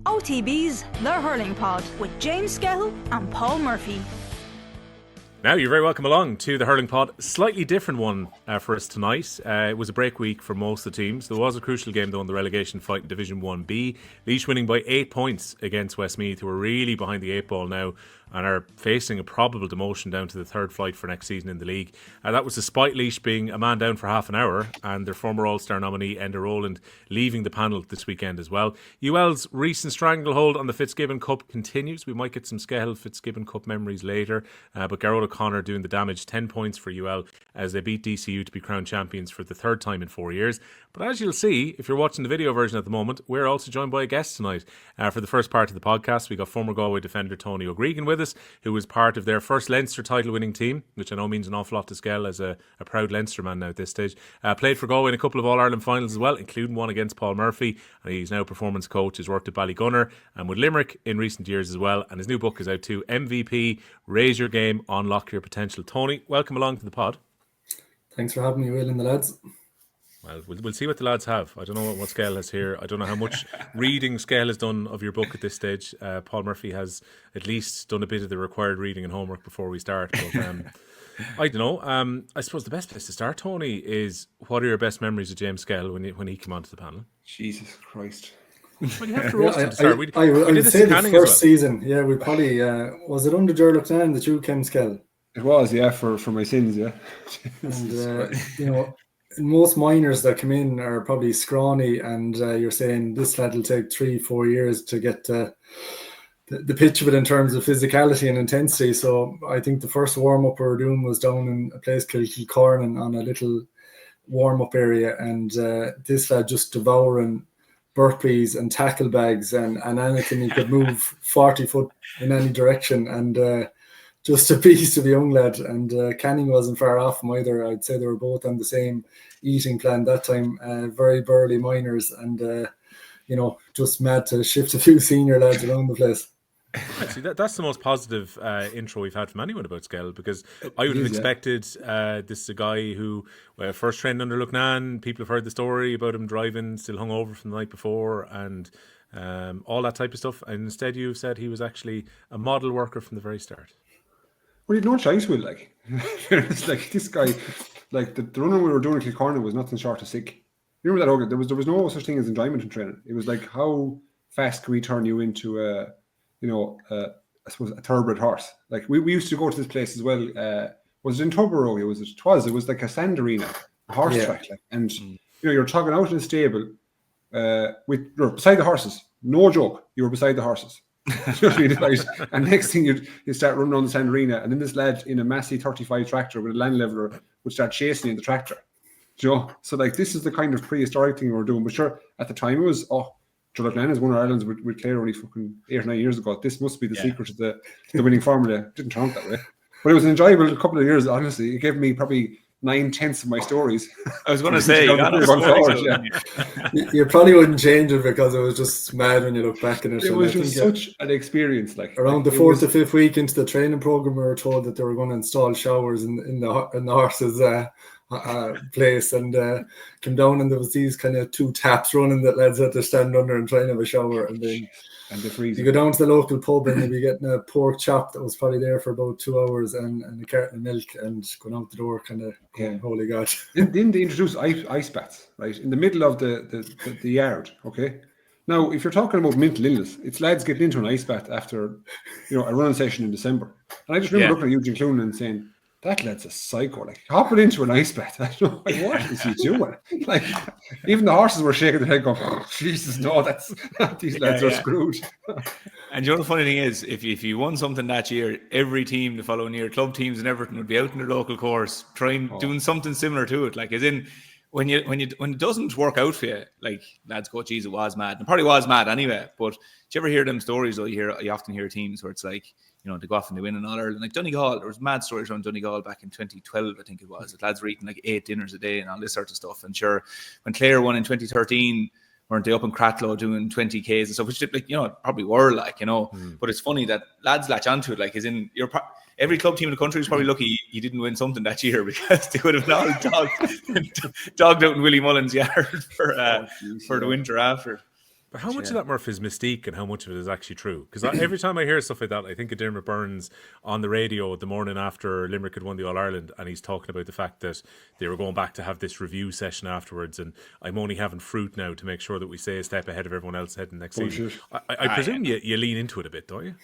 OTB's The Hurling Pod with James Skehill and Paul Murphy. Now, you're very welcome along to the Hurling Pod. Slightly different one for us tonight. It was a break week for most of the teams. There was a crucial game, though, in the relegation fight in Division 1B. Laois winning by 8 points against Westmemath, who are really behind the 8 ball now and are facing a probable demotion down to the third flight for next season in the league. That was despite Laois being a man down for half an hour and their former All-Star nominee Enda Rowland leaving the panel this weekend as well. UL's recent stranglehold on the Fitzgibbon Cup continues. We might get some Skehill Fitzgibbon Cup memories later, but Garrod O'Connor doing the damage. 10 points for UL as they beat DCU to be crowned champions for the third time in 4 years. But as you'll see, if you're watching the video version at the moment, we're also joined by a guest tonight. For the first part of the podcast, we got former Galway defender Tony Óg Regan with us, who was part of their first Leinster title winning team, which I know means an awful lot to Skehill as a proud Leinster man now at this stage. Played for Galway in a couple of All-Ireland finals as well, including one against Paul Murphy, and he's now performance coach. He's worked at Ballygunner and with Limerick in recent years as well, and his new book is out too, MVP, Raise Your Game, Unlock Your Potential. Tony, welcome along to the pod. Thanks for having me, Will, and the lads. Well, we'll see what the lads have. I don't know what Skehill has here. I don't know how much reading Skehill has done of your book at this stage. Paul Murphy has at least done a bit of the required reading and homework before we start. But I don't know. I suppose the best place to start, Tony, is what are your best memories of James Skehill when he came onto the panel? Jesus Christ. Well, you have to roast him to start. We did this say in the Canning first as well. season. Yeah, we probably was it under Gerald Clan that you came, Skehill? It was, yeah, for my sins, yeah. And most minors that come in are probably scrawny, and you're saying this lad will take 3-4 years to get the pitch of it in terms of physicality and intensity. So I think the first warm-up we were doing was down in a place called Kilcornan on a little warm-up area, and this lad just devouring burpees and tackle bags and anything he could move 40 foot in any direction, and just a beast of a young lad. And Canning wasn't far off him either. I'd say they were both on the same eating plan that time, very burly minors, and just mad to shift a few senior lads around the place. See, that's the most positive intro we've had from anyone about Skehill, because I would have expected this is a guy who first trained under Lucknan. People have heard the story about him driving still hungover from the night before and all that type of stuff, and instead you've said he was actually a model worker from the very start. Well, you had no choice, Will. It's like this guy, like the running we were doing at Kilcornan was nothing short of sick. You remember that, Óg? There was no such thing as enjoyment in training. It was like, how fast can we turn you into I suppose a thoroughbred horse? Like we used to go to this place as well. Was it in Tubberrow? It was like a sand arena, a horse track, and you're talking out in the stable you're beside the horses. No joke, you were beside the horses. And next thing you start running around the sand arena, and then this lad in a Massey 35 tractor with a land leveler would start chasing you in the tractor. So like this is the kind of prehistoric thing we were doing. But sure, at the time it was Gerald Glenn is one of Ireland's with Clare only fucking 8 or 9 years ago. This must be the secret to the winning formula. It didn't turn out that way, but it was an enjoyable couple of years. Honestly, it gave me probably 9/10 of my stories. I was going to say, you probably wouldn't change it because it was just mad when you look back in it. It was just such an experience. Around the 4th to 5th week into the training program, we were told that they were going to install showers in the horses' place, and came down, and there was these kind of 2 taps running that lads had to stand under and try and have a shower, and then. And you go down to the local pub and you'll be getting a pork chop that was probably there for about 2 hours and a carton of milk, and going out the door kind of going, holy God. Then they introduced ice baths, right, in the middle of the yard, okay? Now, if you're talking about mental illness, it's lads getting into an ice bath after, a running session in December. And I just remember looking at Eugene Clunan and saying, that lad's a psycho, like hopping into an ice bath. I don't know, like, what is he doing? Like, even the horses were shaking their head going, Jesus, no, these lads are screwed. And you know the funny thing is, if you won something that year, every team the following year, club teams and everything, would be out in their local course doing something similar to it. Like, as in, when it doesn't work out for you, like, lads go, geez, it was mad. And it probably was mad anyway. But do you ever hear them stories, though? You often hear teams where it's like, they go off and they win in All Ireland. Like Donegal, there was mad stories around Donegal back in 2012, I think it was. The lads were eating like 8 dinners a day and all this sort of stuff. And sure, when Clare won in 2013, weren't they up in Cratloe doing 20Ks and stuff, which probably were like, But it's funny that lads latch onto it, like, as in every club team in the country is probably lucky he didn't win something that year, because they would have all dogged out in Willie Mullins' yard for the winter after. How much of that, Murph, is mystique and how much of it is actually true? Because every time I hear stuff like that, I think of Dermot Burns on the radio the morning after Limerick had won the All-Ireland, and he's talking about the fact that they were going back to have this review session afterwards, and I'm only having fruit now to make sure that we stay a step ahead of everyone else heading next season. I presume you lean into it a bit, don't you?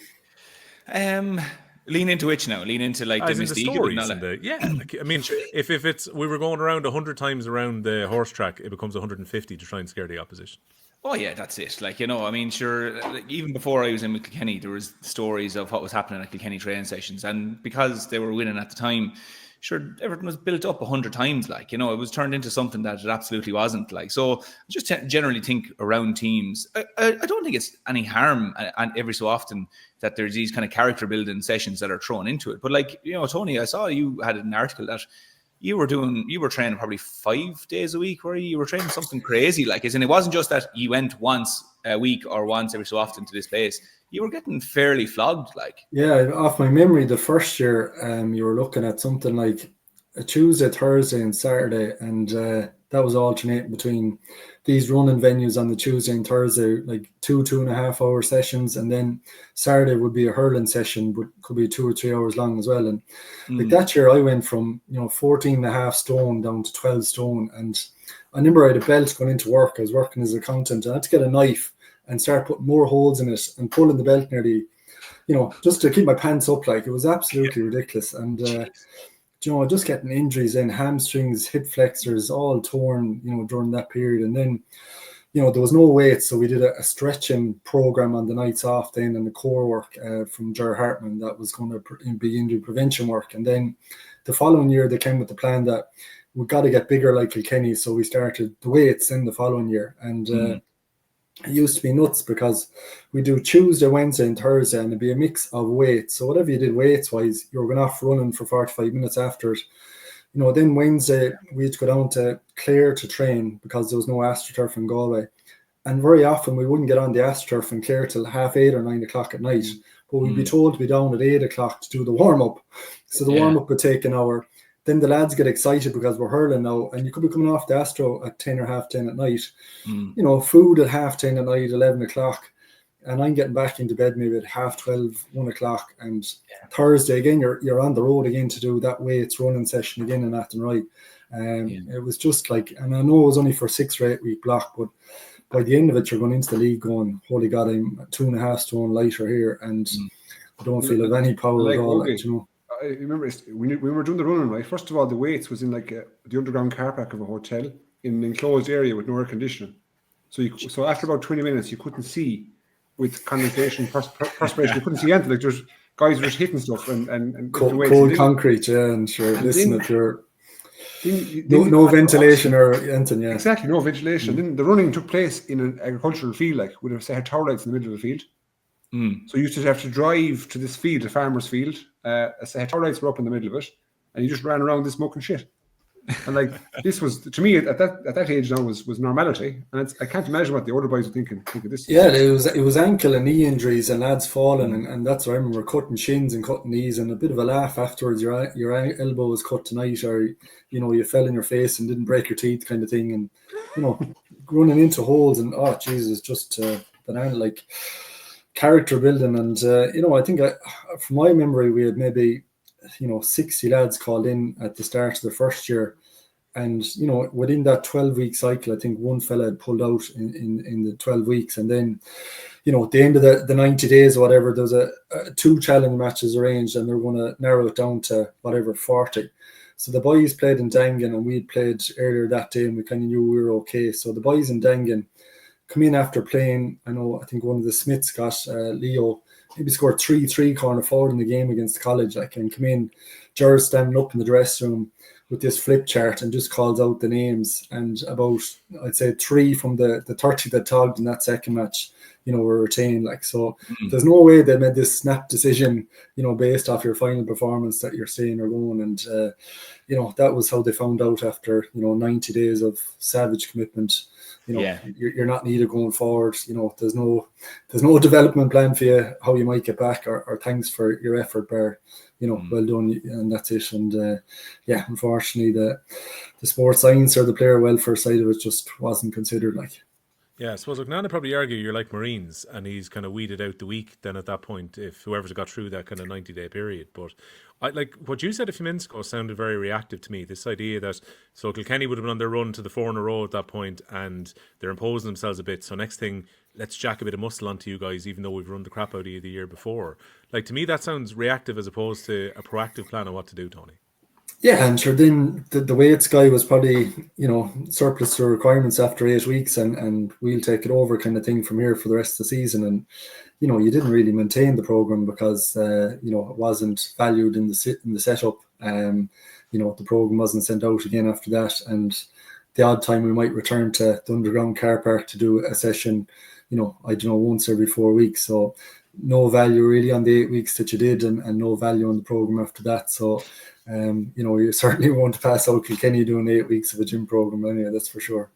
Lean into which now? Lean into like the mystique stories and I mean, if it's we were going around 100 times around the horse track, it becomes 150 to try and scare the opposition. Oh yeah, that's it. Like, you know, I mean, sure. Like, even before I was in Kilkenny, there was stories of what was happening at Kilkenny training sessions, and because they were winning at the time, sure, everything was built up 100 times. Like, you know, it was turned into something that it absolutely wasn't. Like, so I just generally think around teams. I don't think it's any harm, and every so often that there's these kind of character building sessions that are thrown into it. But like, you know, Tony, I saw you had an article that you were training probably 5 days a week, where you were training something crazy. Like, as in, it wasn't just that you went once a week or once every so often to this place. You were getting fairly flogged, like. Yeah, off my memory, the first year, you were looking at something like a Tuesday, Thursday, and Saturday, and that was alternating between these running venues on the Tuesday and Thursday, like 2.5 hour sessions, and then Saturday would be a hurling session, but could be 2 or 3 hours long as well. And like that year, I went from 14.5 stone down to 12 stone, and I remember I had a belt going into work. I was working as an accountant, and I had to get a knife and start putting more holes in it and pulling the belt nearly, just to keep my pants up. Like, it was absolutely ridiculous. And just getting injuries in, hamstrings, hip flexors, all torn, during that period. And then, there was no weight, so we did a stretching program on the nights off then, and the core work from Ger Hartman that was going to be into prevention work. And then the following year, they came with the plan that we got to get bigger like Kilkenny, so we started the weights in the following year. And it used to be nuts because we do Tuesday, Wednesday, and Thursday, and it'd be a mix of weights. So whatever you did weights-wise, you were going off running for 45 minutes after it. Then Wednesday, we had to go down to Clare to train because there was no AstroTurf in Galway. And very often, we wouldn't get on the AstroTurf in Clare till 8:30 or 9 o'clock at night. But we'd be told to be down at 8 o'clock to do the warm-up. So the warm-up would take an hour. Then the lads get excited because we're hurling now, and you could be coming off the Astro at 10 or 10:30 at night. Food at 10:30 at night, 11 o'clock, and I'm getting back into bed maybe at 12:30, 1 o'clock. And Thursday again, you're on the road again to do that weights running session again in Athenry. It was just like, and I know it was only for 6 or 8 week block, but by the end of it, you're going into the league going, holy God, I'm 2.5 stone lighter here, and I don't feel of any power at all. I remember when we were doing the running, right? First of all, the weights was in like the underground car park of a hotel in an enclosed area with no air conditioning. So after about 20 minutes, you couldn't see with condensation, perspiration. You couldn't see anything. Like, there's guys were just hitting stuff and cold concrete, and sure. Listen, if you're no ventilation or anything, exactly, no ventilation. Then the running took place in an agricultural field, like with a set of tower lights in the middle of the field. So you used to have to drive to this field, a farmer's field. A set of tower lights were up in the middle of it, and you just ran around this smoking shit. And like, this was, to me at that age now was normality, and I can't imagine what the older boys were thinking of this. Yeah, it was ankle and knee injuries and lads falling, and that's what I remember, cutting shins and cutting knees, and a bit of a laugh afterwards. Your elbow was cut tonight, or you fell in your face and didn't break your teeth, kind of thing, and running into holes, and oh Jesus, just banana, like character building. And I think from my memory, we had maybe 60 lads called in at the start of the first year, and within that 12-week cycle, I think one fella had pulled out in the 12 weeks, and then at the end of the 90 days or whatever, there was a 2 challenge matches arranged, and they're going to narrow it down to whatever 40. So the boys played in Dangan, and we had played earlier that day, and we kind of knew we were okay. So the boys in Dangan come in after playing. I think one of the Smiths got Leo, maybe scored 3 corner forward in the game against the college. I can come in, Jared standing up in the dressing room with this flip chart and just calls out the names. And about, I'd say 3 from the 30 that tagged in that second match, were retained. Like, so there's no way they made this snap decision, based off your final performance that you're staying or going. And, that was how they found out after, 90 days of savage commitment. You're not needed going forward. There's no development plan for you, how you might get back, or thanks for your effort, Bear. Well done, and that's it. And unfortunately, the sports science or the player welfare side of it just wasn't considered. Like, Yeah, I suppose O'Gnana probably argue you're like Marines, and he's kind of weeded out the weak then at that point, if whoever's got through that kind of 90-day period. But I like what you said a few minutes ago sounded very reactive to me. This idea that so Kilkenny would have been on their run to the 4 in a row at that point, and they're imposing themselves a bit. So next thing, let's jack a bit of muscle onto you guys, even though we've run the crap out of you the year before. Like, to me, that sounds reactive as opposed to a proactive plan on what to do, Tony. Yeah, and sure, then the Weights guy was probably, surplus to requirements after 8 weeks, and we'll take it over kind of thing from here for the rest of the season. And, you didn't really maintain the program because, it wasn't valued in the setup. The program wasn't sent out again after that. And the odd time we might return to the underground car park to do a session, once every 4 weeks. So no value really on the 8 weeks that you did, and no value on the program after that. So, you certainly won't pass out Kilkenny doing 8 weeks of a gym program anyway, that's for sure.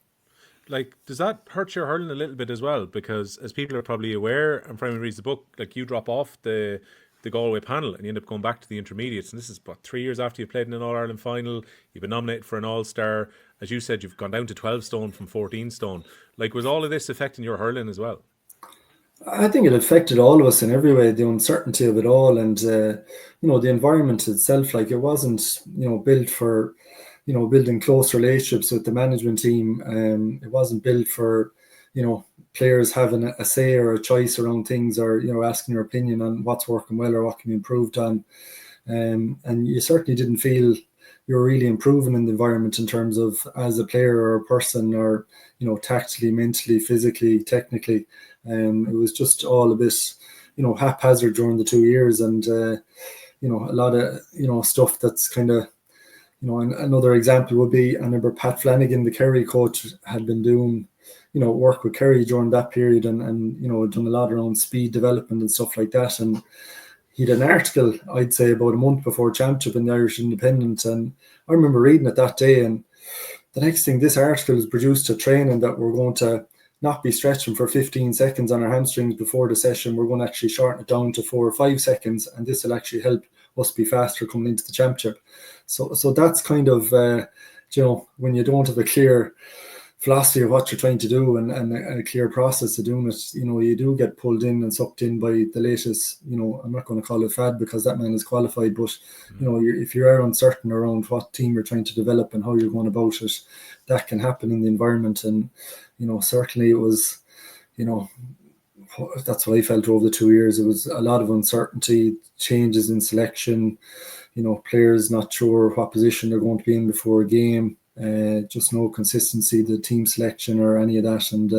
Like, does that hurt your hurling a little bit as well? Because as people are probably aware, and for anyone who reads the book, like, you drop off the Galway panel and you end up going back to the intermediates. And this is, 3 years after you played in an All-Ireland final, you've been nominated for an All-Star. As you said, you've gone down to 12 stone from 14 stone. Like, was all of this affecting your hurling as well? I think it affected all of us in every way, the uncertainty of it all, and the environment itself. Like, it wasn't built for building close relationships with the management team. It wasn't built for players having a say or a choice around things, or asking your opinion on what's working well or what can be improved on. And you certainly didn't feel you're really improving in the environment in terms of as a player or a person, or tactically, mentally, physically, technically. It was just all a bit haphazard during the 2 years, and a lot of stuff that's kind of and another example would be, I remember Pat Flanagan, the Kerry coach, had been doing work with Kerry during that period, and done a lot around speed development and stuff like that. And he had an article, I'd say, about a month before championship in the Irish Independent, and I remember reading it that day, and the next thing, this article is produced to training that we're going to not be stretching for 15 seconds on our hamstrings before the session. We're going to actually shorten it down to 4 or 5 seconds, and this will actually help us be faster coming into the championship. So that's kind of, when you don't have a clear philosophy of what you're trying to do, and a clear process of doing it, you do get pulled in and sucked in by the latest, I'm not going to call it fad because that man is qualified, but if you are uncertain around what team you're trying to develop and how you're going about it, that can happen in the environment. And certainly it was, that's what I felt over the 2 years. It was a lot of uncertainty, changes in selection, players not sure what position they're going to be in before a game. Just no consistency, the team selection or any of that, and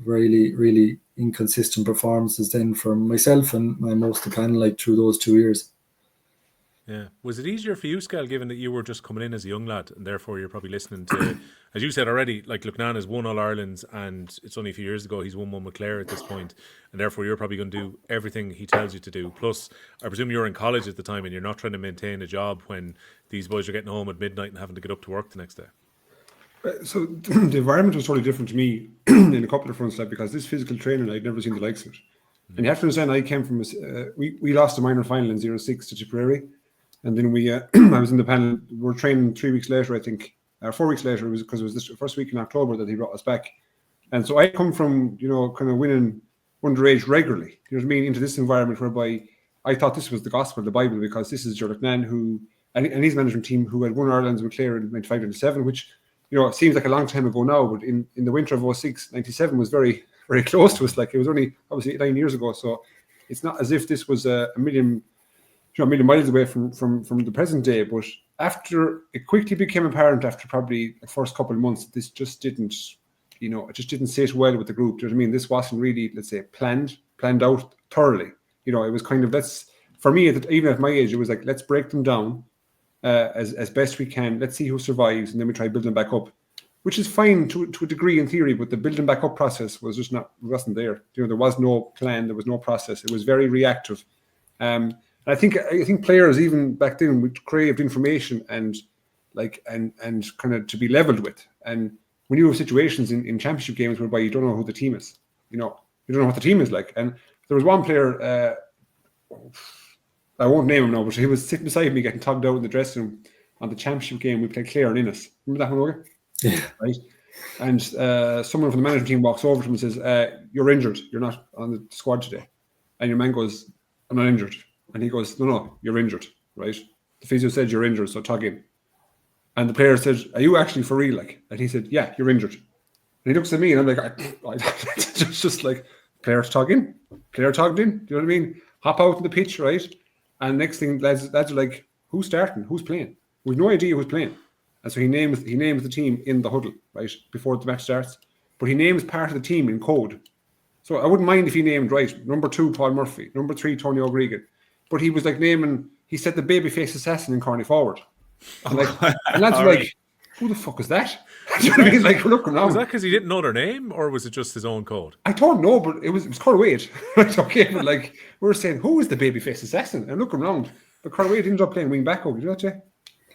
really, really inconsistent performances then from myself and most of the panel, like, through those 2 years. Yeah. Was it easier for you, Skehill, given that you were just coming in as a young lad, and therefore you're probably listening to, as you said already, like, Lucknan has won All-Irelands, and it's only a few years ago he's won one with Clare at this point, and therefore you're probably going to do everything he tells you to do. Plus, I presume you were in college at the time, and you're not trying to maintain a job when these boys are getting home at midnight and having to get up to work the next day. So the environment was totally different to me in a couple of fronts, like, because this physical training, I'd never seen the likes of it. And you have to understand, I came from we lost a minor final in 06 to Tipperary. And then I was in the panel. We were training 3 weeks later, I think, 4 weeks later. It was because it was the first week in October that he brought us back. And so I come from, kind of winning underage regularly, you know what I mean, into this environment whereby I thought this was the gospel of the Bible, because this is Jordan Nan, who, and his management team, who had won Ireland's with Clare in 95-97, which, it seems like a long time ago now, but in the winter of 06, 97 was very, very close to us. Like, it was only obviously 9 years ago. So it's not as if this was a million miles away from the present day. But after, it quickly became apparent after probably the first couple of months, this just didn't, it just didn't sit well with the group. Do you know what I mean? This wasn't really, let's say, planned out thoroughly. It was kind of, for me, even at my age, it was like, let's break them down as best we can. Let's see who survives, and then we try building back up, which is fine to a degree in theory, but the building back up process was just wasn't there. There was no plan, there was no process. It was very reactive. I think players even back then would craved information and kind of to be leveled with. And when you have situations in championship games whereby you don't know who the team is, you don't know what the team is like. And there was one player, I won't name him now, but he was sitting beside me getting tugged out in the dressing room on the championship game. We played Clare and Innes. Remember that one, Logan? Yeah. Right. And someone from the management team walks over to him and says, "You're injured. You're not on the squad today." And your man goes, "I'm not injured." And he goes, "No, you're injured, right? The physio said you're injured, so tug in." And the player said, "Are you actually for real?" Like, and he said, "Yeah, you're injured." And he looks at me, and I'm like, it's just like, player tugged in. Do you know what I mean? Hop out on the pitch, right? And next thing, lads are like, "Who's starting? Who's playing?" We've no idea who's playing. And so he names the team in the huddle, right, before the match starts. But he names part of the team in code. So I wouldn't mind if he named, right, number 2, Paul Murphy, number 3, Tony Óg Regan. But he was like he said the babyface assassin in Corny forward. And, and lads were like, "Who the fuck is that?" Do you know what I mean? Like, we're looking around. Was that because he didn't know their name, or was it just his own code? I don't know, but it was Conor Wade. Right, okay, but like, we were saying, who is the babyface assassin? And looking around, but Conor Wade ended up playing wing back. You know what, Jay?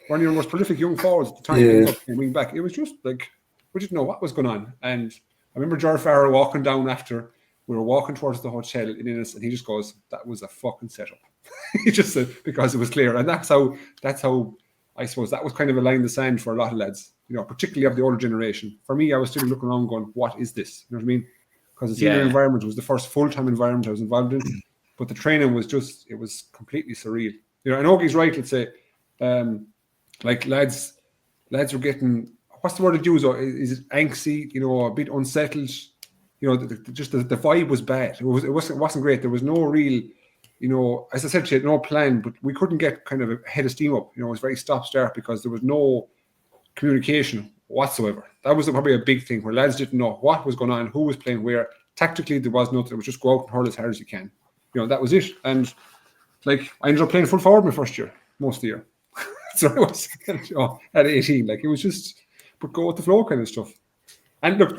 One of your most prolific young forwards at the time, ended up playing wing back. It was just like, we didn't know what was going on. And I remember Jar Farrell walking down after we were walking towards the hotel in Innis, and he just goes, "That was a fucking setup." He just said, because it was clear. And that's how I suppose that was kind of a line in the sand for a lot of lads, you know, particularly of the older generation. For me, I was still looking around going, "What is this?" You know what I mean? Because the senior environment was the first full-time environment I was involved in, but the training was it was completely surreal. You know, and Ogie's right, let's say, like lads were getting, what's the word to use? Is it angsty, you know, a bit unsettled? You know, the vibe was bad. It wasn't great. There was no real, you know, as I said to you, no plan, but we couldn't get kind of a head of steam up. You know, it was very stop-start because there was no communication whatsoever. That was probably a big thing where lads didn't know what was going on, who was playing where. Tactically, there was nothing. It was just go out and hurl as hard as you can. You know, that was it. And like, I ended up playing full forward my first year, most of the year. So I was, you know, at 18. Like, it was just, but go with the flow kind of stuff. And look,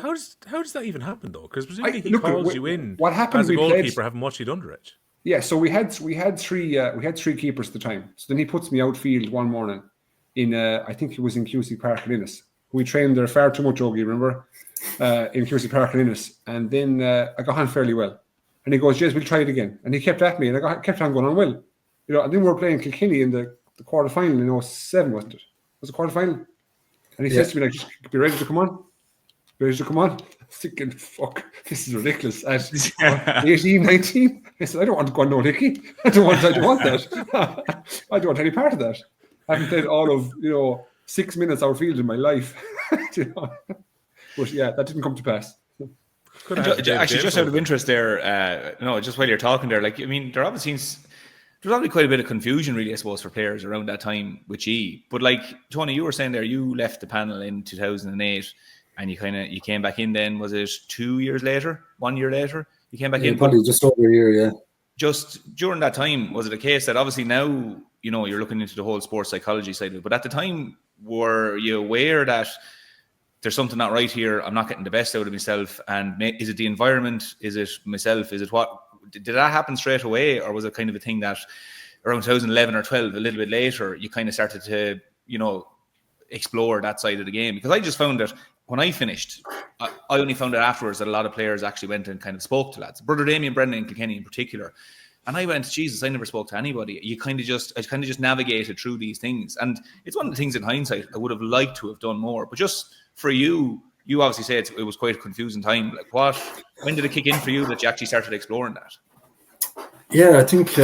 how does that even happen though? Because presumably he calls you in. What happened? As a goalkeeper, having watched you underage. Yeah, so we had three keepers at the time. So then he puts me outfield one morning in I think it was in QC Park in Innis. We trained there far too much, Ogie, remember? In QC Park in Innis. And then I got on fairly well. And he goes, "Jez, we'll try it again." And he kept at me, and I kept on going on well. You know, and then we were playing Kilkenny in the quarter final in 07, wasn't it? It was a quarter final. And he says to me, like, "Just be ready to come on. Ready to come on." I'm thinking, fuck, this is ridiculous. At 18, 19, I said, "I don't want to go on no hickey. I don't want that. I don't want any part of that. I haven't played all of, you know, 6 minutes outfield in my life." You know? But yeah, that didn't come to pass. Actually, just out of interest there, just while you're talking there, like, I mean, there's obviously quite a bit of confusion, really, I suppose, for players around that time with G. But like, Tony, you were saying there, you left the panel in 2008, and you came back in then, was it 2 years later, 1 year later? You came back in? Probably just over a year, yeah. Just during that time, was it a case that obviously now, you know, you're looking into the whole sports psychology side of it, but at the time, were you aware that there's something not right here, I'm not getting the best out of myself, and is it the environment, is it myself, is it what? Did that happen straight away, or was it kind of a thing that around 2011 or 12, a little bit later, you kind of started to, you know, explore that side of the game? Because I just found that when I finished, I only found out afterwards that a lot of players actually went and kind of spoke to lads. Brother Damien Brendan in Kilkenny in particular. And I went, Jesus, I never spoke to anybody. I kind of just navigated through these things. And it's one of the things in hindsight I would have liked to have done more. But just for you obviously say it was quite a confusing time. Like, when did it kick in for you that you actually started exploring that? Yeah, I think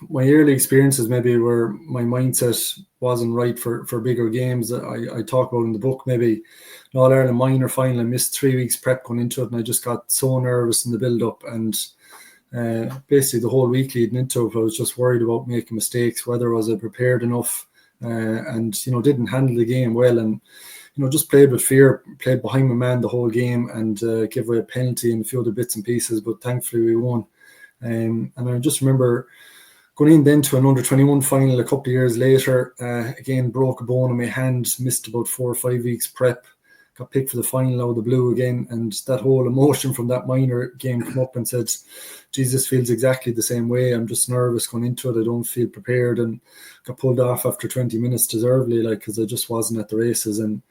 my early experiences maybe where my mindset wasn't right for bigger games. I talk about in the book, maybe an All-Ireland minor final. I missed 3 weeks prep going into it, and I just got so nervous in the build-up. And basically the whole week leading into it, I was just worried about making mistakes, whether was I prepared enough, and, you know, didn't handle the game well. And, you know, just played with fear, played behind my man the whole game, and gave away a penalty and a few other bits and pieces, but thankfully we won. And I just remember going in then to an under-21 final a couple of years later, again, broke a bone in my hand, missed about 4 or 5 weeks prep, got picked for the final out of the blue again, and that whole emotion from that minor game come up and said, Jesus, feels exactly the same way. I'm just nervous going into it. I don't feel prepared, and got pulled off after 20 minutes deservedly, like, because I just wasn't at the races. And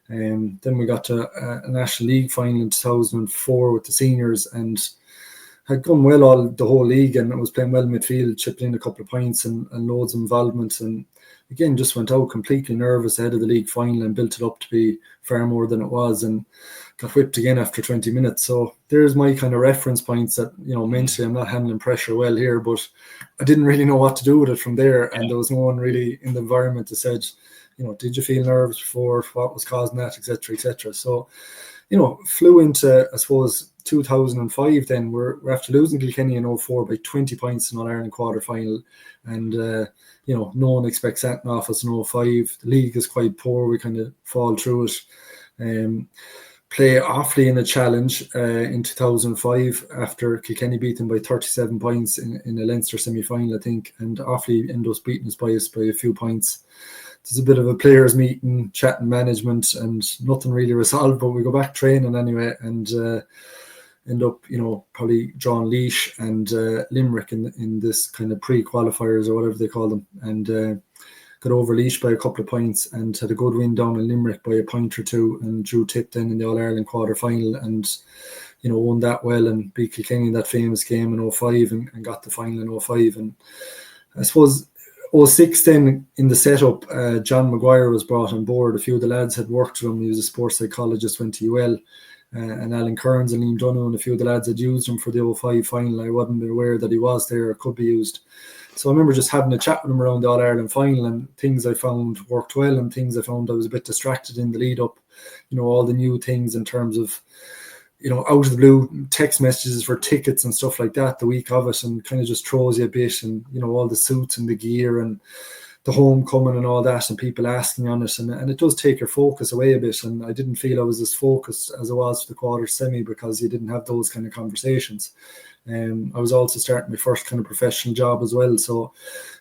then we got to a National League final in 2004 with the seniors, and had gone well the whole league, and was playing well midfield, chipping in a couple of points and loads of involvement, and again just went out completely nervous ahead of the league final and built it up to be far more than it was, and got whipped again after 20 minutes. So there's my kind of reference points that, mentally I'm not handling pressure well here, but I didn't really know what to do with it from there. And there was no one really in the environment that said, did you feel nervous before, what was causing that, etc., etc. So, flew into, I suppose, 2005 then. We're after losing Kilkenny in 2004 by 20 points in All-Ireland quarter-final. And, no one expects that off us in 2005. The league is quite poor. We kind of fall through it. Play Offaly in a challenge in 2005 after Kilkenny beat them by 37 points in a Leinster semi-final, I think. And Offaly ended up beating us by a few points. There's a bit of a players' meeting, chatting management, and nothing really resolved. But we go back training anyway, and end up, probably drawing Laois and Limerick in this kind of pre-qualifiers or whatever they call them, and got over Laois by a couple of points and had a good win down in Limerick by a point or two, and drew tip then in the All-Ireland quarter-final, and won that well and beat Kilkenny in that famous game in 2005 and got the final in 2005. And I suppose 2006 then in the setup, John Maguire was brought on board. A few of the lads had worked with him. He was a sports psychologist, went to UL, and Alan Kearns and Liam Donoghue and a few of the lads had used him for the 2005 final. I wasn't aware that he was there or could be used. So I remember just having a chat with him around the All-Ireland final, and things I found worked well and things I found I was a bit distracted in the lead up, all the new things in terms of, out of the blue text messages for tickets and stuff like that the week of it, and kind of just throws you a bit, and, all the suits and the gear and the homecoming and all that, and people asking on it, and it does take your focus away a bit. And I didn't feel I was as focused as I was for the quarter semi because you didn't have those kind of conversations. I was also starting my first kind of professional job as well. So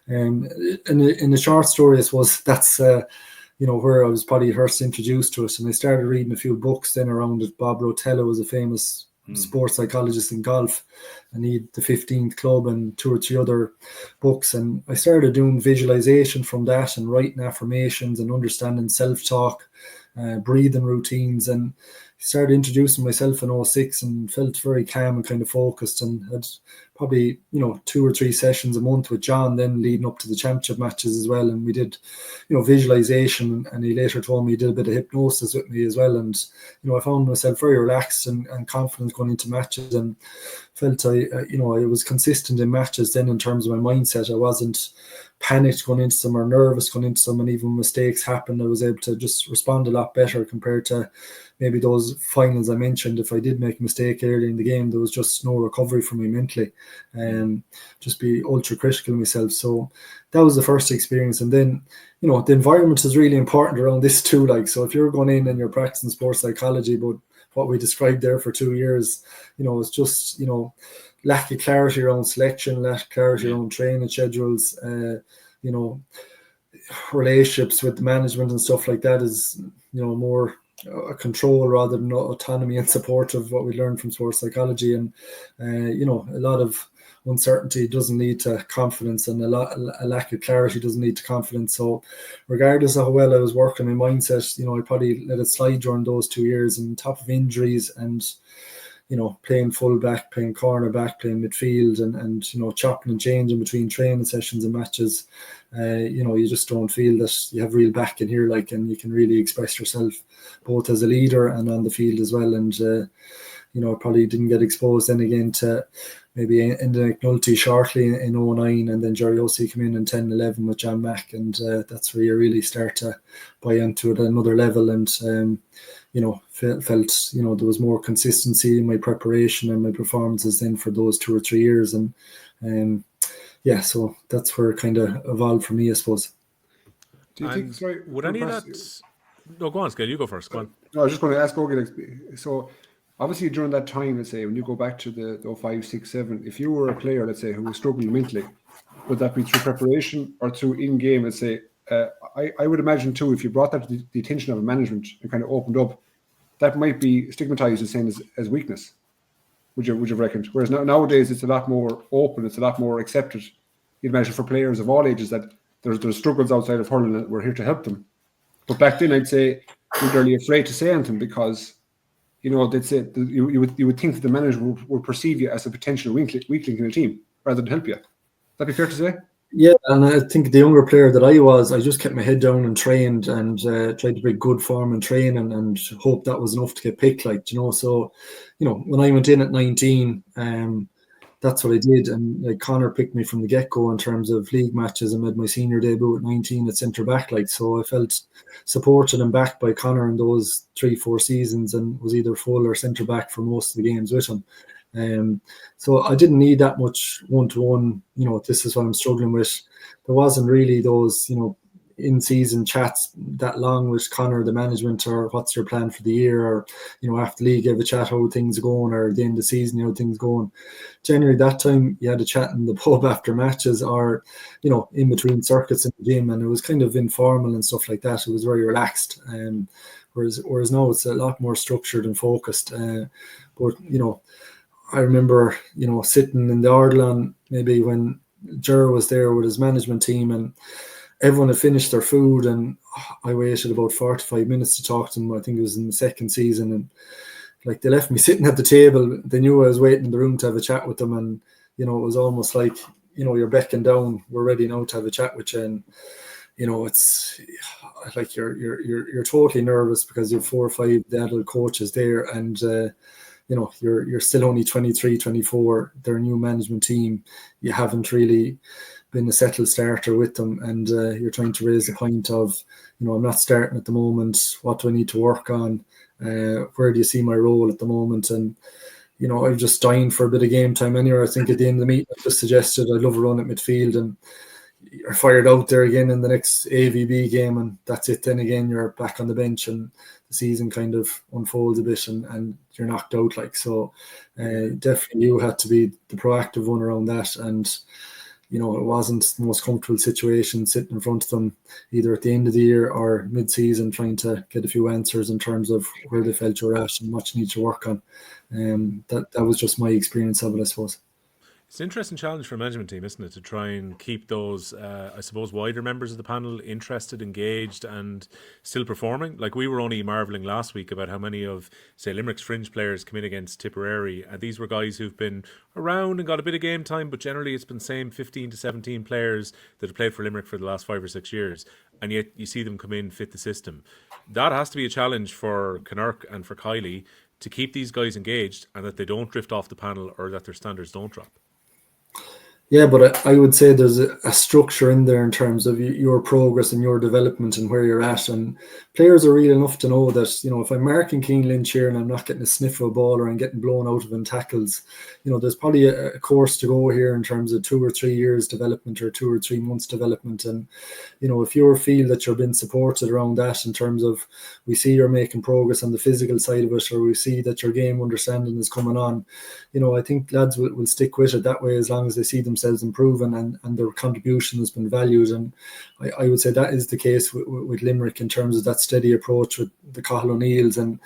in the short story, I suppose that's where I was probably first introduced to it. And I started reading a few books then around it. Bob Rotella was a famous sports psychologist in golf, and he had the 15th Club and 2 or 3 other books. And I started doing visualization from that and writing affirmations and understanding self-talk, breathing routines, and started introducing myself in 2006 and felt very calm and kind of focused, and had probably 2 or 3 sessions a month with John then leading up to the championship matches as well. And we did visualization, and he later told me he did a bit of hypnosis with me as well. And I found myself very relaxed and confident going into matches, and felt I was consistent in matches then in terms of my mindset. I wasn't panicked going into them or nervous going into them, and even when mistakes happened I was able to just respond a lot better compared to maybe those finals I mentioned. If I did make a mistake early in the game, there was just no recovery for me mentally, and just be ultra critical of myself. So that was the first experience. And then the environment is really important around this too. So if you're going in and you're practicing sports psychology, but what we described there for 2 years, it's just lack of clarity around selection, lack of clarity around training schedules, relationships with the management and stuff like that is more a control rather than autonomy and support of what we learned from sports psychology. And a lot of uncertainty doesn't lead to confidence, and a lack of clarity doesn't lead to confidence. So regardless of how well I was working my mindset, I probably let it slide during those 2 years, on top of injuries and playing full back, playing corner back, playing midfield, and chopping and changing between training sessions and matches. You just don't feel that you have real back in here, and you can really express yourself both as a leader and on the field as well. And I probably didn't get exposed then again to maybe Enda McNulty shortly in 2009, and then Jerry O'C came in 10-11 with John Mack, and that's where you really start to buy into it at another level. And felt there was more consistency in my preparation and my performances then for those 2 or 3 years. And so that's where it kind of evolved for me, I suppose. Do you think, sorry, would any of that... No, go on, Skehill, you go first. Go on. No, I was just going to ask Óg, so obviously during that time, let's say, when you go back to the 05, 6, 7, if you were a player, let's say, who was struggling mentally, would that be through preparation or through in-game, let's say? I would imagine too, if you brought that to the attention of a management and kind of opened up, that might be stigmatized as saying as weakness. Would you reckon? Whereas nowadays it's a lot more open, it's a lot more accepted. You'd imagine for players of all ages that there's struggles outside of hurling and we're here to help them. But back then I'd say you're really afraid to say anything because you know, that's it. You would think that the manager would perceive you as a potential weak link in the team rather than help you. Would that be fair to say? Yeah, and I think the younger player that I was, I just kept my head down and trained and tried to bring good form and training and hoped that was enough to get picked. Like, you know, so, you know, when I went in at 19, that's what I did. And like Connor picked me from the get-go in terms of league matches. I made my senior debut at 19 at centre back. Like, so I felt supported and backed by Connor in those 3-4 seasons and was either full or centre back for most of the games with him. So I didn't need that much one-to-one, you know, this is what I'm struggling with. There wasn't really those, you know, in-season chats that long with Connor, the management, or what's your plan for the year, or, you know, after the league, have a chat how things are going, or at the end of the season, how things going. Generally, that time you had a chat in the pub after matches, or, you know, in between circuits in the gym, and it was kind of informal and stuff like that. It was very relaxed. Whereas now it's a lot more structured and focused. But, you know, I remember, you know, sitting in the Ardlan maybe when Ger was there with his management team, and everyone had finished their food, and I waited about 45 minutes to talk to them. I think it was in the second season, and like they left me sitting at the table. They knew I was waiting in the room to have a chat with them, and, you know, it was almost like, you know, you're beckoned down. We're ready now to have a chat with you, and, you know, it's like you're totally nervous because you have 4 or 5 adult coaches there, and you know, you're still only 23, 24. They're a new management team. You haven't really been a settled starter with them, and you're trying to raise the point of, you know, I'm not starting at the moment. What do I need to work on? Where do you see my role at the moment? And, you know, I'm just dying for a bit of game time anyway. I think at the end of the meeting, I just suggested I'd love a run at midfield, and you're fired out there again in the next AVB game, and that's it. Then again, you're back on the bench, and the season kind of unfolds a bit, and you're knocked out. Like, so definitely you had to be the proactive one around that. And, you know, it wasn't the most comfortable situation sitting in front of them either at the end of the year or mid-season, trying to get a few answers in terms of where they felt you were at and what you need to work on. That was just my experience of it, I suppose. It's an interesting challenge for a management team, isn't it, to try and keep those, I suppose, wider members of the panel interested, engaged, and still performing. Like, we were only marvelling last week about how many of, say, Limerick's fringe players come in against Tipperary, and these were guys who've been around and got a bit of game time, but generally it's been same 15 to 17 players that have played for Limerick for the last 5 or 6 years, and yet you see them come in, fit the system. That has to be a challenge for Connacht and for Kiley to keep these guys engaged and that they don't drift off the panel or that their standards don't drop. Yeah, but I would say there's a structure in there in terms of your progress and your development and where you're at. And players are real enough to know that, you know, if I'm marking Keane Lynch here and I'm not getting a sniff of a ball or I'm getting blown out of in tackles, you know, there's probably a course to go here in terms of 2 or 3 years development or 2 or 3 months development. And, you know, if you feel that you're being supported around that in terms of we see you're making progress on the physical side of it, or we see that your game understanding is coming on, you know, I think lads will stick with it that way as long as they see themselves improving and their contribution has been valued. And I would say that is the case with Limerick in terms of that steady approach with the Cathal O'Neills. And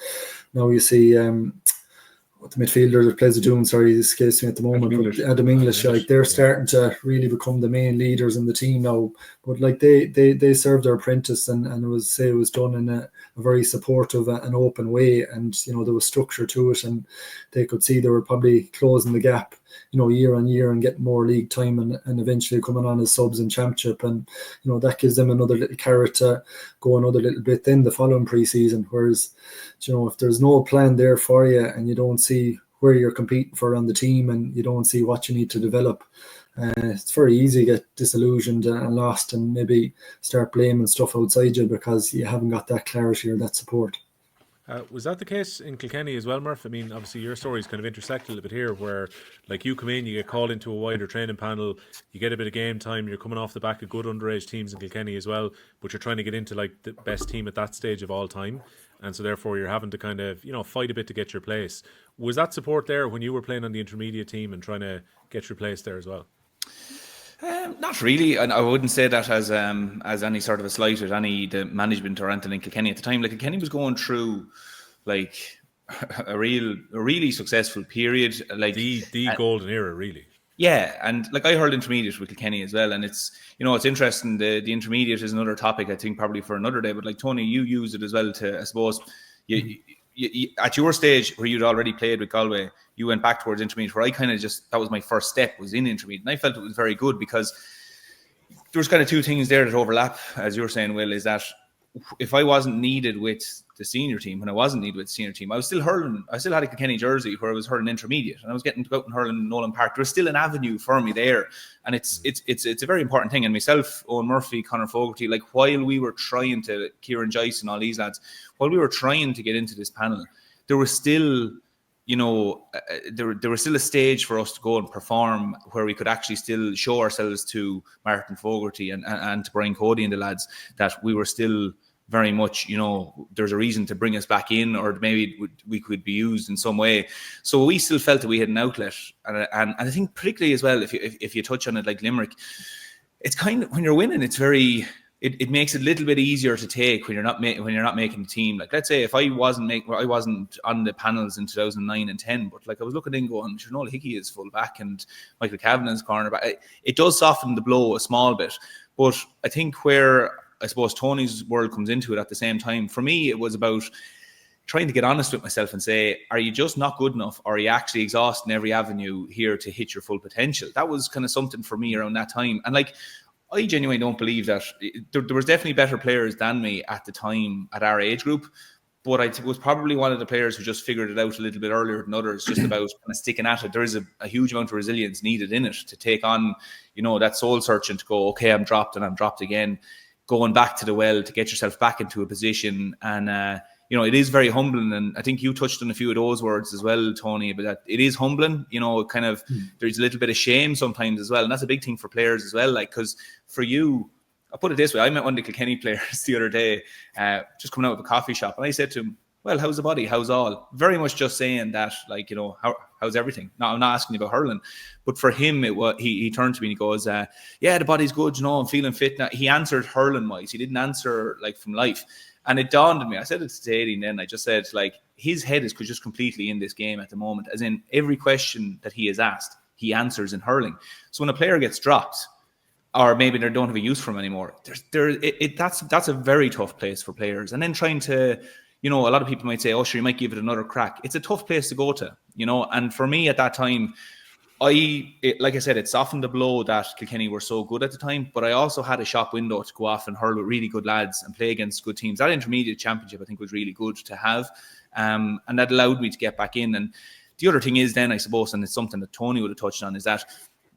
now you see what the midfielder that plays the Doom, sorry, this escapes me at the moment, but Adam English, like, they're starting to really become the main leaders in the team now. But like they served their apprentice, and it was done in a very supportive and open way, and, you know, there was structure to it, and they could see they were probably closing the gap, you know, year on year and getting more league time and eventually coming on as subs in championship. And, you know, that gives them another little carrot to go another little bit then the following pre-season. Whereas, you know, if there's no plan there for you and you don't see where you're competing for on the team and you don't see what you need to develop, it's very easy to get disillusioned and lost and maybe start blaming stuff outside you because you haven't got that clarity or that support. Was that the case in Kilkenny as well, Murph? I mean, obviously your stories kind of intersect a little bit here where, like, you come in, you get called into a wider training panel, you get a bit of game time, you're coming off the back of good underage teams in Kilkenny as well, but you're trying to get into, like, the best team at that stage of all time, and so therefore you're having to kind of, you know, fight a bit to get your place. Was that support there when you were playing on the intermediate team and trying to get your place there as well? Not really, and I wouldn't say that as any sort of a slight at the management or anything in Kilkenny at the time. Like, Kilkenny was going through like a really successful period, like the golden era, really. Yeah, and like I hurled intermediate with Kilkenny as well, and it's, you know, it's interesting. The intermediate is another topic I think probably for another day, but like Tony, you use it as well to, I suppose, at your stage where you'd already played with Galway, you went back towards intermediate, where I kind of that was my first step, was in intermediate. And I felt it was very good because there was kind of two things there that overlap, as you were saying, Will, is that if I wasn't needed with the senior team, when I wasn't needed with the senior team, I was still hurling. I still had a Kilkenny jersey where I was hurling intermediate, and I was getting to go out and hurling in Nolan Park. There was still an avenue for me there, and it's a very important thing. And myself, Owen Murphy, Conor Fogarty, like while we were trying to, Kieran Joyce and all these lads, while we were trying to get into this panel, there was still, there was still a stage for us to go and perform where we could actually still show ourselves to Martin Fogarty and to Brian Cody and the lads that we were still very much, there's a reason to bring us back in, or maybe we could be used in some way. So we still felt that we had an outlet. And I think particularly as well, if you touch on it like Limerick, it's kind of, when you're winning, it's very... It makes it a little bit easier to take when you're not making the team. Like, let's say if I wasn't on the panels in 2009 and 10, but like I was looking in going, Noel Hickey is full back and Michael Kavanagh's cornerback. It does soften the blow a small bit, but I think where I suppose Tony's world comes into it at the same time, for me it was about trying to get honest with myself and say, are you just not good enough, or are you actually exhausting every avenue here to hit your full potential? That was kind of something for me around that time. And like, I genuinely don't believe that there was definitely better players than me at the time at our age group, but I was probably one of the players who just figured it out a little bit earlier than others, just about kind of sticking at it. There is a huge amount of resilience needed in it to take on, that soul searching, to go, okay, I'm dropped and I'm dropped again, going back to the well to get yourself back into a position. And, it is very humbling. And I think you touched on a few of those words as well, Tony, but that it is humbling, kind of, there's a little bit of shame sometimes as well. And that's a big thing for players as well. Like, because for you, I'll put it this way. I met one of the Kilkenny players the other day, just coming out of a coffee shop. And I said to him, well, how's the body? How's all? Very much just saying that, like, how's everything? No, I'm not asking you about hurling. But for him, he turned to me and he goes, yeah, the body's good. I'm feeling fit now. He answered hurling-wise. He didn't answer, like, from life. And it dawned on me. I said it to Aidan then. I just said, like, his head is just completely in this game at the moment. As in, every question that he is asked, he answers in hurling. So when a player gets dropped, or maybe they don't have a use for him anymore, that's a very tough place for players. And then trying to, a lot of people might say, oh, sure, you might give it another crack. It's a tough place to go to, And for me at that time, like I said, it softened the blow that Kilkenny were so good at the time, but I also had a shop window to go off and hurl with really good lads and play against good teams. That intermediate championship, I think, was really good to have, and that allowed me to get back in. And the other thing is then, I suppose, and it's something that Tony would have touched on, is that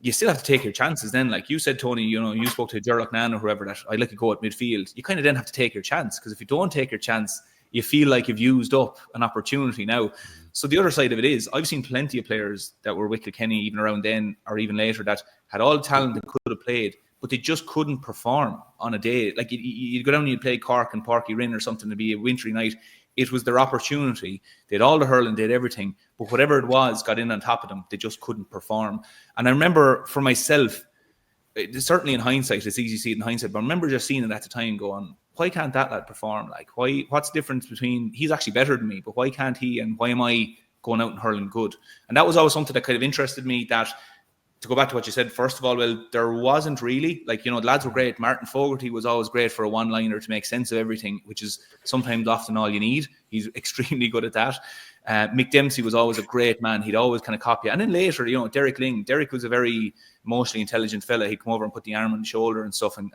you still have to take your chances then. Like you said, Tony, you spoke to Gerald Nan or whoever, that I'd like to go at midfield. You kind of then have to take your chance, because if you don't take your chance, you feel like you've used up an opportunity now. So the other side of it is, I've seen plenty of players that were with Kilkenny even around then or even later that had all the talent that could have played, but they just couldn't perform on a day. Like you'd go down and you'd play Cork and Parky Rin or something, to be a wintry night. It was their opportunity. They had all the hurling, they had everything, but whatever it was got in on top of them. They just couldn't perform. And I remember for myself, certainly in hindsight, it's easy to see it in hindsight, but I remember just seeing it at the time going, why can't that lad perform? Like, what's the difference between, he's actually better than me, but why can't he, and why am I going out and hurling good? And that was always something that kind of interested me, that, to go back to what you said, first of all, well, there wasn't really, like, the lads were great. Martin Fogarty was always great for a one-liner to make sense of everything, which is sometimes often all you need. He's extremely good at that. Mick Dempsey was always a great man. He'd always kind of copy. And then later, Derek Ling. Derek was a very emotionally intelligent fella. He'd come over and put the arm on the shoulder and stuff and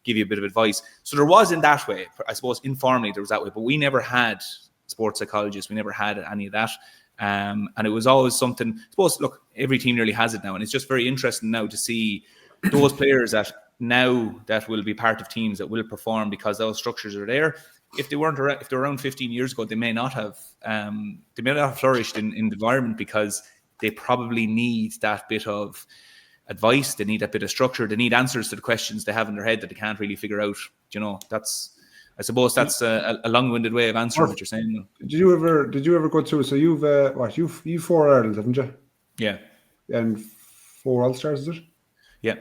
give you a bit of advice. So there was in that way, I suppose, informally there was that way, but we never had sports psychologists. We never had any of that. And it was always something, I suppose, look, every team nearly has it now. And it's just very interesting now to see those players that will be part of teams that will perform because those structures are there. If they weren't around, if they were around 15 years ago, they may not have flourished in the environment, because they probably need that bit of advice. They need that bit of structure. They need answers to the questions they have in their head that they can't really figure out. I suppose that's a long-winded way of answering what you're saying. Did you ever go through? So you've 4 Irelands, haven't you? Yeah. And 4 All-Stars, is it? Yeah.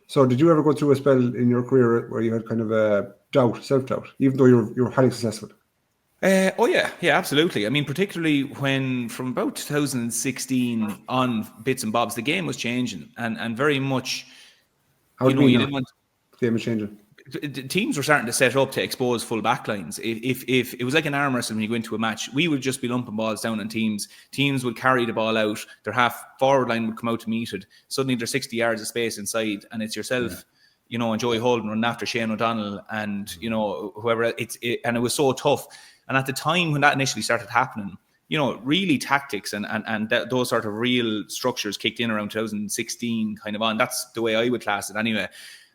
So did you ever go through a spell in your career where you had kind of a self-doubt, even though you were highly successful? Yeah, absolutely. I mean, particularly when from about 2016 on, bits and bobs, the game was changing, and very much. How do you didn't want. The game was changing. teams were starting to set up to expose full back lines. If it was like an arm wrestle when you go into a match, we would just be lumping balls down on teams. Teams would carry the ball out. Their half forward line would come out to meet it. Suddenly there's 60 yards of space inside, and it's yourself, and Joey Holden running after Shane O'Donnell and, whoever. And it was so tough. And at the time when that initially started happening, really tactics and those sort of real structures kicked in around 2016 kind of on. That's the way I would class it anyway.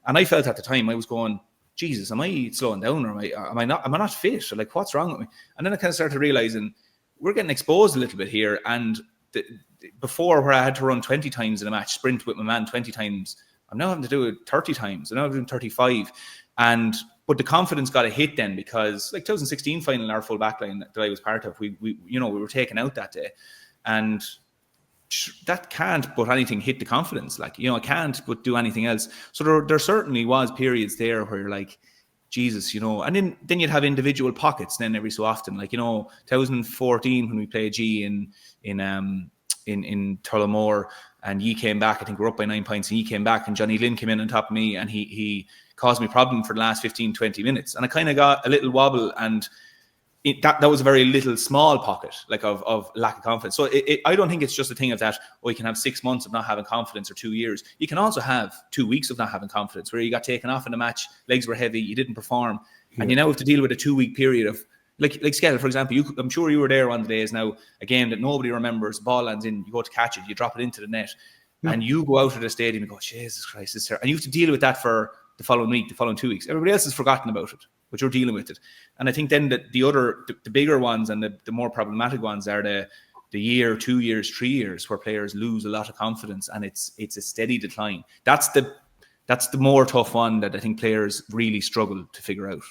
And I felt at the time, I was going, Jesus, am I slowing down, or am I not fit? Or like, what's wrong with me? And then I kind of started realizing we're getting exposed a little bit here. And before, where I had to run 20 times in a match, sprint with my man 20 times, I'm now having to do it 30 times. I'm now doing 35. But the confidence got a hit then, because like 2016 final, our full back line that I was part of, we were taken out that day. And that can't but anything hit the confidence. Like, I can't but do anything else. So there certainly was periods there where you're like, Jesus, and then you'd have individual pockets then every so often. Like, 2014 when we played G in Tullamore, and he came back, I think we're up by 9 points, and he came back, and Johnny Lynn came in on top of me, and he caused me problem for the last 15-20 minutes. And I kind of got a little wobble, and that was a very little small pocket, like of lack of confidence. So I don't think it's just a thing of that, you can have 6 months of not having confidence or 2 years. You can also have 2 weeks of not having confidence, where you got taken off in a match, legs were heavy, you didn't perform, and you now have to deal with a 2-week period of, like Skehill, for example. I'm sure you were there one of the days now, a game that nobody remembers, ball lands in, you go to catch it, you drop it into the net, and you go out of the stadium and go, Jesus Christ, this is terrible. And you have to deal with that for the following week, the following 2 weeks. Everybody else has forgotten about it, but you're dealing with it. And I think then that the bigger ones and the more problematic ones are the year, 2 years, 3 years, where players lose a lot of confidence, and it's a steady decline. That's the more tough one that I think players really struggle to figure out.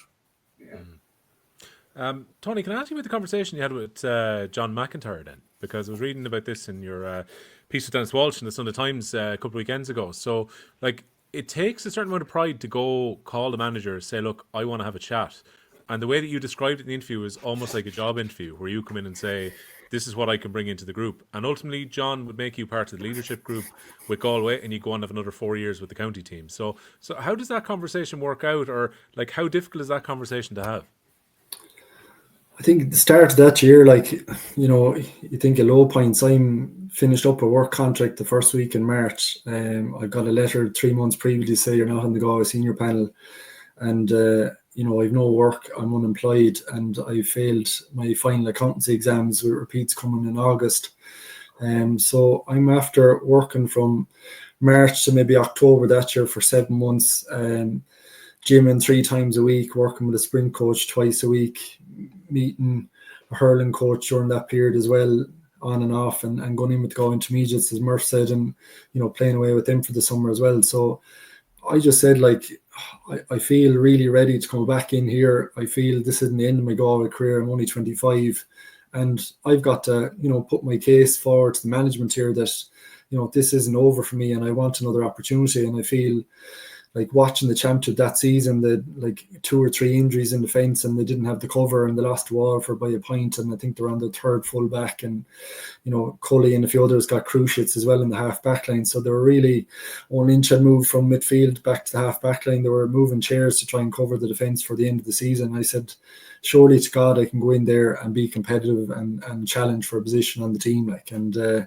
Tony, can I ask you about the conversation you had with John McIntyre then? Because I was reading about this in your piece with Dennis Walsh in the Sunday Times a couple of weekends ago. So, like, it takes a certain amount of pride to go call the manager, say, look, I want to have a chat. And the way that you described it in the interview is almost like a job interview, where you come in and say, this is what I can bring into the group. And ultimately, John would make you part of the leadership group with Galway, and you go on to have another 4 years with the county team. So how does that conversation work out? Or, like, how difficult is that conversation to have? I think at the start of that year, like, you think at low points. I'm finished up a work contract the first week in March. I got a letter 3 months previously say you're not on the Galway senior panel, and I've no work, I'm unemployed, and I failed my final accountancy exams with repeats coming in August. So I'm after working from March to maybe October that year for 7 months, gymming 3 times a week, working with a sprint coach twice a week, meeting a hurling coach during that period as well, on and off, and going in with the Galway intermediates, as Murph said, and playing away with them for the summer as well. So I just said, like, I feel really ready to come back in here. I feel this isn't the end of my Galway career. I'm only 25, and I've got to put my case forward to the management here that this isn't over for me, and I want another opportunity. And I feel like watching the championship that season, the like 2 or 3 injuries in defence, and they didn't have the cover, and they lost to Waterford by a point, and I think they're on the third full back, and Cully and a few others got cruciates as well in the half back line. So they were really, 1 inch had moved from midfield back to the half back line. They were moving chairs to try and cover the defence for the end of the season. I said, surely to God I can go in there and be competitive and challenge for a position on the team, like. And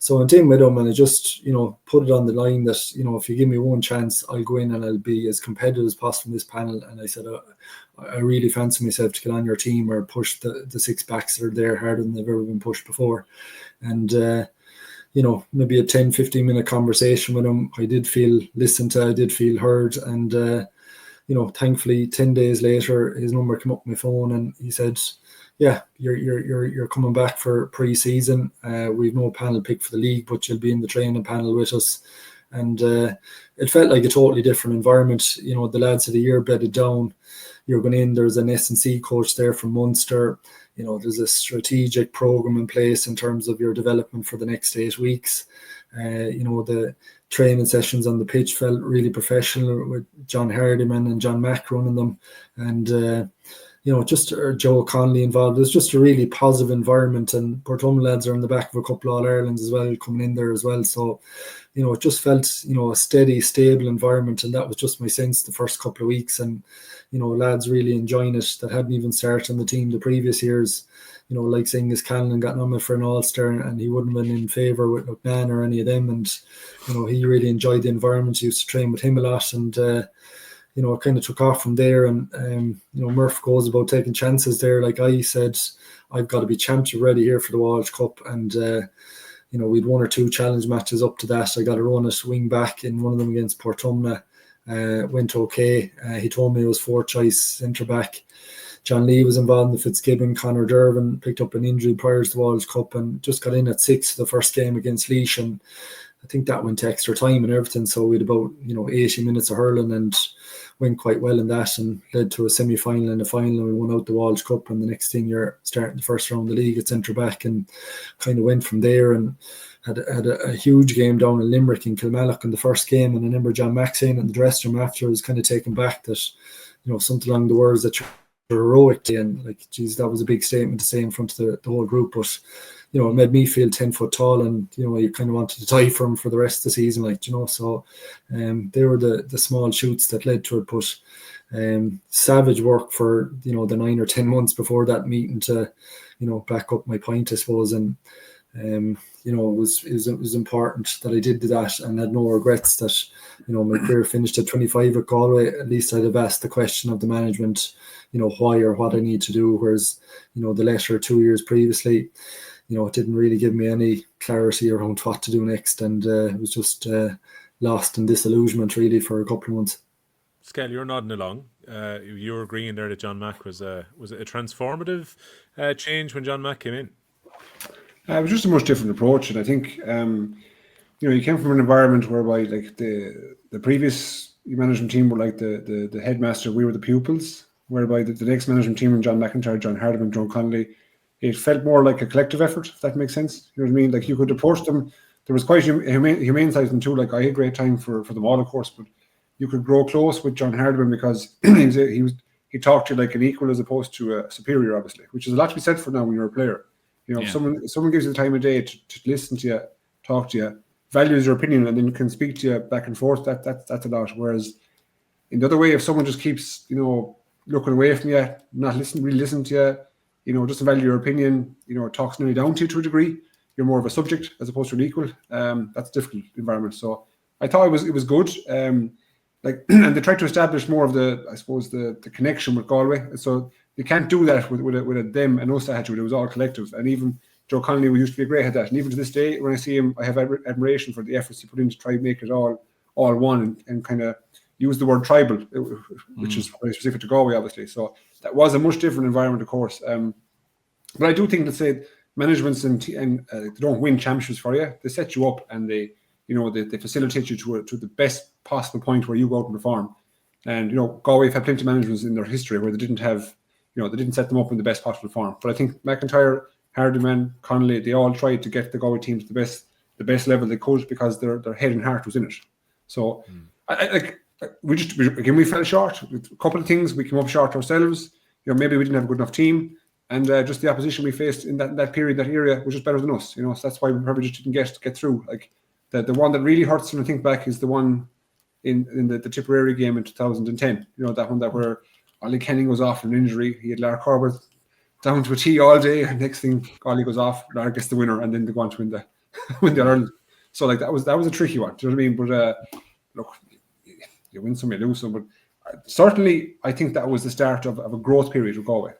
so I went in with him, and I just, put it on the line that, if you give me one chance, I'll go in and I'll be as competitive as possible in this panel. And I said, I really fancy myself to get on your team or push the 6 backs that are there harder than they've ever been pushed before. And, maybe a 10-15 minute conversation with him. I did feel listened to, I did feel heard. And, thankfully 10 days later, his number came up on my phone, and he said, yeah, you're coming back for pre-season. We've no panel pick for the league, but you'll be in the training panel with us. And it felt like a totally different environment. The lads had a year bedded down. You're going in, there's an S&C coach there from Munster. There's a strategic program in place in terms of your development for the next 8 weeks. The training sessions on the pitch felt really professional with John Hardiman and John Mack running them. And just Joe Connolly involved. It was just a really positive environment, and Portumna lads are in the back of a couple of All-Irelands as well, coming in there as well. So, it just felt, a steady, stable environment, and that was just my sense the first couple of weeks. And, lads really enjoying it that hadn't even started on the team the previous years. Like Angus Callan got nominated for an All-Star, and he wouldn't have been in favour with McMahon or any of them. And, he really enjoyed the environment. He used to train with him a lot, and it kind of took off from there. And, Murph goes about taking chances there. Like I said, I've got to be championship ready here for the Walsh Cup. And, we'd 1 or 2 challenge matches up to that. I got to run at wing back in one of them against Portumna. Went okay. He told me it was 4th choice centre back. John Lee was involved in the Fitzgibbon. Conor Dervin picked up an injury prior to the Walsh Cup and just got in at 6 the first game against Laois. And I think that went to extra time and everything. So we had about, 80 minutes of hurling and went quite well in that, and led to a semi-final and a final, and we won out the Walsh Cup. And the next thing, you're starting the first round of the league at centre back, and kind of went from there, and had a huge game down in Limerick and Kilmallock in the first game. And I remember John Mack saying in the dressing room after, was kind of taken back that, something along the words that you're heroic, and like, geez, that was a big statement to say in front of the whole group. But it made me feel 10 foot tall, and you kind of wanted to die for him for the rest of the season, so they were the small shoots that led to it. But savage work for the 9 or 10 months before that meeting to back up my point, I suppose. And it was important that I did that, and had no regrets that my career finished at 25 at Galway. At least I'd have asked the question of the management, why or what I need to do, whereas the letter 2 years previously, it didn't really give me any clarity around what to do next, and it was just lost in disillusionment really for a couple of months. Skehill, you're nodding along. You were agreeing there that John Mack was it a transformative change when John Mack came in? It was just a much different approach, and I think you came from an environment whereby like the previous management team were like the headmaster, we were the pupils, whereby the next management team, John McIntyre, John Hardiman, Joe Connolly, it felt more like a collective effort, if that makes sense. You know what I mean? Like, you could approach them. There was quite humane side of them too. Like, I had a great time for them all, of course, but you could grow close with John Hardiman because he talked to you like an equal as opposed to a superior, obviously, which is a lot to be said for now when you're a player. If someone gives you the time of day to listen to you, talk to you, values your opinion, and then can speak to you back and forth, that's a lot. Whereas in the other way, if someone just keeps looking away from you, not really listening to you, doesn't value your opinion, talks nearly down to you to a degree, you're more of a subject as opposed to an equal. That's a difficult environment. So I thought it was good. And they tried to establish more of the connection with Galway. So you can't do that with a them and us attitude. It was all collective. And even Joe Connolly used to be great at that. And even to this day, when I see him, I have admiration for the efforts he put in to try and make it all one and kind of use the word tribal, which is very specific to Galway, obviously. So that was a much different environment, of course. But I do think that, say, managements and they don't win championships for you. They set you up and they facilitate you to the best possible point where you go out and perform. And Galway have had plenty of managements in their history where they didn't have, they didn't set them up in the best possible form. But I think McIntyre, Hardiman, Connolly, they all tried to get the Galway team to the best level they could because their head and heart was in it. So we fell short. A couple of things we came up short ourselves. Maybe we didn't have a good enough team, and just the opposition we faced in that period, that area, was just better than us. So that's why we probably just didn't get through. Like the one that really hurts when I think back is the one in the Tipperary game in 2010. That one where Ollie Kenning was off from an injury. He had Larry Corbett down to a tee all day, and next thing Ollie goes off, Larry gets the winner, and then they go on to win the Ireland. So that was a tricky one. Do you know what I mean? But look, you win some, you lose some. But certainly, I think that was the start of a growth period with Galway.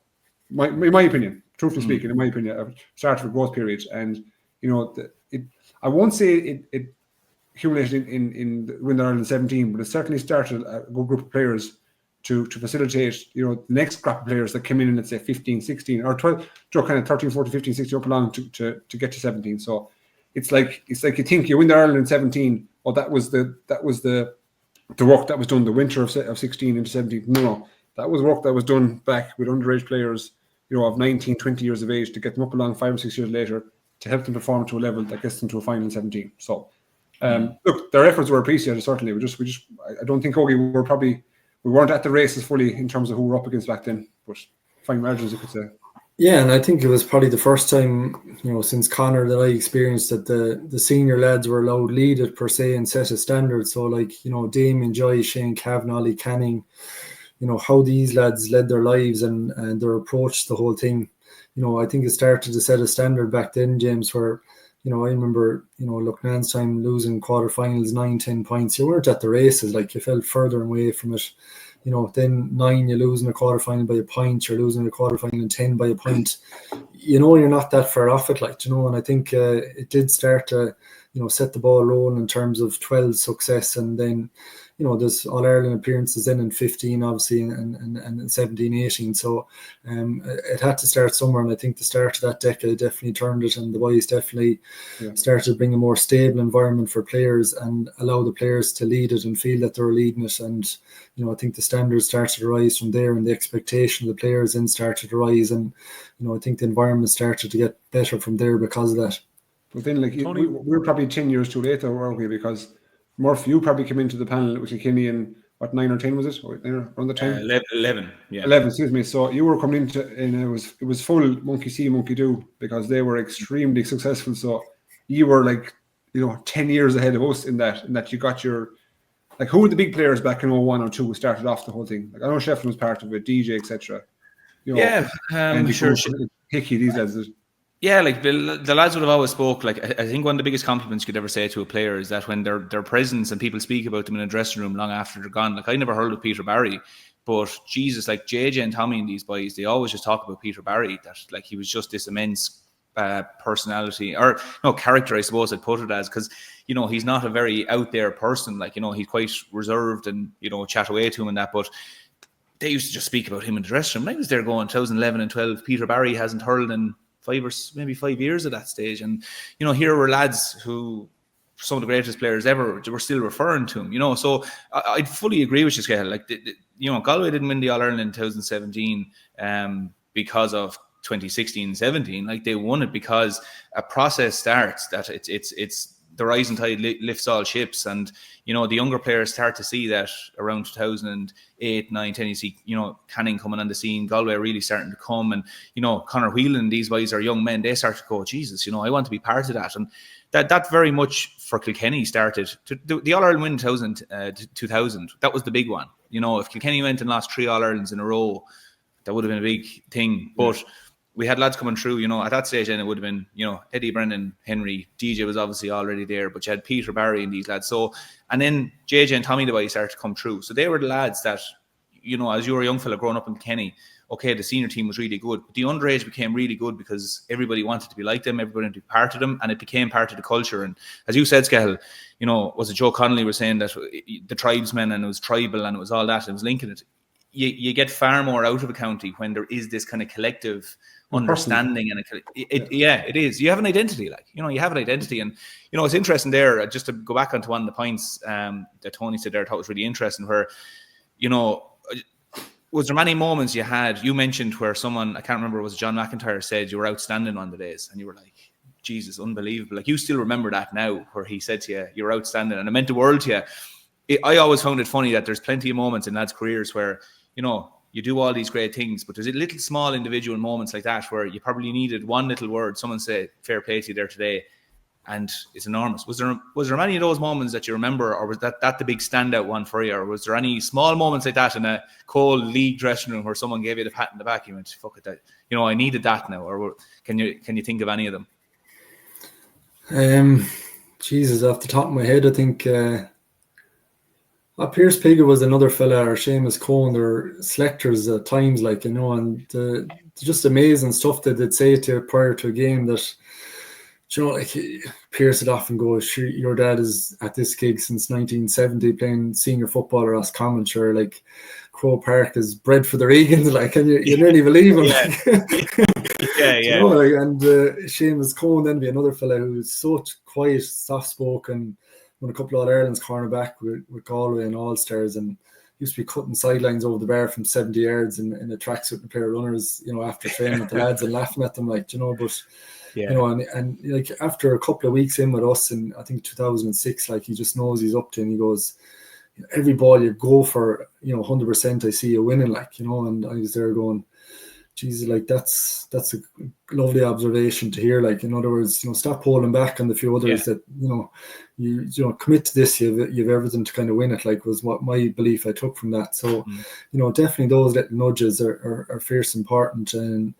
In my opinion, truthfully speaking, in my opinion, a start of a growth period. And I won't say it accumulated in Win the Ireland 17, but it certainly started a good group of players to facilitate, the next crop of players that came in let's say 15, 16, or 12, kind of 13, 14, 15, 16 up along to get to 17. So it's like you think you win the Ireland in 17. Oh, that was the work that was done the winter of 16 into 17. No, that was work that was done back with underage players, of 19, 20 years of age, to get them up along 5 or 6 years later to help them perform to a level that gets them to a final in 17. So, look, their efforts were appreciated. Certainly, I don't think Ógie we weren't at the races fully in terms of who we were up against back then. But fine margins, you could say. Yeah, and I think it was probably the first time, since Connor that I experienced that the senior lads were allowed lead it per se and set a standard. So Damien Joy, Shane Kavanagh, Ollie Canning, how these lads led their lives and their approach to the whole thing. I think it started to set a standard back then, James, where, I remember, Lucknan's time losing quarterfinals, 9-10 points. You weren't at the races, you felt further away from it. Then 9, you're losing a quarterfinal by a point, you're losing a quarterfinal in 10 by a point. You're not that far off it, and I think it did start to, set the ball rolling in terms of 12 success, and then, there's All-Ireland appearances then in 15, obviously, and 17, 18. So it had to start somewhere, and I think the start of that decade definitely turned it, and the boys definitely started to bring a more stable environment for players and allow the players to lead it and feel that they were leading it. And, I think the standards started to rise from there, and the expectation of the players then started to rise, and, I think the environment started to get better from there because of that. But then, we're probably 10 years too late, though, weren't we? Because Murphy, you probably came into the panel with Kilkenny in, 9 or 10 was it? Or around the time? 11, yeah. 11, excuse me. So you were coming into, and it was full monkey see, monkey do, because they were extremely successful. So you were 10 years ahead of us in that you got your, who were the big players back in 01 or 2 who started off the whole thing? I know Sheffield was part of it, DJ, etc. I'm sure. Hickey, these lads. Yeah, the lads would have always spoke. I think one of the biggest compliments you could ever say to a player is that when their presence and people speak about them in a dressing room long after they're gone. I never heard of Peter Barry, but Jesus, JJ and Tommy and these boys, they always just talk about Peter Barry. That he was just this immense personality or character, I suppose I'd put it as, because he's not a very out there person. He's quite reserved and chat away to him and that, but they used to just speak about him in the dressing room. I was there going 2011 and 12. Peter Barry hasn't hurled in 5 years at that stage, and here were lads who some of the greatest players ever were still referring to him. So I'd fully agree with you, Skehill. Galway didn't win the All-Ireland in 2017 because of 2016-17. They won it because a process starts that it's the rising tide lifts all ships, and the younger players start to see that around 2008, 9, 10. You see Canning coming on the scene, Galway really starting to come, and Conor Whelan, these boys are young men. They start to go, Jesus, I want to be part of that, and that very much for Kilkenny started to the All-Ireland win in 2000. That was the big one. If Kilkenny went and lost 3 All-Irelands in a row, that would have been a big thing, but we had lads coming through, at that stage, and it would have been, Eddie Brennan, Henry, DJ was obviously already there, but you had Peter Barry and these lads. So, and then JJ and Tommy the boys started to come through. So they were the lads that, as you were a young fella growing up in Kenny, okay, the senior team was really good, but the underage became really good because everybody wanted to be like them, everybody wanted to be part of them, and it became part of the culture. And as you said, Skehill, was it Joe Connolly was saying that the tribesmen, and it was tribal, and it was all that, and it was linking it. You get far more out of a county when there is this kind of collective understanding, and it is. You have an identity, you have an identity, and it's interesting there. Just to go back onto one of the points that Tony said there, I thought was really interesting. Where was there many moments you mentioned where someone, I can't remember, was John McIntyre, said you were outstanding on the days, and you were like, Jesus, unbelievable. You still remember that now, where he said to you, you're outstanding, and it meant the world to you. I always found it funny that there's plenty of moments in lads' careers where you do all these great things, but there's little small individual moments like that where you probably needed one little word. Someone say, fair play to you there today, and it's enormous. Was there many of those moments that you remember, or was that the big standout one for you? Or was there any small moments like that in a cold league dressing room where someone gave you the pat in the back, you went, fuck it, I needed that now? Or can you think of any of them? Jesus, off the top of my head, I think Pierce Piggott was another fella, or Seamus Cohen. They're selectors at times, and just amazing stuff that they'd say to you prior to a game that, Pierce would often go, your dad is at this gig since 1970 playing senior football or as commentator, Crow Park is bred for the Regans, and you nearly believe him. And Seamus Cohen then be another fella who's so quiet, soft-spoken, won a couple of All-Irelands cornerback with Galway and All-Stars, and used to be cutting sidelines over the bar from 70 yards in a tracksuit and a pair of runners, after training with the lads and laughing at them, and after a couple of weeks in with us in, I think 2006, he just knows he's up to, and he goes, every ball you go for, 100%, I see you winning, and I was there going, Jesus, like that's a lovely observation to hear. Like, in other words, stop holding back on the few others that, you commit to this. You've everything to kind of win it, like, was what my belief I took from that. So, definitely those little nudges are fierce important. And,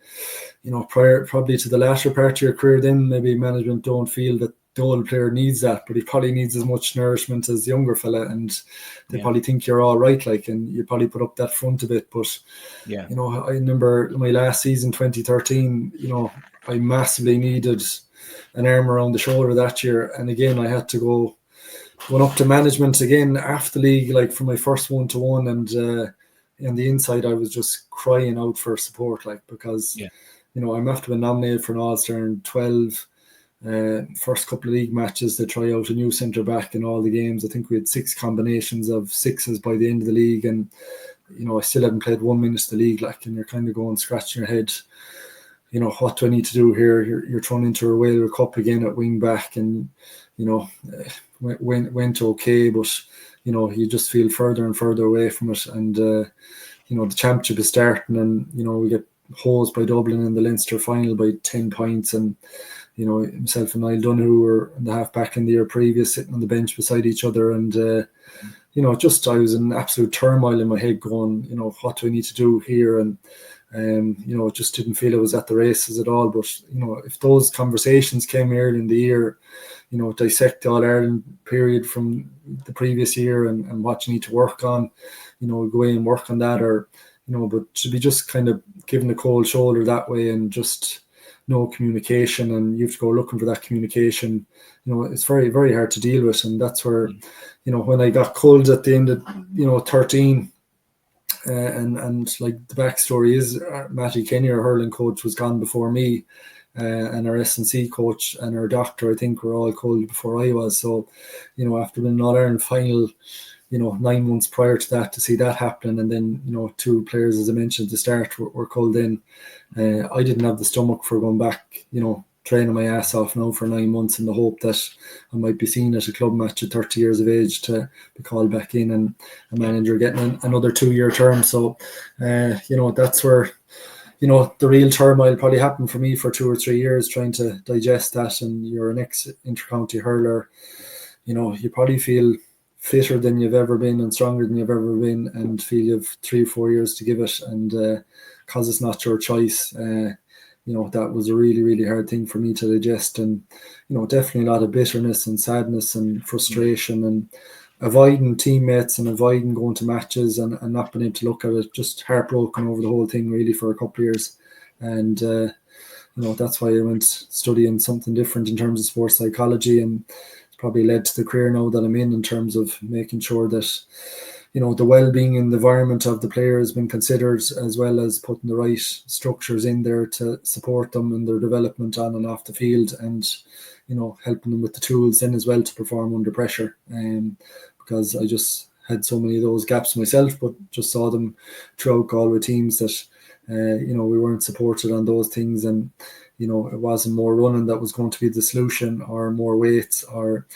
prior probably to the latter part of your career, then maybe management don't feel that the old player needs that, but he probably needs as much nourishment as the younger fella, and they probably think you're all right, like, and you probably put up that front a bit. But I remember my last season, 2013, I massively needed an arm around the shoulder that year, and again I had to went up to management again after the league, like, for my first 1-to-1, and on the inside I was just crying out for support, like, because I'm after being nominated for an All-Star in 12. First couple of league matches, they try out a new centre back in all the games. I think we had 6 combinations of 6s by the end of the league, and I still haven't played 1 minute of the league, like, and you're kind of going scratching your head. What do I need to do here? You're thrown into a Wales Cup again at wing back, and went okay, but you just feel further and further away from it. And the championship is starting, and we get hosed by Dublin in the Leinster final by 10 points, and myself and Niall Donoghue were in the half back in the year previous, sitting on the bench beside each other, and I was in absolute turmoil in my head, going, what do I need to do here? And just didn't feel it was at the races at all. But if those conversations came early in the year, dissect the All-Ireland period from the previous year and what you need to work on, go away and work on that, or but to be just kind of given the cold shoulder that way, and just no communication, and you have to go looking for that communication, it's very, very hard to deal with. And that's where, when I got culled at the end of 13, and like, the backstory is Matty Kenny, our hurling coach, was gone before me, and our S&C coach and our doctor, I think, were all culled before I was. So, after the All-Ireland final, 9 months prior to that, to see that happening, and then 2 players, as I mentioned at the start, were called in. I didn't have the stomach for going back, training my ass off now for 9 months in the hope that I might be seen at a club match at 30 years of age to be called back in, and a manager getting another 2-year term. So, that's where, the real turmoil probably happened for me for 2 or 3 years, trying to digest that. And you're an ex-intercounty hurler, you probably feel fitter than you've ever been and stronger than you've ever been, and feel you've 3 or 4 years to give it, and because it's not your choice, that was a really, really hard thing for me to digest. And definitely a lot of bitterness and sadness and frustration, and avoiding teammates and avoiding going to matches, and not being able to look at it, just heartbroken over the whole thing really for a couple of years. And that's why I went studying something different in terms of sports psychology, and probably led to the career now that I'm in terms of making sure that the well-being and the environment of the player has been considered, as well as putting the right structures in there to support them in their development on and off the field, and helping them with the tools then as well to perform under pressure. Because I just had so many of those gaps myself, but just saw them throughout Galway teams that we weren't supported on those things, and it wasn't more running that was going to be the solution, or more weights, or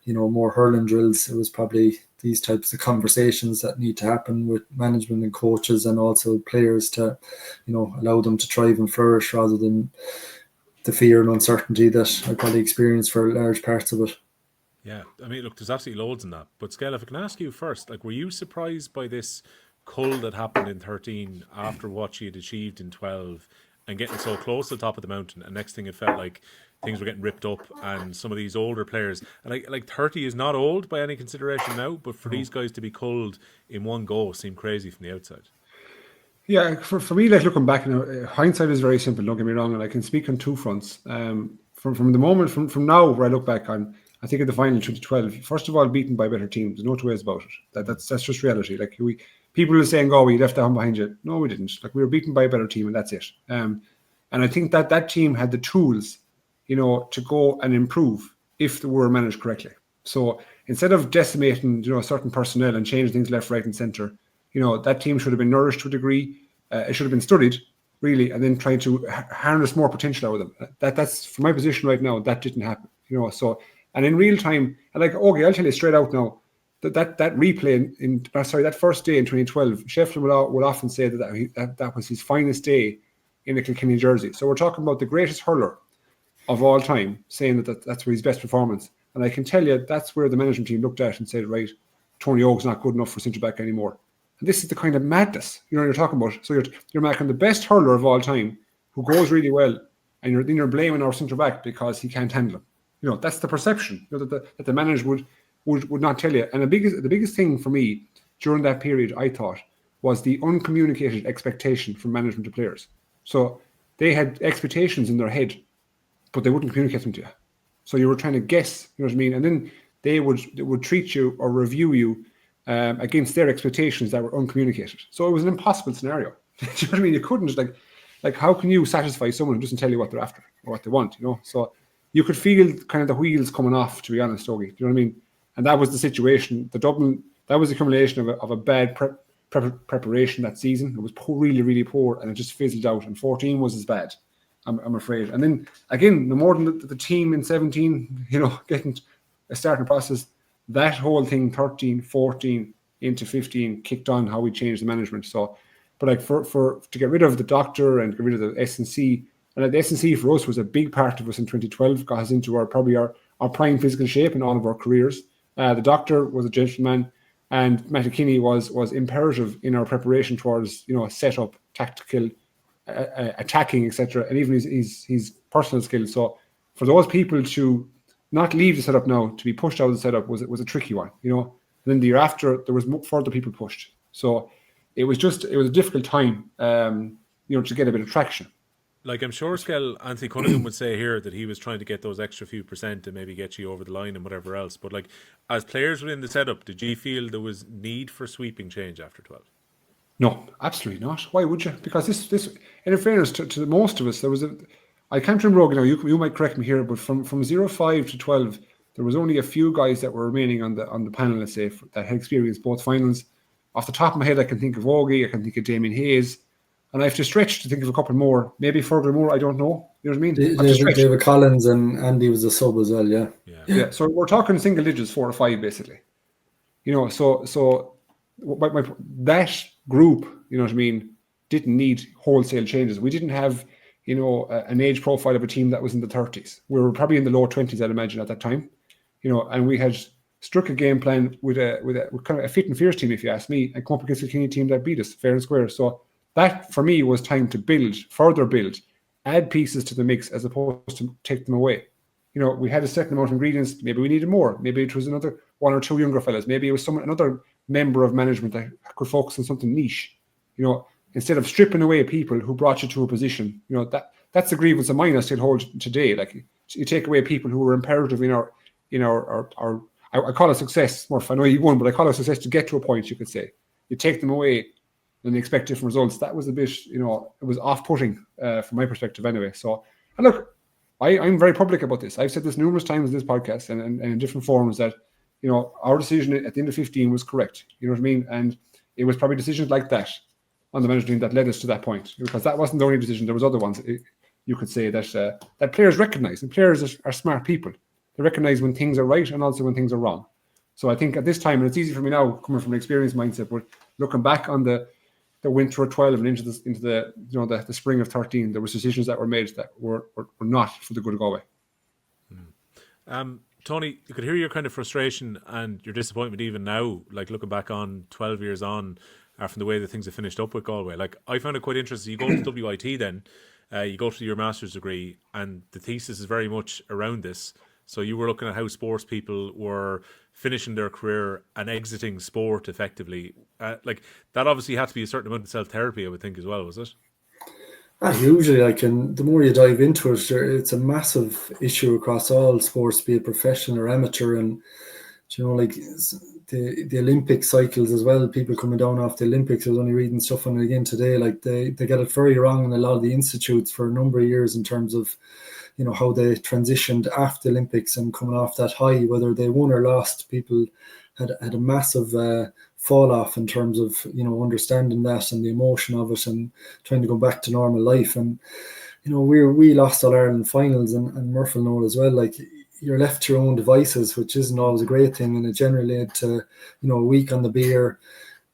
more hurling drills. It was probably these types of conversations that need to happen with management and coaches, and also players, to allow them to thrive and flourish, rather than the fear and uncertainty that I probably experienced for large parts of it. Yeah, I mean, look, there's absolutely loads in that. But Skehill, if I can ask you first, like, were you surprised by this cull that happened in 13 after what she had achieved in 12, and getting so close to the top of the mountain, and next thing it felt like things were getting ripped up, and some of these older players, and like 30 is not old by any consideration now, but for these guys to be culled in one go seemed crazy from the outside. Yeah, for me, like, looking back, hindsight is very simple, don't get me wrong, and I can speak on 2 fronts. From the moment, from now, where I look back on, I think at the final 2012, first of all, beaten by better teams. There's no two ways about it. That's just reality. Like, people are saying, "Oh, we left that one behind you." No, we didn't. Like, we were beaten by a better team, and that's it. And I think that team had the tools, to go and improve if they were managed correctly. So instead of decimating, certain personnel and changing things left, right, and centre, that team should have been nourished to a degree. It should have been studied, really, and then trying to harness more potential out of them. That's from my position right now. That didn't happen, So, and in real time, and like, okay, I'll tell you straight out now, that replay that first day in 2012, Shefflin will often say that was his finest day in a Kilkenny jersey. So we're talking about the greatest hurler of all time, saying that's where his best performance. And I can tell you that's where the management team looked at and said, right, Tony Óg's not good enough for centre-back anymore. And this is the kind of madness, you're talking about. So you're making the best hurler of all time, who goes really well, and you're blaming our centre-back because he can't handle him. That's the perception that the manager would not tell you. And the biggest thing for me during that period, I thought, was the uncommunicated expectation from management to players. So they had expectations in their head, but they wouldn't communicate them to you. So you were trying to guess, you know what I mean? And then they would treat you or review you against their expectations that were uncommunicated. So it was an impossible scenario. Do you know what I mean? You couldn't, like how can you satisfy someone who doesn't tell you what they're after or what they want, So you could feel kind of the wheels coming off, to be honest, Ogie. Do you know what I mean? And that was the situation. The Dublin, that was the accumulation of a bad preparation that season. It was really, really poor, and it just fizzled out. And 14 was as bad, I'm afraid. And then again, no more than the team in 17, getting a starting process. That whole thing, 13, 14 into 15, kicked on how we changed the management. So, but like for to get rid of the doctor and get rid of the S&C, and the S&C for us was a big part of us in 2012. Got us into our prime physical shape in all of our careers. The doctor was a gentleman, and Matty Kinney was imperative in our preparation towards setup, tactical, attacking, etc., and even his personal skills. So for those people to not leave the setup now, to be pushed out of the setup was a tricky one, And then the year after, there was further people pushed. So it was a difficult time, to get a bit of traction. Like I'm sure Skehill, Anthony Cunningham would say here that he was trying to get those extra few percent to maybe get you over the line and whatever else. But like as players within the setup, did you feel there was need for sweeping change after 12? No, absolutely not. Why would you? Because this in fairness to most of us, there was I can't remember, you might correct me here, but from 05 to 12, there was only a few guys that were remaining on the panel, let's say, that had experienced both finals. Off the top of my head, I can think of Ógie, I can think of Damien Hayes, and I have to stretch to think of a couple more, maybe furthermore, I don't know. You know what I mean? David Collins and Andy was a sub as well, yeah. So we're talking single digits, 4 or 5, basically. So that group, you know what I mean, didn't need wholesale changes. We didn't have, an age profile of a team that was in the 30s. We were probably in the low 20s, I'd imagine, at that time. And we had struck a game plan with kind of a fit and fierce team, if you ask me, and come up against a Kilkenny team that beat us fair and square. So that, for me, was time to further build, add pieces to the mix as opposed to take them away. We had a certain amount of ingredients. Maybe we needed more. Maybe it was another 1 or 2 younger fellas. Maybe it was another member of management that could focus on something niche. Instead of stripping away people who brought you to a position. That's the grievance of mine I still hold today. Like you take away people who were imperative in our I call it success, Murph. I know you won, but I call it success to get to a point, you could say. You take them away and expect different results. That was a bit, it was off-putting from my perspective anyway. So, and look, I'm very public about this. I've said this numerous times in this podcast and in different forums that, our decision at the end of 15 was correct. You know what I mean? And it was probably decisions like that on the management team that led us to that point, because that wasn't the only decision. There was other ones. You could say that players recognize, and players are smart people. They recognize when things are right and also when things are wrong. So I think at this time, and it's easy for me now coming from an experienced mindset, but looking back on the winter of 12 and into the spring of 13, there were decisions that were made that were not for the good of Galway. Tony, you could hear your kind of frustration and your disappointment even now, like looking back on 12 years on, from the way that things have finished up with Galway. Like I found it quite interesting. You go to WIT then, you go to your master's degree, and the thesis is very much around this. So you were looking at how sports people were finishing their career and exiting sport effectively. Like that obviously had to be a certain amount of self-therapy, I would think, as well, was it? Usually, and the more you dive into it, it's a massive issue across all sports, be it professional or amateur, and the Olympic cycles as well. People coming down off the Olympics. I was only reading stuff on it again today. Like they get it very wrong in a lot of the institutes for a number of years in terms of how they transitioned after the Olympics and coming off that high, whether they won or lost. People had a massive fall off in terms of understanding that and the emotion of it and trying to go back to normal life. And we lost All Ireland finals, and Murph will know as well. Like you're left to your own devices, which isn't always a great thing, and it generally led to a week on the beer,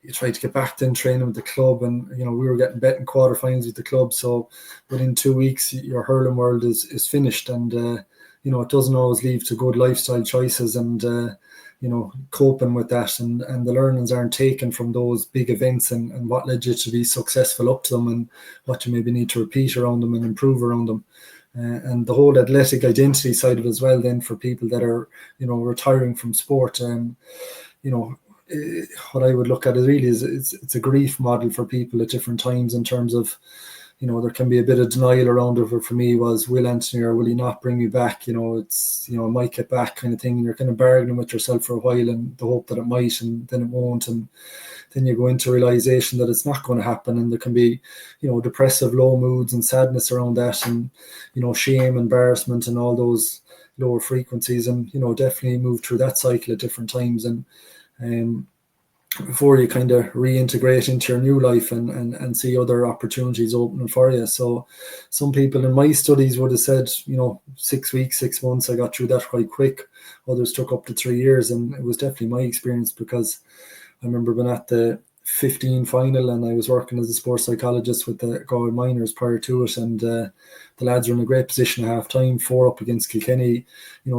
you try to get back then training with the club, and we were getting betting quarterfinals with the club. So within 2 weeks, your hurling world is finished, and it doesn't always lead to good lifestyle choices, and coping with that, and the learnings aren't taken from those big events, and what led you to be successful up to them, and what you maybe need to repeat around them and improve around them. And the whole athletic identity side of it as well, then for people that are retiring from sport, what I would look at is really it's a grief model for people at different times, in terms of there can be a bit of denial around it. For me was, will Anthony or will he not bring me back? It's I might get back kind of thing, and you're kind of bargaining with yourself for a while, and the hope that it might, and then it won't, and then you go into realization that it's not going to happen, and there can be depressive low moods and sadness around that, and shame, embarrassment, and all those lower frequencies, and definitely move through that cycle at different times, and before you kind of reintegrate into your new life and see other opportunities opening for you. So some people in my studies would have said 6 weeks, 6 months, I got through that quite quick. Others took up to 3 years, and it was definitely my experience, because I remember being at the 15 final, and I was working as a sports psychologist with the Galway minors prior to it, and the lads were in a great position at half time, 4 up against Kilkenny,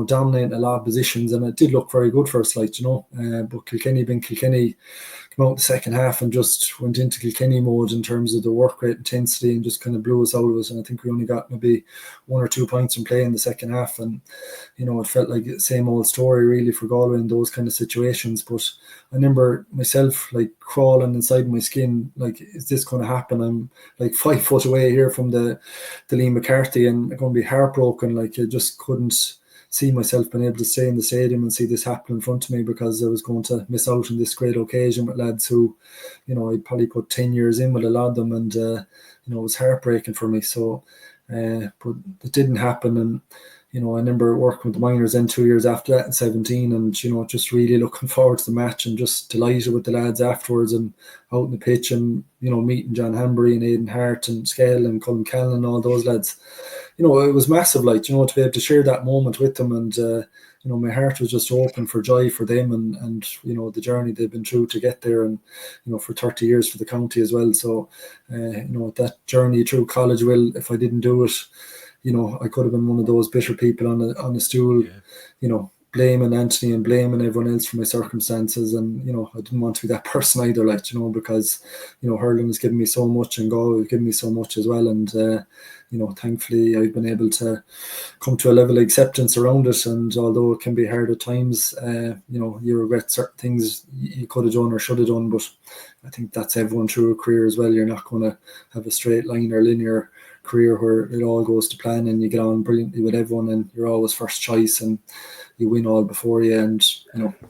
dominating a lot of positions, and it did look very good for us, but Kilkenny being Kilkenny, came out the second half and just went into Kilkenny mode in terms of the work rate intensity, and just kind of blew us out of it. And I think we only got maybe 1 or 2 points in play in the second half, and it felt like the same old story really for Galway in those kind of situations. But I remember myself crawling inside my skin, is this going to happen? I'm 5 foot away here from the Liam McCarthy, and I'm going to be heartbroken. I just couldn't see myself being able to stay in the stadium and see this happen in front of me, because I was going to miss out on this great occasion with lads who, I'd probably put 10 years in with a lot of them, and it was heartbreaking for me. So, but it didn't happen, and I remember working with the minors then 2 years after that in 17, and just really looking forward to the match, and just delighted with the lads afterwards, and out in the pitch, and meeting John Hambury and Aidan Hart and Skehill and Colin Callan and all those lads. It was massive, to be able to share that moment with them, and my heart was just open for joy for them, and the journey they've been through to get there, and for 30 years for the county as well. So that journey through college, well, if I didn't do it, I could have been one of those bitter people on a stool, blaming Anthony and blaming everyone else for my circumstances, and I didn't want to be that person either, because hurling has given me so much, and Galway has given me so much as well, and thankfully I've been able to come to a level of acceptance around it. And although it can be hard at times, you regret certain things you could have done or should have done, but I think that's everyone through a career as well. You're not going to have a straight line or linear career where it all goes to plan and you get on brilliantly with everyone and you're always first choice and you win all before you, and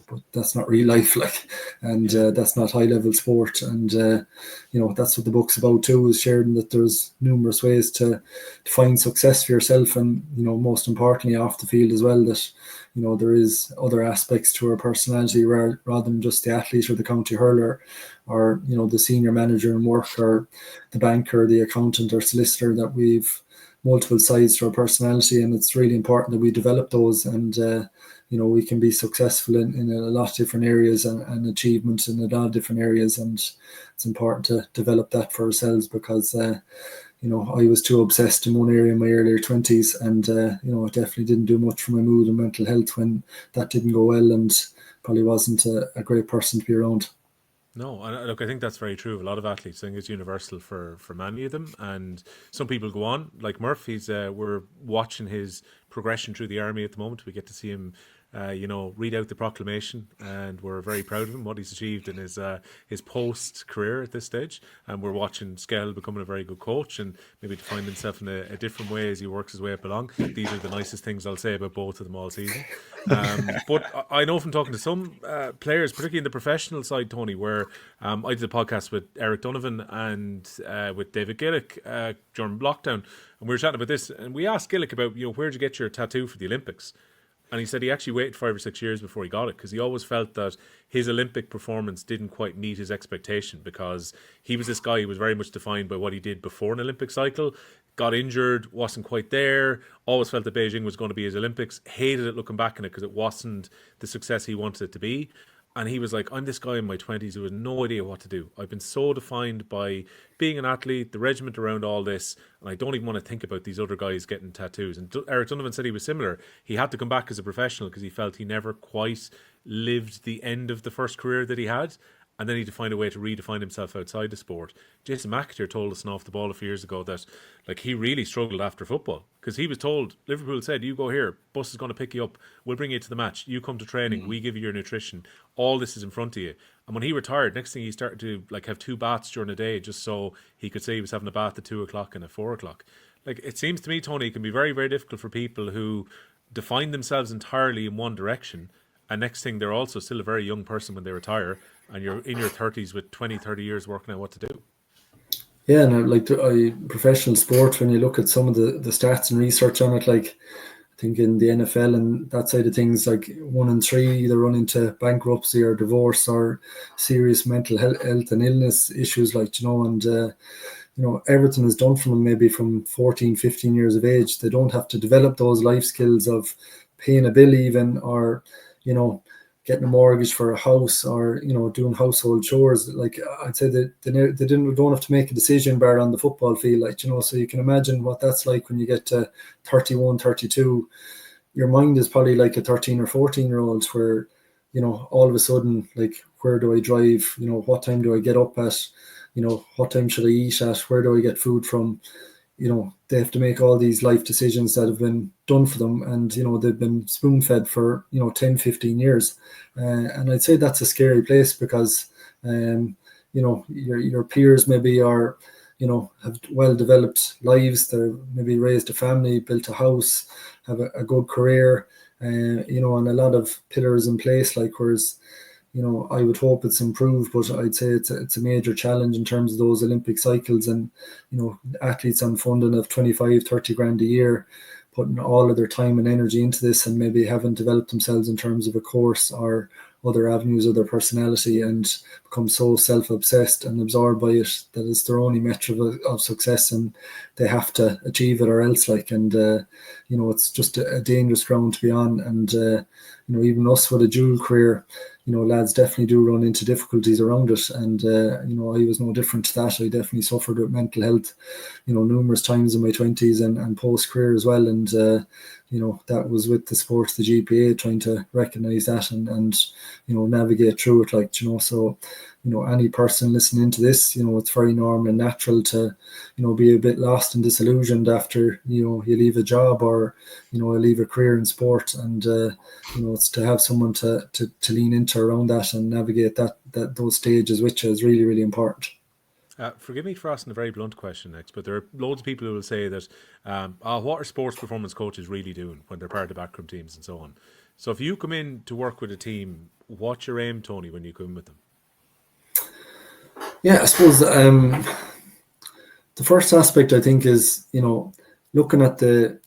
but that's not real life, and that's not high level sport, and that's what the book's about too, is sharing that there's numerous ways to find success for yourself, and most importantly off the field as well, that there is other aspects to our personality rather than just the athlete or the county hurler or the senior manager in work or the banker, the accountant or solicitor, that we've multiple sides to our personality, and it's really important that we develop those, and we can be successful in a lot of different areas and achievements in a lot of different areas, and it's important to develop that for ourselves, because I was too obsessed in one area in my earlier 20s, and it definitely didn't do much for my mood and mental health when that didn't go well, and probably wasn't a great person to be around. No, and look, I think that's very true. A lot of athletes, I think it's universal for many of them. And some people go on, like Murph, we're watching his progression through the army at the moment. We get to see him, read out the proclamation, and we're very proud of him, what he's achieved in his post-career at this stage. And we're watching Skehill becoming a very good coach and maybe to find himself in a different way as he works his way up along. These are the nicest things I'll say about both of them all season. But I know from talking to some players, particularly in the professional side, Tony, where I did a podcast with Eric Donovan and with David Gillick during lockdown, and we were chatting about this, and we asked Gillick about, where'd you get your tattoo for the Olympics? And he said he actually waited 5 or 6 years before he got it, because he always felt that his Olympic performance didn't quite meet his expectation, because he was this guy who was very much defined by what he did before an Olympic cycle, got injured, wasn't quite there, always felt that Beijing was going to be his Olympics, hated it looking back on it because it wasn't the success he wanted it to be. And he was like, I'm this guy in my 20s who had no idea what to do. I've been so defined by being an athlete, the regiment around all this, and I don't even want to think about these other guys getting tattoos. And Eric Donovan said he was similar. He had to come back as a professional because he felt he never quite lived the end of the first career that he had. And then he had to find a way to redefine himself outside the sport. Jason McAteer told us off the ball a few years ago that like he really struggled after football because he was told, Liverpool said, you go here, bus is going to pick you up, we'll bring you to the match, you come to training, we give you your nutrition, all this is in front of you. And when he retired, next thing he started to like have 2 baths during the day just so he could say he was having a bath at 2 o'clock and at 4 o'clock. Like it seems to me, Tony, it can be very, very difficult for people who define themselves entirely in one direction, and next thing they're also still a very young person when they retire, and you're in your 30s with 20, 30 years working out what to do. Yeah, and like professional sport, when you look at some of the stats and research on it, like I think in the NFL and that side of things, like 1 in 3 either run into bankruptcy or divorce or serious mental health and illness issues, like, and everything is done for them maybe from 14, 15 years of age. They don't have to develop those life skills of paying a bill even, or getting a mortgage for a house, or doing household chores. Like I'd say that they don't have to make a decision bar on the football field, like, so you can imagine what that's like when you get to 31, 32. Your mind is probably like a 13 or 14 year old where all of a sudden, like, where do I drive, what time do I get up at, what time should I eat at, where do I get food from? They have to make all these life decisions that have been done for them, and they've been spoon-fed for 10, 15 years, and I'd say that's a scary place because your peers maybe are have well-developed lives. They're maybe raised a family, built a house, have a good career, and a lot of pillars in place, like, whereas I would hope it's improved, but I'd say it's a major challenge in terms of those Olympic cycles, and athletes on funding of 25, 30 grand a year, putting all of their time and energy into this, and maybe haven't developed themselves in terms of a course or other avenues of their personality, and become so self-obsessed and absorbed by it that it's their only metric of success, and they have to achieve it or else, like, and it's just a dangerous ground to be on. And even us with a dual career, lads definitely do run into difficulties around it, and I was no different to that. I definitely suffered with mental health numerous times in my 20s and post career as well, and that was with the sport, the GPA, trying to recognize that and navigate through it, like, so any person listening to this, it's very normal and natural to be a bit lost and disillusioned after you leave a job or leave a career in sport, and it's to have someone to lean into around that and navigate that those stages, which is really, really important. Forgive me for asking a very blunt question next, but there are loads of people who will say that what are sports performance coaches really doing when they're part of the backroom teams and so on. So if you come in to work with a team, what's your aim, Tony, when you come in with them? Yeah, I suppose the first aspect, I think, is looking at the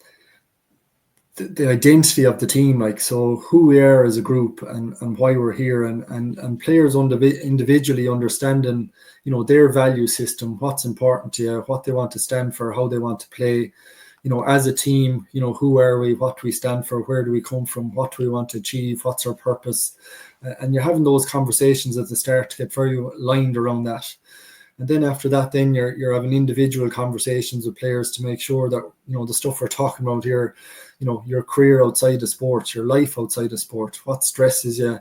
identity of the team, like, so who we are as a group and why we're here, and players individually understanding their value system, what's important to you, what they want to stand for, how they want to play, as a team, who are we, what do we stand for, where do we come from, what do we want to achieve, what's our purpose, and you're having those conversations at the start to get very aligned around that. And then after that, then you're having individual conversations with players to make sure that the stuff we're talking about here, your career outside of sport, your life outside of sport, what stresses you,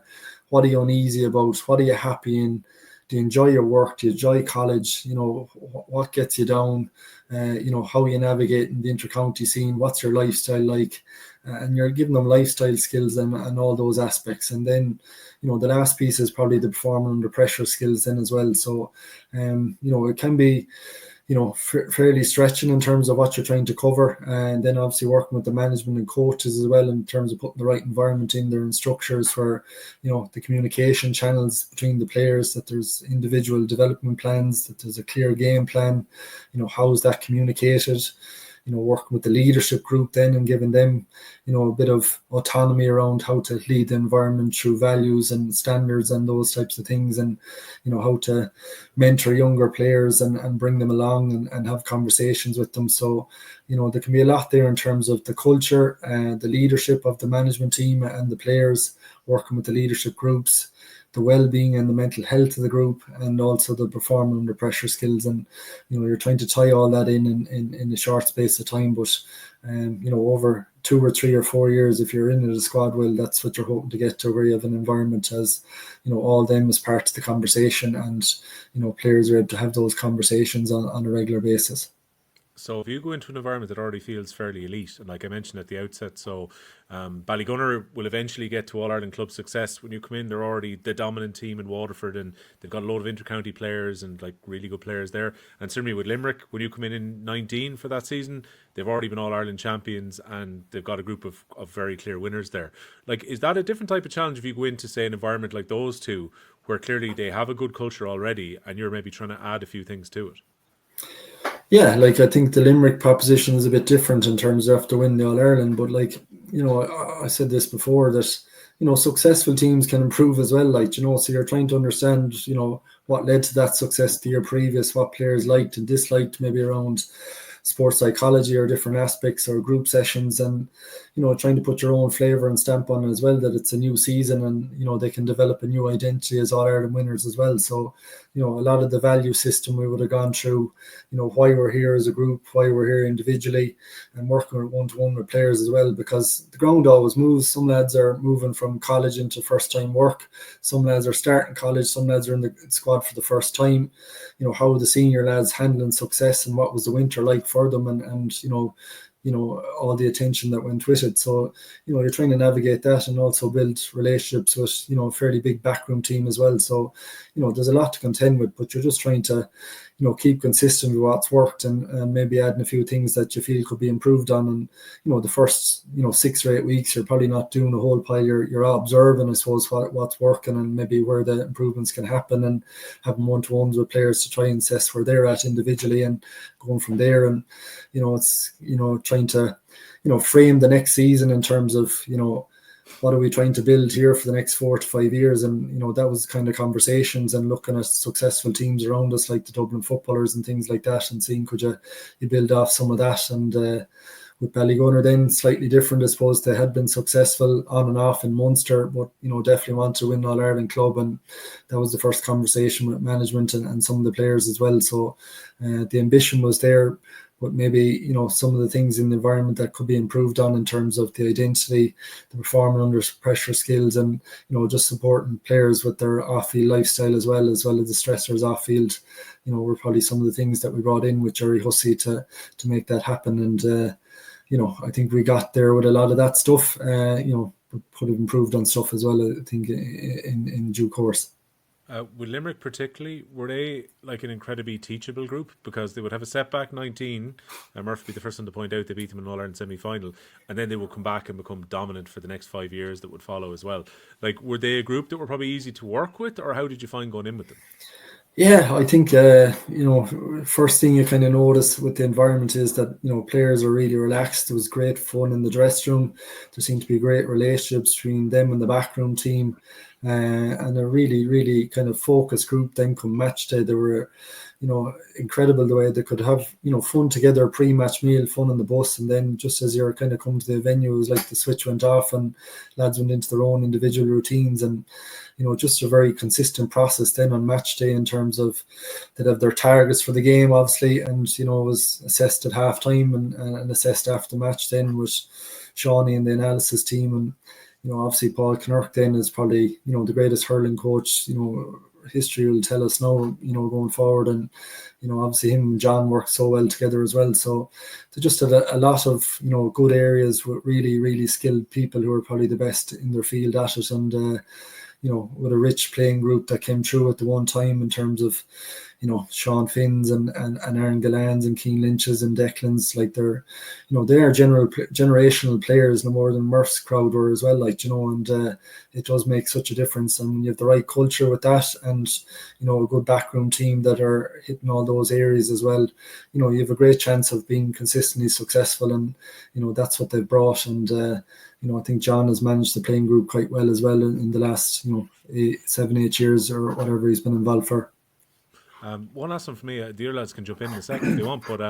what are you uneasy about, what are you happy in, do you enjoy your work, do you enjoy college, what gets you down, how you navigate in the inter-county scene, what's your lifestyle like, and you're giving them lifestyle skills and all those aspects. And then the last piece is probably the performing under pressure skills then as well. So it can be fairly stretching in terms of what you're trying to cover, and then obviously working with the management and coaches as well in terms of putting the right environment in there and structures for the communication channels between the players, that there's individual development plans, that there's a clear game plan, how is that communicated, working with the leadership group then and giving them a bit of autonomy around how to lead the environment through values and standards and those types of things, and how to mentor younger players and bring them along and have conversations with them. So there can be a lot there in terms of the culture and the leadership of the management team and the players, working with the leadership groups, the well-being and the mental health of the group, and also the performing under pressure skills. And you're trying to tie all that in a short space of time, but over 2 or 3 or 4 years, if you're in it as squad, well, that's what you're hoping to get to, where you have an environment as all them as part of the conversation, and players are able to have those conversations on a regular basis. So if you go into an environment that already feels fairly elite, and like I mentioned at the outset, so Ballygunner will eventually get to All-Ireland club success. When you come in, they're already the dominant team in Waterford, and they've got a load of inter-county players and like really good players there. And certainly with Limerick, when you come in 19 for that season, they've already been All-Ireland champions, and they've got a group of very clear winners there. Like, is that a different type of challenge if you go into, say, an environment like those two, where clearly they have a good culture already, and you're maybe trying to add a few things to it? Yeah, like I think the Limerick proposition is a bit different in terms of to win the All-Ireland, but like, I said this before, that, successful teams can improve as well, like, so you're trying to understand, what led to that success the year previous, what players liked and disliked, maybe around sports psychology or different aspects or group sessions, and trying to put your own flavour and stamp on it as well, that it's a new season, and they can develop a new identity as All-Ireland winners as well. So a lot of the value system we would have gone through, why we're here as a group, why we're here individually, and working one-to-one with players as well, because the ground always moves. Some lads are moving from college into first-time work, some lads are starting college, some lads are in the squad for the first time. How are the senior lads handling success, and what was the winter like for them, and all the attention that went with it. So you're trying to navigate that and also build relationships with a fairly big backroom team as well. So there's a lot to contend with, but you're just trying to keep consistent with what's worked, and maybe adding a few things that you feel could be improved on. And the first 6 or 8 weeks, you're probably not doing a whole pile. You're observing, I suppose, what's working and maybe where the improvements can happen, and having one-to-ones with players to try and assess where they're at individually, and going from there. And it's trying to frame the next season in terms of what are we trying to build here for the next 4 to 5 years. And that was kind of conversations, and looking at successful teams around us like the Dublin footballers and things like that, and seeing could you build off some of that. And with Ballygunner then slightly different, I suppose. They had been successful on and off in Munster, but definitely want to win All-Ireland club, and that was the first conversation with management and some of the players as well. So the ambition was there, but maybe some of the things in the environment that could be improved on in terms of the identity, the performing under pressure skills, and just supporting players with their off-field lifestyle as well as the stressors off-field. Were probably some of the things that we brought in with Jerry Hussey to make that happen. And I think we got there with a lot of that stuff. But could have improved on stuff as well, I think, in due course. With Limerick particularly, were they like an incredibly teachable group? Because they would have a setback 19, and Murphy be the first one to point out they beat them in an All-Ireland semi-final, and then they would come back and become dominant for the next 5 years that would follow as well. Like, were they a group that were probably easy to work with, or how did you find going in with them? Yeah, I think, first thing you kind of notice with the environment is that, players are really relaxed. There was great fun in the dressing room. There seemed to be great relationships between them and the backroom team, and a really, really kind of focused group. Then come match day, they were, incredible the way they could have, fun together, pre-match meal, fun on the bus, and then just as you're kind of coming to the venue, it was like the switch went off and lads went into their own individual routines. And just a very consistent process then on match day, in terms of they'd have their targets for the game, obviously, and it was assessed at half time and assessed after the match then with Shawnee and the analysis team. And obviously Paul Kinnerk then is probably the greatest hurling coach history will tell us now, going forward. And obviously him and John worked so well together as well. So they just had a lot of good areas with really, really skilled people who are probably the best in their field at it. And with a rich playing group that came through at the one time in terms of, Sean Finns and Aaron Gallans and Keane Lynch's and Declan's, like they're generational players, no more than Murph's crowd were as well, like, and it does make such a difference. And when you have the right culture with that, and, a good backroom team that are hitting all those areas as well, you have a great chance of being consistently successful. And, that's what they've brought. And, I think John has managed the playing group quite well as well in the last, 7-8 years or whatever he's been involved for. One last one for me. The other lads can jump in a second if they want, but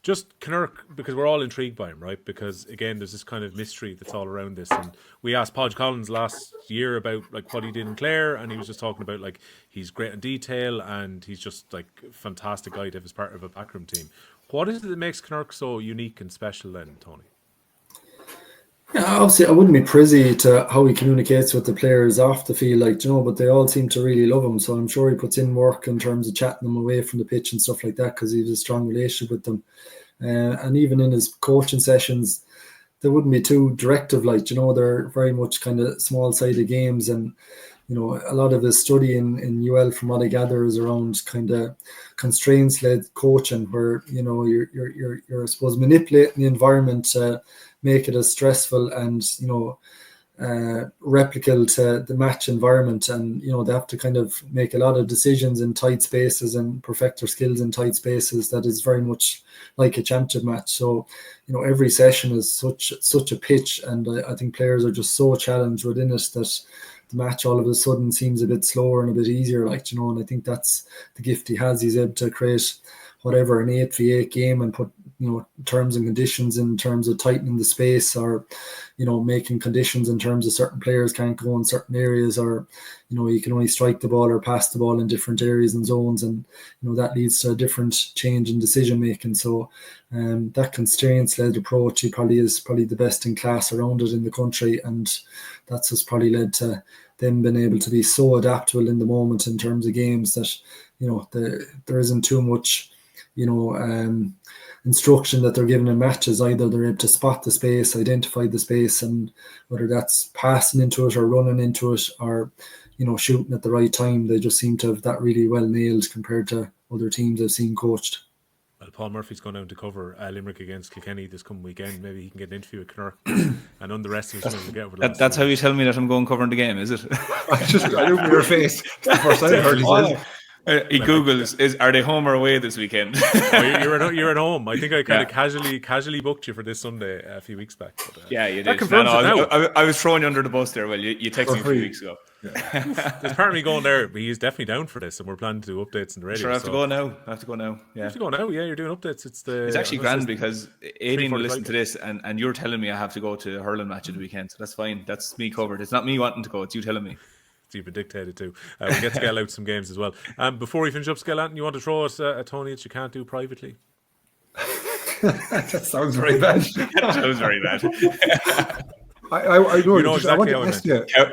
Just Kinnerk, because we're all intrigued by him, right? Because again, there's this kind of mystery that's all around this. And we asked Podge Collins last year about like what he did in Clare, and he was just talking about like he's great in detail and he's just like a fantastic guy to have as part of a backroom team. What is it that makes Kinnerk so unique and special then, Tony? Yeah, obviously I wouldn't be privy to how he communicates with the players off the field, like, you know, but they all seem to really love him. So I'm sure he puts in work in terms of chatting them away from the pitch and stuff like that, because he has a strong relationship with them. And even in his coaching sessions, they wouldn't be too directive, like, you know, they're very much kind of small-sided games. And, you know, a lot of his study in UL, from what I gather, is around kind of constraints-led coaching, where, you know, you're I suppose, manipulating the environment to make it as stressful and, you know, replicable to the match environment. And, you know, they have to kind of make a lot of decisions in tight spaces and perfect their skills in tight spaces. That is very much like a championship match. So, you know, every session is such a pitch, and I think players are just so challenged within it that the match all of a sudden seems a bit slower and a bit easier, like, you know. And I think that's the gift he has. He's able to create whatever, an 8v8 game, and put, you know, terms and conditions in terms of tightening the space, or, you know, making conditions in terms of certain players can't go in certain areas, or, you know, you can only strike the ball or pass the ball in different areas and zones, and, you know, that leads to a different change in decision making. So that constraints-led approach, he probably is the best in class around it in the country, and that's what's probably led to them being able to be so adaptable in the moment in terms of games that, you know, there isn't too much, you know, instruction that they're given in matches. Either they're able to spot the space, identify the space, and whether that's passing into it or running into it or, you know, shooting at the right time, they just seem to have that really well nailed compared to other teams I've seen coached. Well, Paul Murphy's going down to cover Limerick against Kilkenny this coming weekend. Maybe he can get an interview with Kinnerk and none the rest of us will get over the That's how you tell me that I'm going covering the game, is it? I looked at your face. That's the first I heard you. He Googles, are they home or away this weekend? You're at home. I think I kind of casually booked you for this Sunday a few weeks back. But, yeah, you that did. I was throwing you under the bus there. Well, you texted me a few weeks ago. Yeah. There's part of me going there, but he's definitely down for this, and we're planning to do updates in the radio. Sure, I have to go now. Yeah. You have to go now. Yeah, you're doing updates. It's actually grand because Aidan will listen to this, and you're telling me I have to go to a hurling match at the weekend, so that's fine. That's me covered. It's not me wanting to go. It's you telling me. You've been dictated to. We'll get Skehill out some games as well. Before we finish up, Skehill, you want to throw us a Tony that you can't do privately? That sounds very bad. That sounds very bad. I know. You know exactly how I meant.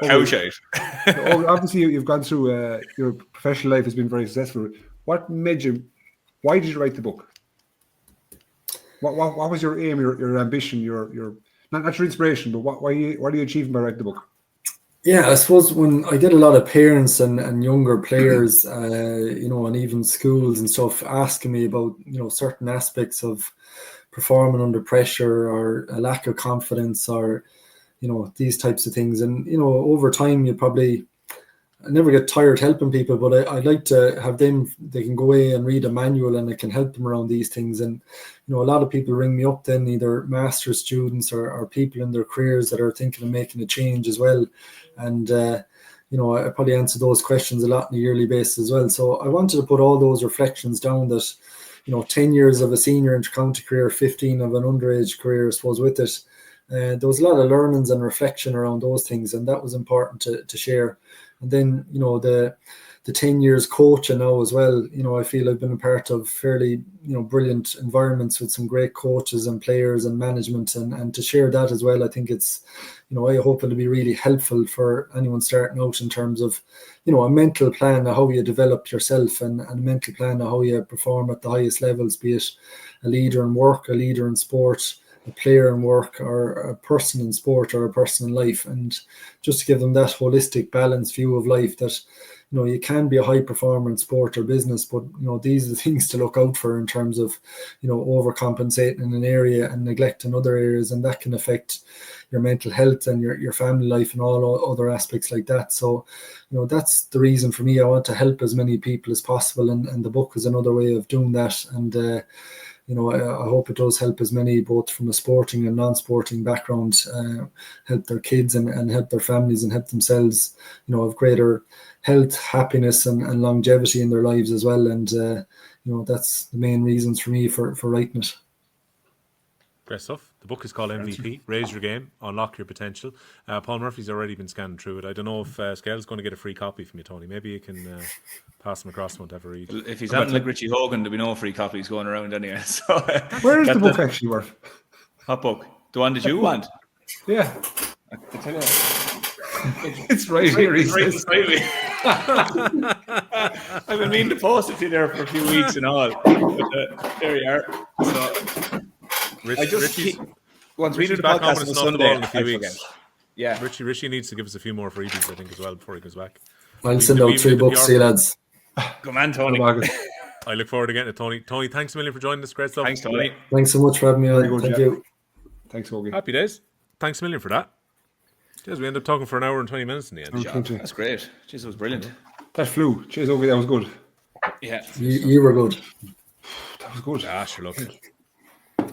Couch out. Obviously, you've gone through your professional life has been very successful. What made you? Why did you write the book? What was your aim, your ambition, your not your inspiration, but what are you achieving by writing the book? Yeah, I suppose when I get a lot of parents and younger players, you know, and even schools and stuff asking me about, you know, certain aspects of performing under pressure or a lack of confidence or, you know, these types of things. And, you know, over time, I never get tired helping people, but I'd like to have them, they can go away and read a manual and it can help them around these things. And, you know, a lot of people ring me up then, either master's students or people in their careers that are thinking of making a change as well. And, you know, I probably answer those questions a lot on a yearly basis as well. So I wanted to put all those reflections down that, you know, 10 years of a senior inter-county career, 15 of an underage career, I suppose, with it. There was a lot of learnings and reflection around those things, and that was important to share. And then, you know, the 10 years coaching now as well, you know, I feel I've been a part of fairly, you know, brilliant environments with some great coaches and players and management, and to share that as well, I think it's, you know, I hope it'll be really helpful for anyone starting out in terms of, you know, a mental plan of how you develop yourself and a mental plan of how you perform at the highest levels, be it a leader in work, a leader in sport, a player in work, or a person in sport, or a person in life, and just to give them that holistic, balanced view of life that, you know, you can be a high performer in sport or business, but, you know, these are the things to look out for in terms of, you know, overcompensating in an area and neglecting other areas, and that can affect your mental health and your family life and all other aspects like that. So, you know, that's the reason for me. I want to help as many people as possible, and the book is another way of doing that. And you know, I hope it does help as many, both from a sporting and non-sporting background, help their kids and help their families and help themselves, you know, have greater health, happiness and longevity in their lives as well. And, you know, that's the main reasons for me for writing it. Great stuff. The book is called MVP, Raise Your Game, Unlock Your Potential. Paul Murphy's already been scanning through it. I don't know if Skehill's going to get a free copy from you, Tony. Maybe you can pass him across one to have a read. If he's having like Richie Hogan, there'll be no free copies going around anyway. So, where is the book actually worth? Hot book. The one that you want? Yeah. It's right here. It's right beside me. I've been meaning to post it to you there for a few weeks and all. But, there you are. So, once we do the podcast on Sunday, in a few weeks. Yeah. Richie needs to give us a few more freebies, I think, as well before he goes back. I'll send out 3 books to you, lads. Come on, Tony. I look forward to getting it, Tony. Tony, thanks a million for joining us. Great stuff. Thanks, Tony. Thanks so much for having me on. Thank you. Thanks, Hoagie. Happy days. Thanks a million for that. Jeez, we ended up talking for an hour and 20 minutes in the end. That's great. Jeez, it was brilliant. That flew. Cheers, Hoagie. That was good. Yeah. You were good. That was good. Ah, sure, look.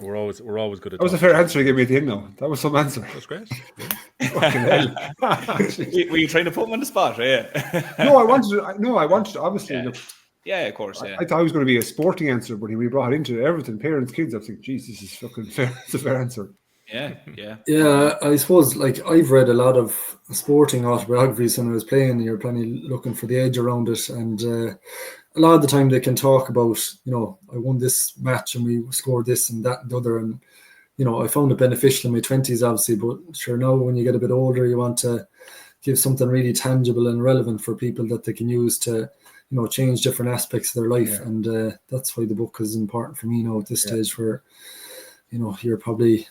We're always good at that was a fair answer you gave me at the end now. That was some answer. That's great. Fucking hell. Were you trying to put him on the spot? Yeah. No, I wanted to obviously. Yeah. Look, Yeah, of course. Yeah. I thought it was going to be a sporting answer, but we brought it into everything, parents, kids. I was like, geez, this is fucking fair. It's a fair answer. Yeah, I suppose like I've read a lot of sporting autobiographies when I was playing. You're probably looking for the edge around it, and a lot of the time they can talk about, I won this match and we scored this and that and the other, and I found it beneficial in my 20s, obviously. But sure, now when you get a bit older, you want to give something really tangible and relevant for people that they can use to change different aspects of their life. And that's why the book is important for me now at this stage, where you're probably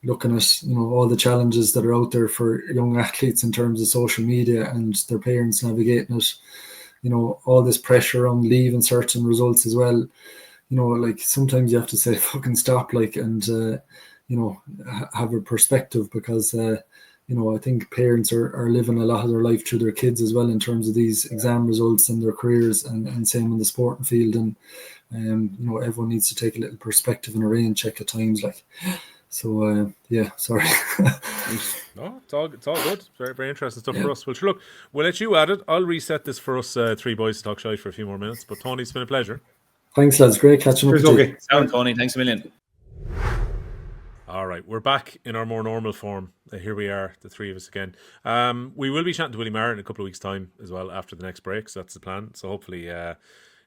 looking at all the challenges that are out there for young athletes in terms of social media and their parents navigating it, all this pressure on leaving certain results as well. Like sometimes you have to say fucking stop, like, and have a perspective, because I think parents are living a lot of their life through their kids as well, in terms of these exam results and their careers, and same in the sporting field. And everyone needs to take a little perspective and a rain check at times, like. So sorry. No, it's all good. Very, very interesting stuff for us. Well, sure, look, we'll let you add it. I'll reset this for us three boys to talk shite for a few more minutes. But Tony, it's been a pleasure. Thanks, lads. Great catching up with you. Sound, Tony. Thanks a million. All right, we're back in our more normal form. Here we are, the three of us again. We will be chatting to Willie Maher in a couple of weeks' time as well, after the next break. So that's the plan. So hopefully,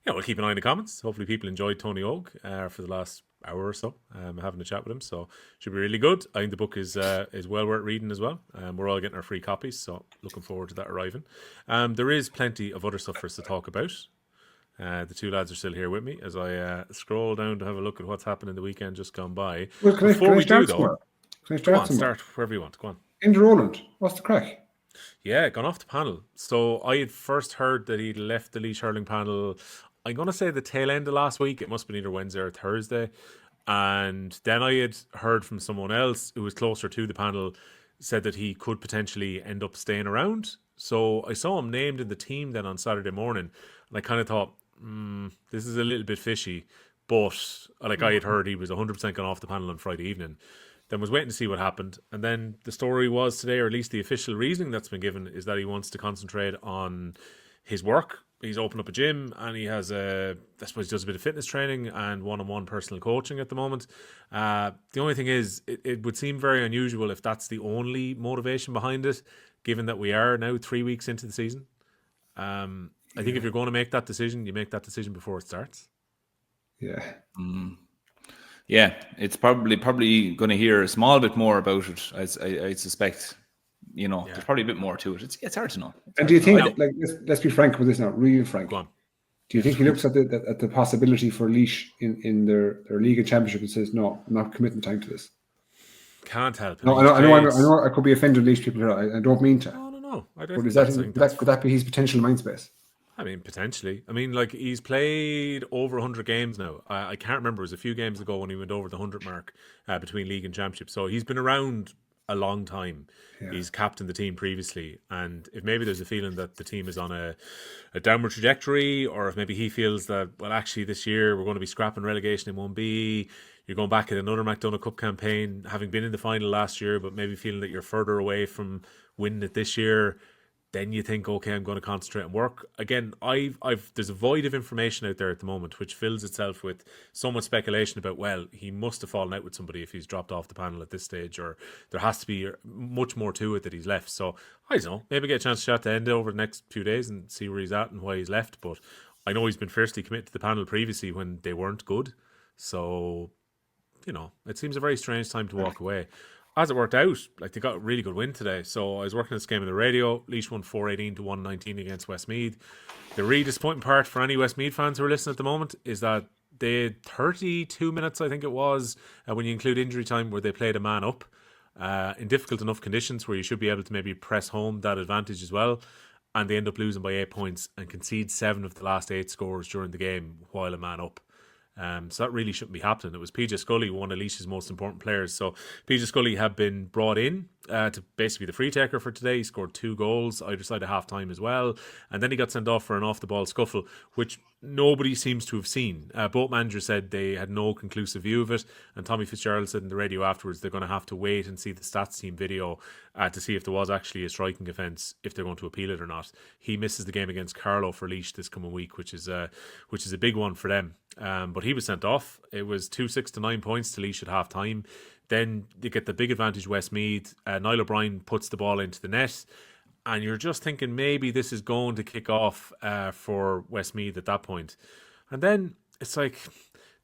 we'll keep an eye on the comments. Hopefully people enjoyed Tony Óg for the last hour or so, having a chat with him. So should be really good. I think the book is well worth reading as well. We're all getting our free copies, so looking forward to that arriving. There is plenty of other stuff for us to talk about. The two lads are still here with me as I scroll down to have a look at what's happened in the weekend just gone by. Well, Before we do, though, start wherever you want. Go on. Indra Roland, what's the crack? Yeah, gone off the panel. So I had first heard that he'd left the Laois hurling panel, I'm going to say the tail end of last week. It must have been either Wednesday or Thursday. And then I had heard from someone else who was closer to the panel, said that he could potentially end up staying around. So I saw him named in the team then on Saturday morning. And I kind of thought, this is a little bit fishy. But like I had heard he was 100% gone off the panel on Friday evening. Then was waiting to see what happened. And then the story was today, or at least the official reasoning that's been given, is that he wants to concentrate on his work. He's opened up a gym and he has I suppose he does a bit of fitness training and one-on-one personal coaching at the moment. The only thing is, it would seem very unusual if that's the only motivation behind it, given that we are now 3 weeks into the season. I think if you're going to make that decision, you make that decision before it starts. Yeah. Yeah, it's probably going to hear a small bit more about it, I suspect. There's probably a bit more to it. It's hard to know. And do you think, let's be frank with this now, really frank. Go on. Do you think he looks at the possibility for Laois in their league and championship and says, no, I'm not committing time to this? Can't help it. No, I know I could be offending Laois people here. I don't mean to. No. But could that be his potential mind space? I mean, potentially. I mean, like, he's played over 100 games now. I can't remember. It was a few games ago when he went over the 100 mark between league and championship. So he's been around a long time. Yeah. He's captained the team previously. And if maybe there's a feeling that the team is on a downward trajectory, or if maybe he feels that, well, actually this year we're going to be scrapping relegation in 1B, you're going back at another McDonagh Cup campaign, having been in the final last year, but maybe feeling that you're further away from winning it this year, then you think, okay, I'm going to concentrate and work. Again, there's a void of information out there at the moment, which fills itself with so much speculation about, well, he must have fallen out with somebody if he's dropped off the panel at this stage, or there has to be much more to it that he's left. So, I don't know, maybe get a chance to chat to Enda over the next few days and see where he's at and why he's left. But I know he's been fiercely committed to the panel previously when they weren't good. So, it seems a very strange time to walk away. As it worked out, like, they got a really good win today. So I was working this game on the radio. Laois won 4-18 to 119 against Westmeath. The really disappointing part for any Westmeath fans who are listening at the moment is that they had 32 minutes, I think it was, when you include injury time, where they played a man up in difficult enough conditions where you should be able to maybe press home that advantage as well. And they end up losing by 8 points and concede 7 of the last 8 scores during the game while a man up. So that really shouldn't be happening. It was PJ Scully, one of Laois's most important players. So PJ Scully had been brought in to basically the free taker for today. He scored 2 goals either side of half time as well. And then he got sent off for an off the ball scuffle, which nobody seems to have seen. Both managers said they had no conclusive view of it. And Tommy Fitzgerald said in the radio afterwards they're going to have to wait and see the stats team video to see if there was actually a striking offence, if they're going to appeal it or not. He misses the game against Carlow for Laois this coming week, which is a big one for them. But he was sent off. It was 2-6 to 9 points to Laois at half time. Then they get the big advantage Westmeath. Niall O'Brien puts the ball into the net. And you're just thinking maybe this is going to kick off for Westmeath at that point. And then it's like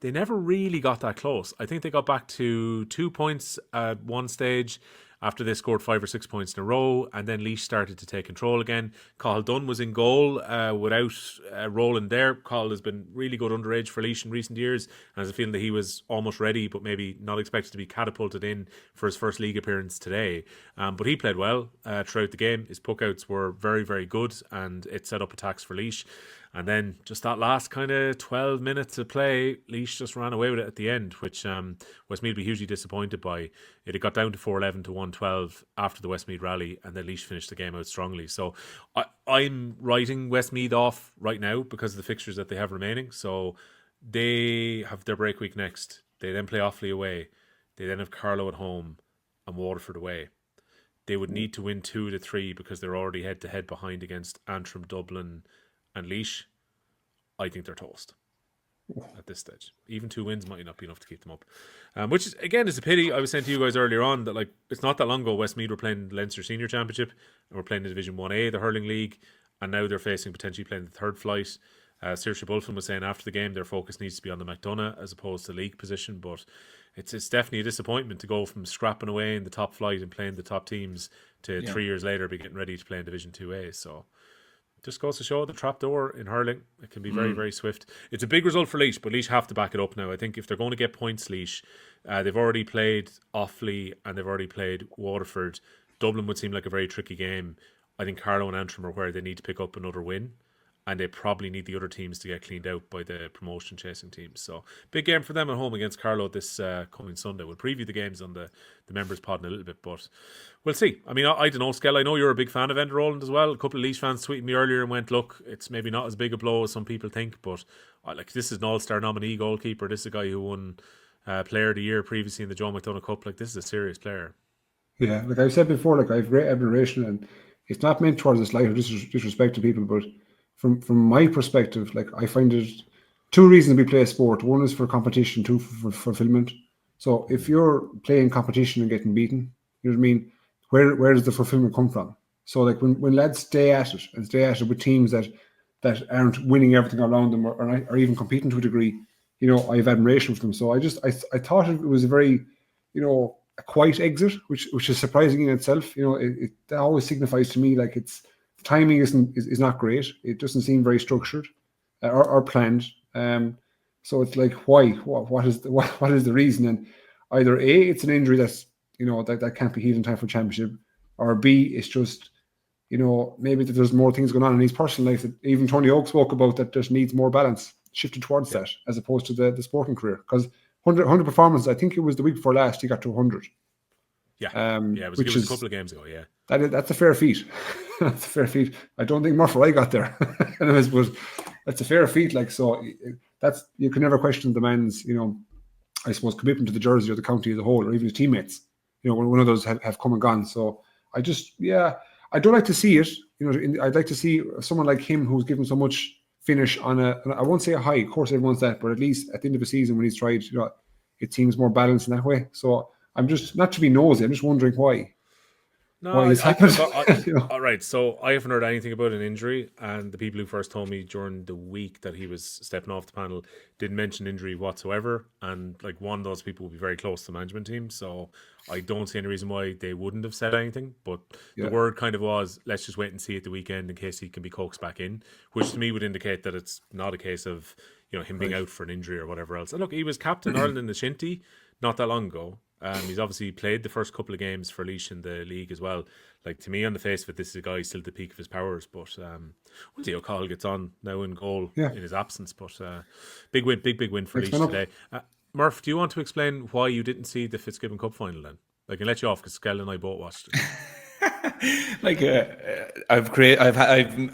they never really got that close. I think they got back to 2 points at one stage after they scored 5 or 6 points in a row, and then Laois started to take control again. Cathal Dunn was in goal without Roland there. Cathal has been really good underage for Laois in recent years, and has a feeling that he was almost ready, but maybe not expected to be catapulted in for his first league appearance today. But he played well throughout the game. His puckouts were very, very good, and it set up attacks for Laois. And then just that last kind of 12 minutes of play, Laois just ran away with it at the end, which Westmeath were hugely disappointed by. It had got down to 4-11 to 112 after the Westmeath rally, and then Laois finished the game out strongly. So I'm writing Westmeath off right now because of the fixtures that they have remaining. So they have their break week next. They then play Offaly away. They then have Carlow at home and Waterford away. They would need to win 2 to 3 because they're already head-to-head behind against Antrim, Dublin and Laois. I think they're toast at this stage. Even 2 wins might not be enough to keep them up, which is, again, is a pity. I was saying to you guys earlier on that, like, it's not that long ago Westmeath were playing the Leinster Senior Championship and were playing the Division 1A, the Hurling League, and now they're facing potentially playing the third flight. Saoirse Bulfin was saying after the game their focus needs to be on the McDonagh as opposed to league position, but it's definitely a disappointment to go from scrapping away in the top flight and playing the top teams to 3 years later be getting ready to play in Division 2A. So just goes to show the trapdoor in hurling. It can be very, very swift. It's a big result for Laois, but Laois have to back it up now. I think if they're going to get points, Laois, they've already played Offaly and they've already played Waterford. Dublin would seem like a very tricky game. I think Carlow and Antrim are where they need to pick up another win, and they probably need the other teams to get cleaned out by the promotion chasing teams. So big game for them at home against Carlow this coming Sunday. We'll preview the games on the members pod in a little bit, but we'll see. I mean, I don't know, Skell, I know you're a big fan of Enda Roland as well. A couple of Laois fans tweeted me earlier and went, look, it's maybe not as big a blow as some people think, but this is an all-star nominee goalkeeper. This is a guy who won Player of the Year previously in the Joe McDonagh Cup. Like, this is a serious player. Yeah, like I've said before, like, I have great admiration, and it's not meant towards a slight or disrespect to people, but from my perspective, like, I find it 2 reasons we play a sport. 1 is for competition, 2 for fulfillment. So if you're playing competition and getting beaten, you know what I mean, where does the fulfillment come from? So like when lads stay at it with teams that aren't winning everything around them or even competing to a degree, you know, I have admiration for them. So I thought it was a very, you know, a quiet exit, which is surprising in itself. You know, it always signifies to me like it's timing is not great. It doesn't seem very structured or planned. So it's like, why? What is the reason? And either A, it's an injury that's, you know, that can't be healed in time for championship, or B, it's just, you know, maybe that there's more things going on in his personal life that even Tony Óg spoke about, that just needs more balance shifted towards that as opposed to the sporting career. Because 100 performances, I think it was the week before last, he got to 100. Yeah, it was a couple of games ago. Yeah, that's a fair feat. That's a fair feat. I don't think Murphy got there. Anyways, but that's a fair feat. Like, so that's, you can never question the man's, you know, I suppose, commitment to the jersey or the county as a whole, or even his teammates. You know, when one of those have come and gone. So I just, I don't like to see it. I'd like to see someone like him who's given so much finish on I won't say a high. Of course, everyone's that, but at least at the end of the season when he's tried, it seems more balanced in that way. So I'm just not to be nosy. I'm just wondering why. No, why it's happened. All right. So I haven't heard anything about an injury, and the people who first told me during the week that he was stepping off the panel didn't mention injury whatsoever. And like one of those people will be very close to the management team, so I don't see any reason why they wouldn't have said anything. But the word kind of was, let's just wait and see at the weekend in case he can be coaxed back in, which to me would indicate that it's not a case of him being out for an injury or whatever else. And look, he was captain Ireland in the Shinty not that long ago. He's obviously played the first couple of games for Laois in the league as well. Like, to me, on the face of it, this is a guy still at the peak of his powers. But we'll see how Cahill gets on now in goal in his absence. But big win for Laois today. Murph, do you want to explain why you didn't see the Fitzgibbon Cup final then? I can let you off because Skehill and I both watched it. I've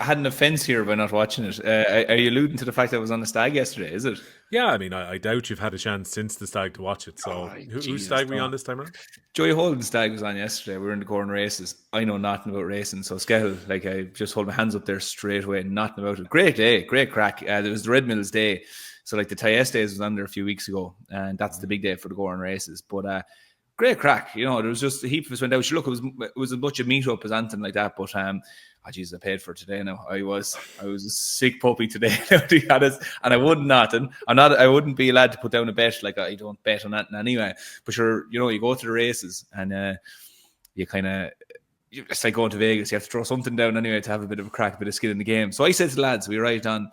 had an offence here by not watching it. Are you alluding to the fact that I was on the stag yesterday? Is it? Yeah, I mean, I doubt you've had a chance since the stag to watch it. So, whose stag were you on this time around? Joey Holden's stag was on yesterday. We were in the Corn races. I know nothing about racing, so Skehill, I just hold my hands up there straight away. Nothing about it. Great day, great crack. There was the Red Mills Day, so the Tyes Days was on there a few weeks ago, and that's the big day for the Corn races. But great crack, there was just a heap of us went out. Look, it was as much a meet up as anything like that. But Jesus, I paid for it today. Now I was a sick puppy today, to be honest, and I wouldn't I wouldn't be allowed to put down a bet. Like, I don't bet on that anyway. But sure, you go to the races and you kind of. It's like going to Vegas. You have to throw something down anyway to have a bit of a crack, a bit of skin in the game. So I said to the lads, we arrived on,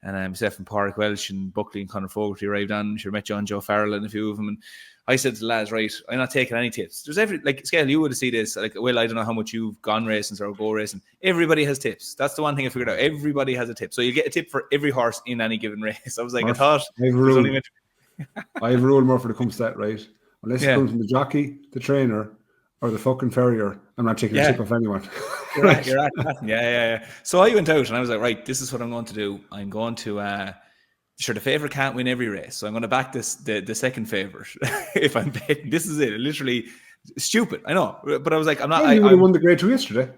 and myself and Pádraig Welsh and Buckley and Conor Fogarty arrived on. Sure, met John Joe Farrell and a few of them, and I said to the lads, right, I'm not taking any tips. There's Skehill, you would have seen this. I don't know how much you've gone racing or go racing. Everybody has tips. That's the one thing I figured out. Everybody has a tip. So you get a tip for every horse in any given race. I was like, Murph, I have a rule, Murph, when it comes to that, right? Unless it comes from the jockey, the trainer, or the fucking farrier, I'm not taking a tip of anyone. You're at that. Yeah. So I went out and I was like, right, this is what I'm going to do. I'm going to... Sure, the favourite can't win every race, so I'm going to back the second favourite. If I'm betting, this is it. Literally stupid, I know, but I was like, I'm not. You would have won the Grade 2 yesterday.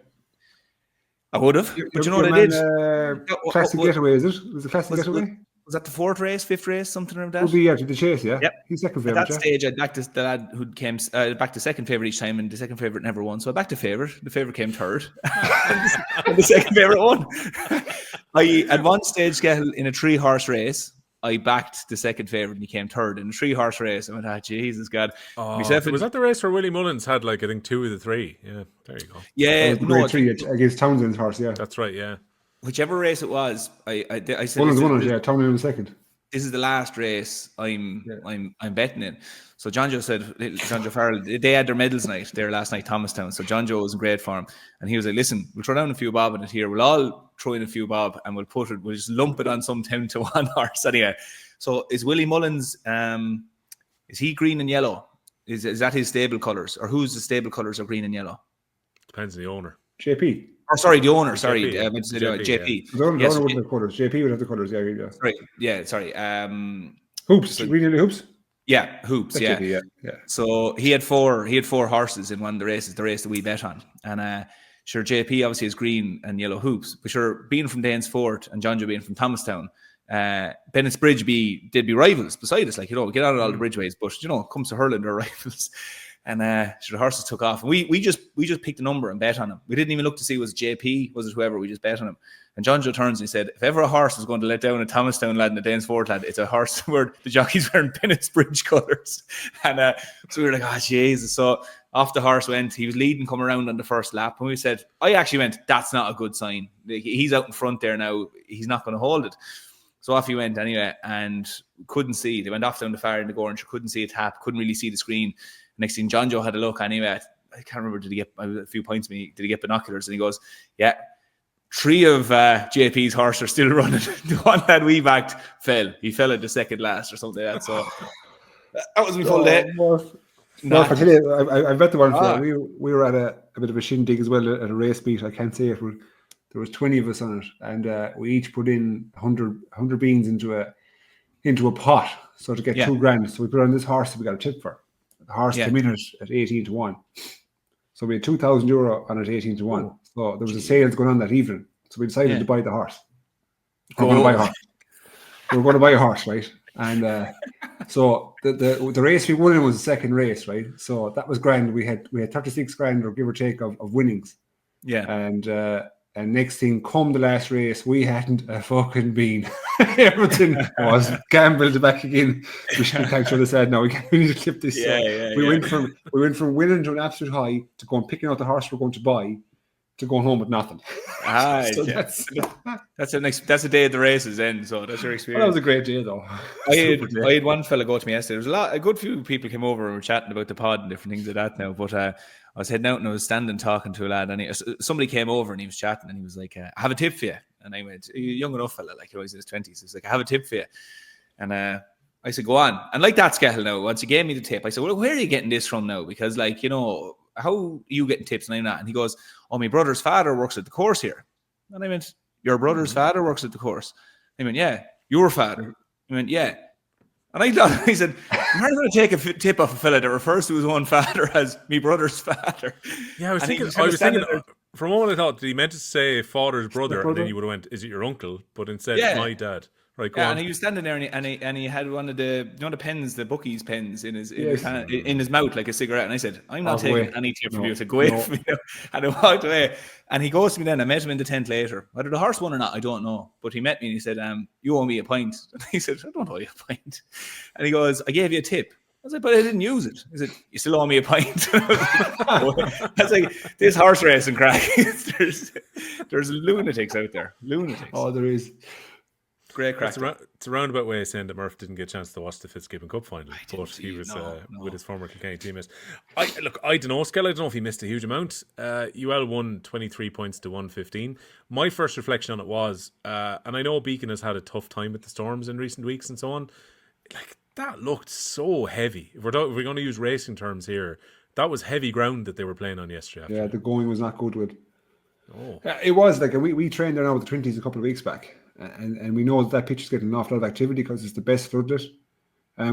I would have, but you know what I did? Classic Getaway, is it? Was it Classic Getaway? Was that the fourth race, fifth race, something like that? Would be to the chase, yeah. Yep. He's second favourite. At that stage, I backed the lad who came back to second favourite each time, and the second favourite never won. So I backed the favourite. The favourite came third, and the second favourite won. At one stage, Skehill, in a 3-horse race, I backed the second favourite and he came third. In a 3-horse race, I went, Jesus God. Was that the race where Willie Mullins had, I think, 2 of the 3? Yeah, there you go. Yeah, Grade 3 against Townsend's horse, yeah. That's right, yeah. Whichever race it was, I said... Mullins won it, yeah. Townsend in second. This is the last race I'm betting in. So John Joe Farrell, they had their medals night there last night, Thomastown. So John Joe was in great form. And he was like, listen, we'll throw down a few bob in it here. We'll all throw in a few bob and we'll just lump it on some 10-1 horse anyway. So is Willie Mullins, is he green and yellow? Is that his stable colours? Or who's the stable colours of green and yellow? Depends on the owner. JP. Oh, sorry, the owner. Sorry, JP. JP. The owner would have the colours. JP would have the colours, yeah. Right, yeah, sorry. Hoops, green and hoops? Yeah, hoops. That's yeah. JP, yeah. So he had four horses in one of the races, the race that we bet on. And sure, JP obviously has green and yellow hoops. But sure, being from Danesfort and John Joe being from Thomastown, Bennett's Bridge they'd be rivals beside us. We get out of all the bridgeways, but it comes to hurling, they're rivals. And sure, the horses took off. And we just picked a number and bet on him. We didn't even look to see was it JP, was it whoever. We just bet on him. And John Joe turns and he said, if ever a horse is going to let down a Thomastown lad and a Danesfort lad, it's a horse where the jockey's wearing Bennett's Bridge colours. And so we were like, oh, Jesus. So off the horse went. He was leading, come around on the first lap. And we said, I actually went, that's not a good sign. He's out in front there now. He's not going to hold it. So off he went anyway and couldn't see. They went off down the far end of Gorge, couldn't see a tap, couldn't really see the screen. Next thing, John Joe had a look anyway. I can't remember, did he get a few points? Did he get binoculars? And he goes, yeah, 3 of JP's horse are still running. The one that we backed fell. He fell at the second last or something like that. So that was my full day. No, I tell you, I bet the one for we were at a bit of a shindig as well at a race beat. I can't say it. There was 20 of us on it, and we each put in 100 beans into a pot. So to get $2,000, so we put on this horse that we got a tip for. The horse came in at 18-1. So we had €2,000 on it 18-1. So there was a sales going on that evening. So we decided to buy the horse. We were going to buy a horse. We were going to buy a horse, right? And so the race we won in was the second race, right? So that was grand. We had 36 grand or give or take of winnings. Yeah. And next thing, come the last race, we hadn't a fucking bean. Everything was gambled back again. We should have said, no, we need to clip this. We went from winning to an absolute high to going picking out the horse we're going to buy to going home with nothing. So that's a day at the races end. So that's your experience. Well, that was a great day though. I had one fella go to me yesterday. There was a good few people came over and were chatting about the pod and different things like that now. But I was heading out and I was standing talking to a lad, and somebody came over and he was chatting and he was like, "I have a tip for you." And I went, "Young enough fella, like he was in his 20s." He's like, "I have a tip for you." And I said, "Go on." And like that, Skehill now, once he gave me the tip, I said, "Well, where are you getting this from now? Because like, how are you getting tips and I'm not?" And he goes, "Oh, my brother's father works at the course here." And I went, "Your brother's father works at the course?" I went, "Yeah." "Your father?" I went, "Yeah." And I thought, he said, "I'm not going to take a tip off a fella that refers to his own father as me brother's father." Yeah, I was thinking for a moment I thought, did he meant to say father's brother? And then you would have went, "Is it your uncle?" But instead, my dad. Right, go on. And he was standing there and he had one of the the pens, the bookies pens in his mouth like a cigarette. And I said, "I'm not taking any tip from you." So go away from me. And I walked away. And he goes to me then. I met him in the tent later. Whether the horse won or not, I don't know. But he met me and he said, "You owe me a pint." And he said, "I don't owe you a pint." And he goes, "I gave you a tip." I was like, "But I didn't use it." He said, "You still owe me a pint." I was like, this horse racing crack. There's lunatics out there. Lunatics. Oh, there is. Great crack. It's a roundabout way of saying that Murph didn't get a chance to watch the Fitzgibbon Cup final, but he was with his former Kilkenny teammates. I don't know, Skehill. I don't know if he missed a huge amount. UL won 23 points to 115. My first reflection on it was, and I know Beacon has had a tough time with the Storms in recent weeks and so on. Like that looked so heavy. If we're going to use racing terms here, that was heavy ground that they were playing on yesterday. Yeah, the going was not good with. Oh, it was like we trained there now with the 20s a couple of weeks back. And we know that pitch is getting an awful lot of activity because it's the best floodlit.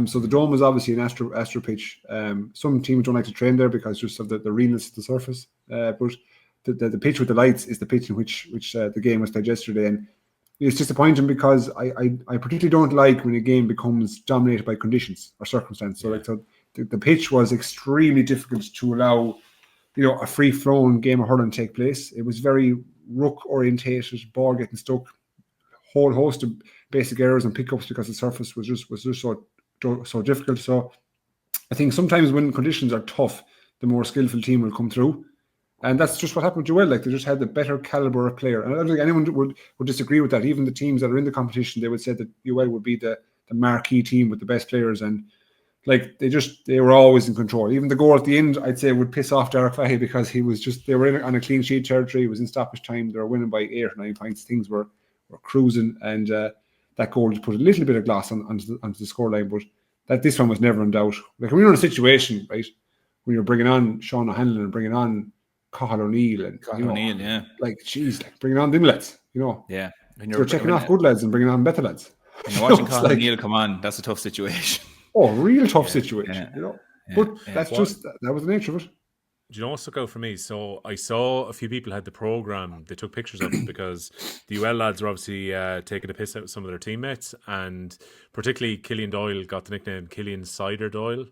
So the dome is obviously an astro pitch. Some teams don't like to train there because just of the realness of the surface. But the pitch with the lights is the pitch in which the game was played yesterday. And it's disappointing because I particularly don't like when a game becomes dominated by conditions or circumstance. So the pitch was extremely difficult to allow a free-flowing game of hurling take place. It was very ruck orientated, ball getting stuck. Whole host of basic errors and pickups because the surface was just so difficult. So I think sometimes when conditions are tough, the more skillful team will come through, and that's just what happened with UL. Like they just had the better caliber of player, and I don't think anyone would disagree with that. Even the teams that are in the competition, they would say that UL would be the marquee team with the best players, and like they were always in control. Even the goal at the end, I'd say, would piss off Derek Fahey because they were on a clean sheet territory. It was in stoppage time. They were winning by 8 or 9 points. Things were cruising, and that goal just put a little bit of glass onto the scoreline, but that this one was never in doubt. Like when you're in a situation, right, when you're bringing on Sean O'Hanlon and bringing on Cathal O'Neill and like geez, like bringing on them lads, yeah, and you're checking off good lads and bringing on better lads. And you're watching Cathal O'Neill come on. That's a tough situation. Oh, real tough situation, But that's just that was the nature of it. Do you know what stuck out for me? So I saw a few people had the programme. They took pictures of it because the UL lads are obviously taking a piss out of some of their teammates, and particularly Killian Doyle got the nickname Killian Cider Doyle,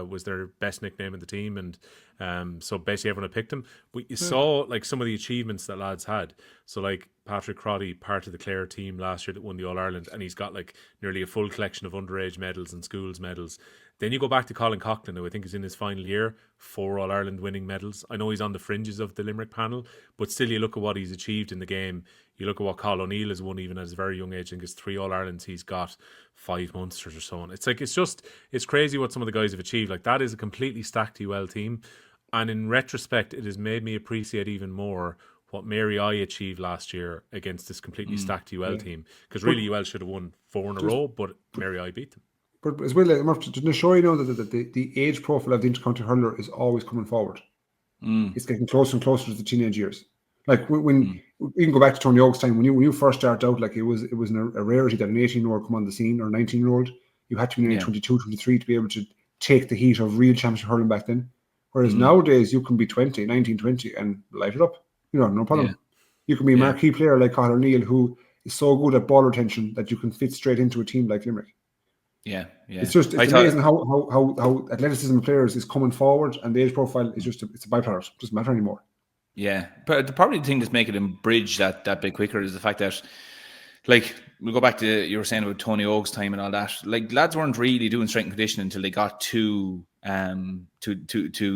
was their best nickname in the team, and so basically everyone had picked him. But you saw like some of the achievements that lads had. So like Patrick Crotty, part of the Clare team last year that won the All-Ireland, and he's got like nearly a full collection of underage medals and schools medals. Then you go back to Colin Coughlin, who I think is in his final year, 4 All-Ireland winning medals. I know he's on the fringes of the Limerick panel, but still you look at what he's achieved in the game. You look at what Cathal O'Neill has won even at his very young age. I think it's 3 All-Irelands. He's got 5 Munsters or so on. It's like, it's crazy what some of the guys have achieved. Like that is a completely stacked UL team. And in retrospect, it has made me appreciate even more what Mary I achieved last year against this completely stacked UL team. Because really UL should have won 4 in a row, but Mary I beat them. But as well, Murph, to show that the age profile of the intercounty hurler is always coming forward. It's getting closer and closer to the teenage years. Like when you can go back to Tony Óg's time when you first started out, like it was a rarity that an 18-year-old come on the scene or a 19-year-old. You had to be 22, 23 to be able to take the heat of real championship hurling back then. Whereas nowadays you can be 19, 20 and light it up. no problem. Yeah. You can be a marquee player like Cathal O'Neill, who is so good at ball retention that you can fit straight into a team like Limerick. Yeah. It's amazing how athleticism of players is coming forward, and the age profile is it's a byproduct. It doesn't matter anymore. Yeah, but probably the thing that's making them bridge that bit quicker is the fact that, like, we'll go back to you were saying about Tony Óg's time and all that. Like, lads weren't really doing strength and conditioning until they got to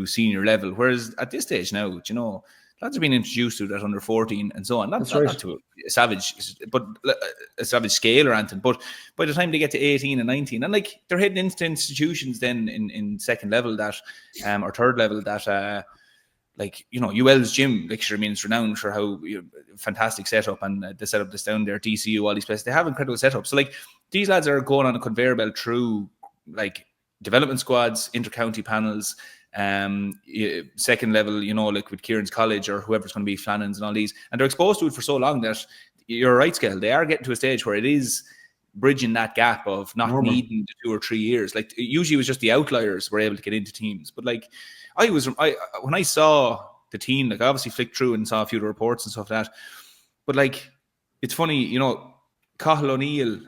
senior level. Whereas at this stage now, lads are being introduced to that under 14 and so on. Not to a savage scale or anything, but by the time they get to 18 and 19, and like they're heading into institutions then in second level that or third level that like, UL's gym, like, it's renowned for how fantastic setup, and the setup that's down there, DCU, all these places, they have incredible setup. So like these lads are going on a conveyor belt through like development squads, inter-county panels, second level, like with Kieran's College or whoever's going to be Flannan's and all these, and they're exposed to it for so long that you're right, Skehill, they are getting to a stage where it is bridging that gap of not needing the 2 or 3 years. Like, usually it was just the outliers were able to get into teams, but like when I saw the team, like, I obviously flicked through and saw a few of the reports and stuff like that, but like, it's funny, Cathal O'Neill,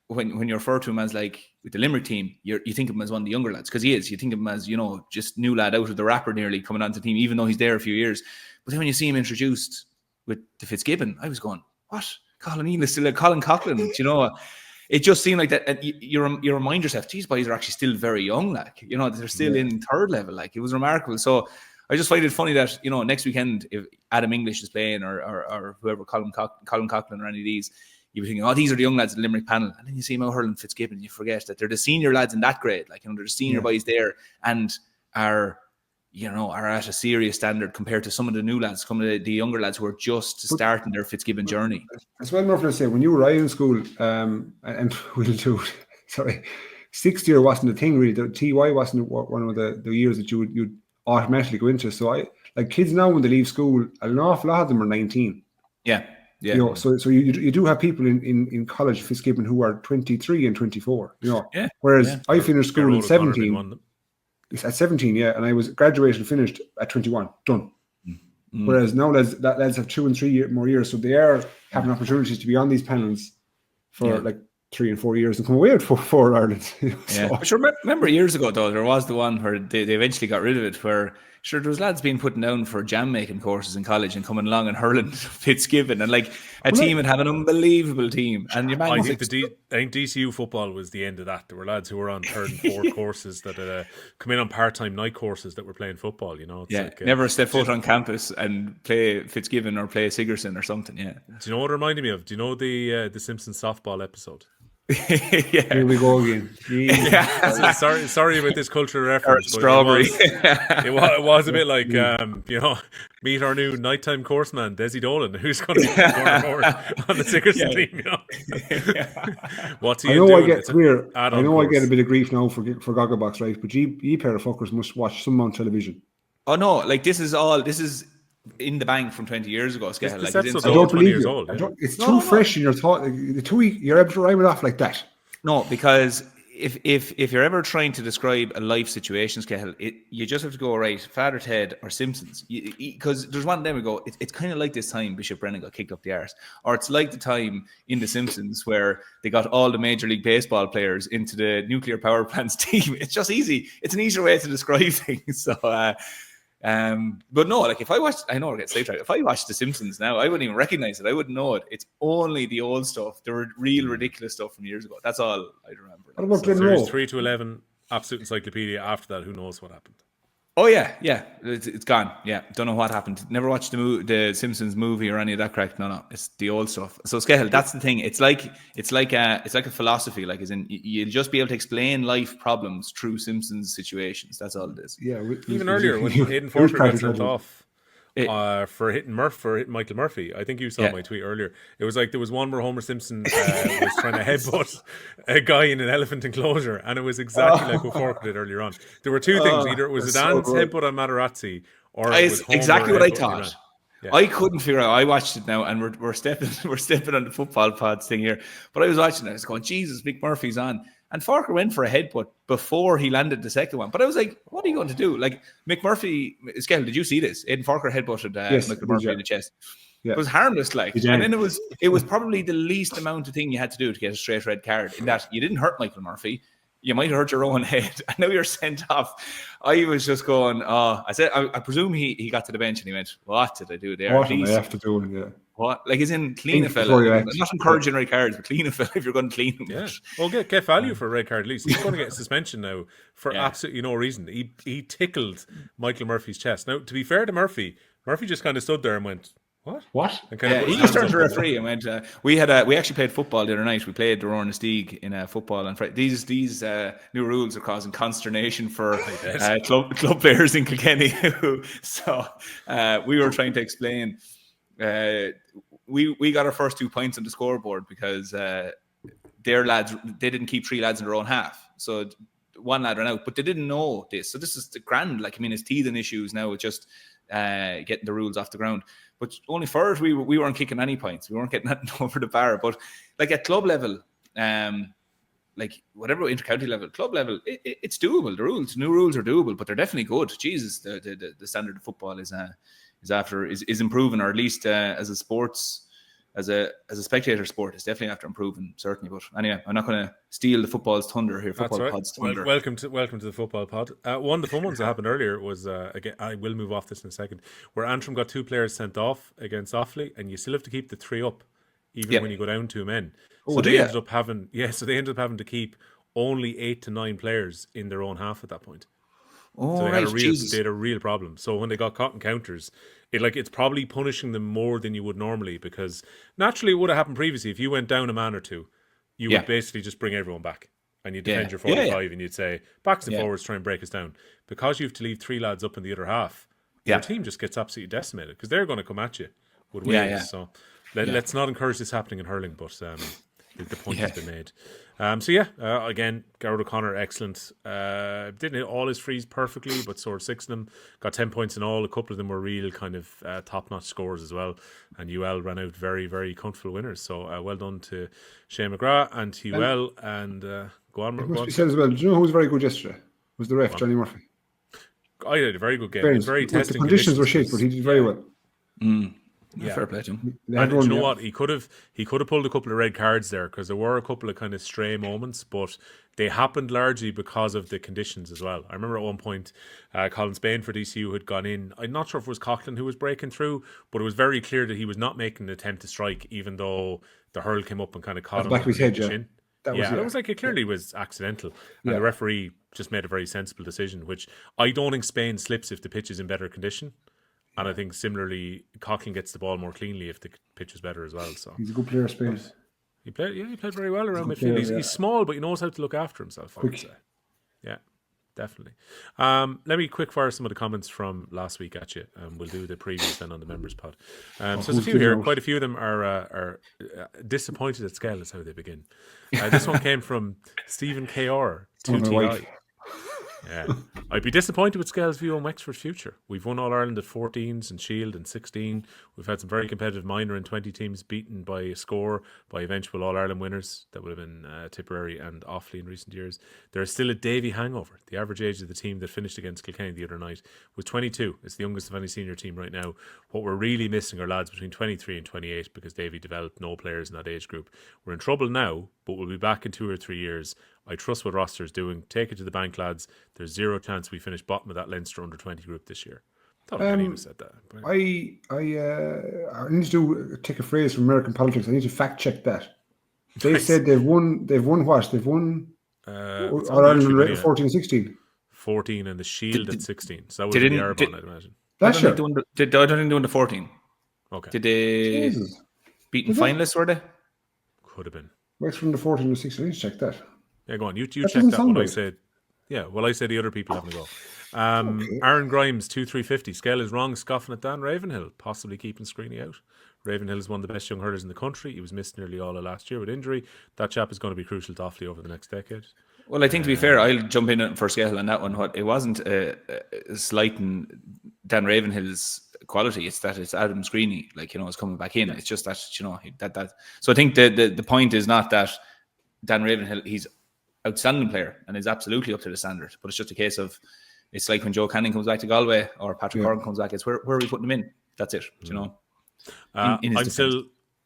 when you refer to him as like with the Limerick team, you think of him as one of the younger lads, because he is. You think of him as, just new lad out of the wrapper nearly coming onto the team, even though he's there a few years. But then when you see him introduced with the Fitzgibbon, I was going, what? Cathal O'Neill is still like Colin Coughlin, It just seemed like that. And you remind yourself, these boys are actually still very young. Like, they're still in third level. Like, it was remarkable. So I just find it funny that, next weekend, if Adam English is playing or whoever, Colin Coughlin or any of these, you'd be thinking, oh, these are the young lads in the Limerick panel. And then you see him out hurling Fitzgibbon, and you forget that they're the senior lads in that grade. Like, they're the senior boys there and are at a serious standard compared to some of the new lads, some of the younger lads who are just starting their Fitzgibbon journey. As well, Murphy, I say, when you were in school, and we'll do, sorry, 6th year wasn't a thing really. The TY wasn't one of the years that you'd automatically go into. So like kids now, when they leave school, an awful lot of them are 19. Yeah. Yeah. So you do have people in college, Fitzgibbon, who are 23 and 24. Yeah. Whereas I finished school at 17. At 17, yeah, and I was graduated and finished at 21, done. Mm-hmm. Whereas now lads have 2 and 3 more years, so they are having opportunities to be on these panels for like 3 and 4 years and come away for Ireland. Yeah, but sure, remember years ago though, there was the one where they eventually got rid of it, where there was lads being put down for jam making courses in college and coming along and hurling Fitzgibbon, and like team had an unbelievable team. And your man, I think DCU football was the end of that. There were lads who were on 3rd and 4th courses that come in on part-time night courses that were playing football. It's never step foot on campus and play Fitzgibbon or play Sigerson or something. Yeah. Do you know what it reminded me of? Do you know the Simpsons softball episode? Yeah. Here we go again. Yeah. Sorry about this cultural reference. Strawberry. It was a bit like meet our new nighttime course man, Desi Dolan, who's going to be forward on the Sigerson team. What's he doing? I know I get a bit of grief now for Gogglebox, right? But you pair of fuckers must watch some on television. Oh no! Like this is in the bank from 20 years ago. Skehill. Like, I don't believe you. It's too fresh in your thought. You're able to rhyme it off like that. No, because if you're ever trying to describe a life situation, Skehill, you just have to go, right, Father Ted or Simpsons. Because there's one of them we go, it's kind of like this time Bishop Brennan got kicked up the arse. Or it's like the time in The Simpsons where they got all the Major League Baseball players into the nuclear power plant's team. It's just easy. It's an easier way to describe things. So, but no, like if I watched, I know I get sidetracked. If I watched The Simpsons now, I wouldn't even recognize it. I wouldn't know it. It's only the old stuff, the real ridiculous stuff from years ago. That's all I remember. What about Series 3 to 11, Absolute Encyclopedia. After that, who knows what happened? Oh yeah, it's gone. Yeah, don't know what happened. Never watched the Simpsons movie or any of that crack. No, it's the old stuff. So Skehill, that's the thing. It's like a philosophy. Like, as in, you'll just be able to explain life problems through Simpsons situations. That's all it is. Yeah, even earlier when Hayden Forster got sent off for hitting Michael Murphy. I think you saw my tweet earlier. It was like there was one where Homer Simpson was trying to headbutt a guy in an elephant enclosure, and it was exactly like what Fork did earlier on. There were two things: either it was Zidane headbutt on Materazzi, or it was Homer exactly what I thought. Yeah. I couldn't figure out. I watched it now, and we're stepping on the football pods thing here. But I was watching it. I was going, Jesus, Big Murphy's on, And Farker went for a headbutt before he landed the second one. But I was like, what are you going to do? Like, McMurphy, Skehill, did you see this? Aidan Farker headbutted McMurphy in the chest. Yeah. It was harmless, like. And then it was probably the least amount of thing you had to do to get a straight red card, in that you didn't hurt Michael Murphy. You might have hurt your own head. I know you're sent off. I was just going, I presume he got to the bench and he went, what did I do there? What did I have to do? Yeah. What? Like, as in, clean a fella. I'm not encouraging red cards, but clean a fella if you're going to clean him. Yeah. Well, get value for a red card at least. He's going to get a suspension now for absolutely no reason. He tickled Michael Murphy's chest. Now, to be fair to Murphy just kind of stood there and went, What? He just turned to the referee and went. We actually played football the other night. We played the Rowan Steag in football, and these new rules are causing consternation for club players in Kilkenny. So we were trying to explain. We got our first 2 points on the scoreboard because their lads, they didn't keep 3 lads in their own half, so one lad ran out, but they didn't know this. So this is the grand. Like, I mean, it's teething issues now. It's just getting the rules off the ground. But only for it, we weren't kicking any points. We weren't getting nothing over the bar. But like at club level, like whatever intercounty level, club level, it's doable. The new rules are doable, but they're definitely good. Jesus, the standard of football is improving, or at least as a sports. As a spectator sport, it's definitely after improving, certainly. But anyway, I'm not going to steal the football's thunder here. Football Pod's thunder. Welcome to the football pod. One of the fun ones that happened earlier was again. I will move off this in a second. Where Antrim got 2 players sent off against Offaly, and you still have to keep the 3 up, even when you go down 2 men. So they ended up having to keep only 8 to 9 players in their own half at that point. Oh, so they right, had a real problem. So when they got caught in counters, it's probably punishing them more than you would normally, because naturally it would have happened previously. If you went down a man or two, you would basically just bring everyone back and you defend your 45 and you'd say backs and forwards, try and break us down. Because you have to leave 3 lads up in the other half, your team just gets absolutely decimated because they're going to come at you with wins. So let's not encourage this happening in hurling, but the point has been made. Again, Garrett O'Connor, excellent. Didn't hit all his frees perfectly, but scored 6 of them. Got 10 points in all. A couple of them were real kind of top-notch scores as well. And UL ran out very, very comfortable winners. So well done to Shane McGrath and to UL. And go on. It must be said as well. Do you know who was very good yesterday? Was the ref, Johnny Murphy. I had a very good game. It was very testing. The conditions were shit, but he did very well. Yeah, fair play to him. And you know what? He could have pulled a couple of red cards there, because there were a couple of kind of stray moments, but they happened largely because of the conditions as well. I remember at one point, Colin Spain for DCU had gone in. I'm not sure if it was Coughlin who was breaking through, but it was very clear that he was not making an attempt to strike, even though the hurl came up and kind of caught him. Back of his head, it was like it clearly was accidental. And the referee just made a very sensible decision, which I don't think Spain slips if the pitch is in better condition. And I think similarly, Coughlin gets the ball more cleanly if the pitch is better as well. So he's a good player, Spain. He played very well around midfield. He's small, but he knows how to look after himself. I would say. Yeah, definitely. Let me quick fire some of the comments from last week at you. We'll do the previews then on the members pod. So there's a few here. Quite a few of them are disappointed at Skehill is how they begin. This one came from Stephen KR 2TI. Yeah, I'd be disappointed with Skehill's view on Wexford's future. We've won All Ireland at 14s and Shield and 16. We've had some very competitive minor and 20 teams beaten by a score by eventual All Ireland winners. That would have been Tipperary and Offaly in recent years. There is still a Davy hangover. The average age of the team that finished against Kilkenny the other night was 22. It's the youngest of any senior team right now. What we're really missing are lads between 23 and 28, because Davy developed no players in that age group. We're in trouble now, but we'll be back in 2 or 3 years. I trust what Roster is doing. Take it to the bank, lads. There's zero chance we finish bottom of that Leinster under 20 group this year. I thought Kenny even said that. I need to take a phrase from American politics. I need to fact check that. They said they've won what? They've won All Ireland 14-16. 14 and the Shield at 16. So that would be the Arbonne, I'd imagine. That's sure. I don't think they won the 14. Okay. Did they beat finalists, were they? Could have been. What's from the 14 to 16? I need to check that. Yeah, go on. You check that when I said. Yeah, well, I said the other people having a go. Aaron Grimes, 2-350. Skehill is wrong, scoffing at Dan Ravenhill, possibly keeping Screeney out. Ravenhill is one of the best young hurlers in the country. He was missed nearly all of last year with injury. That chap is going to be crucial to Offaly over the next decade. Well, I think to be fair, I'll jump in for Skehill on that one. It wasn't slighting Dan Ravenhill's quality. It's that it's Adam Screeney, is coming back in. It's just that, that. So I think the point is not that Dan Ravenhill, he's outstanding player and is absolutely up to the standard. But it's just a case of, it's like when Joe Canning comes back to Galway or Patrick Horgan comes back, it's where are we putting him in? That's it, you know.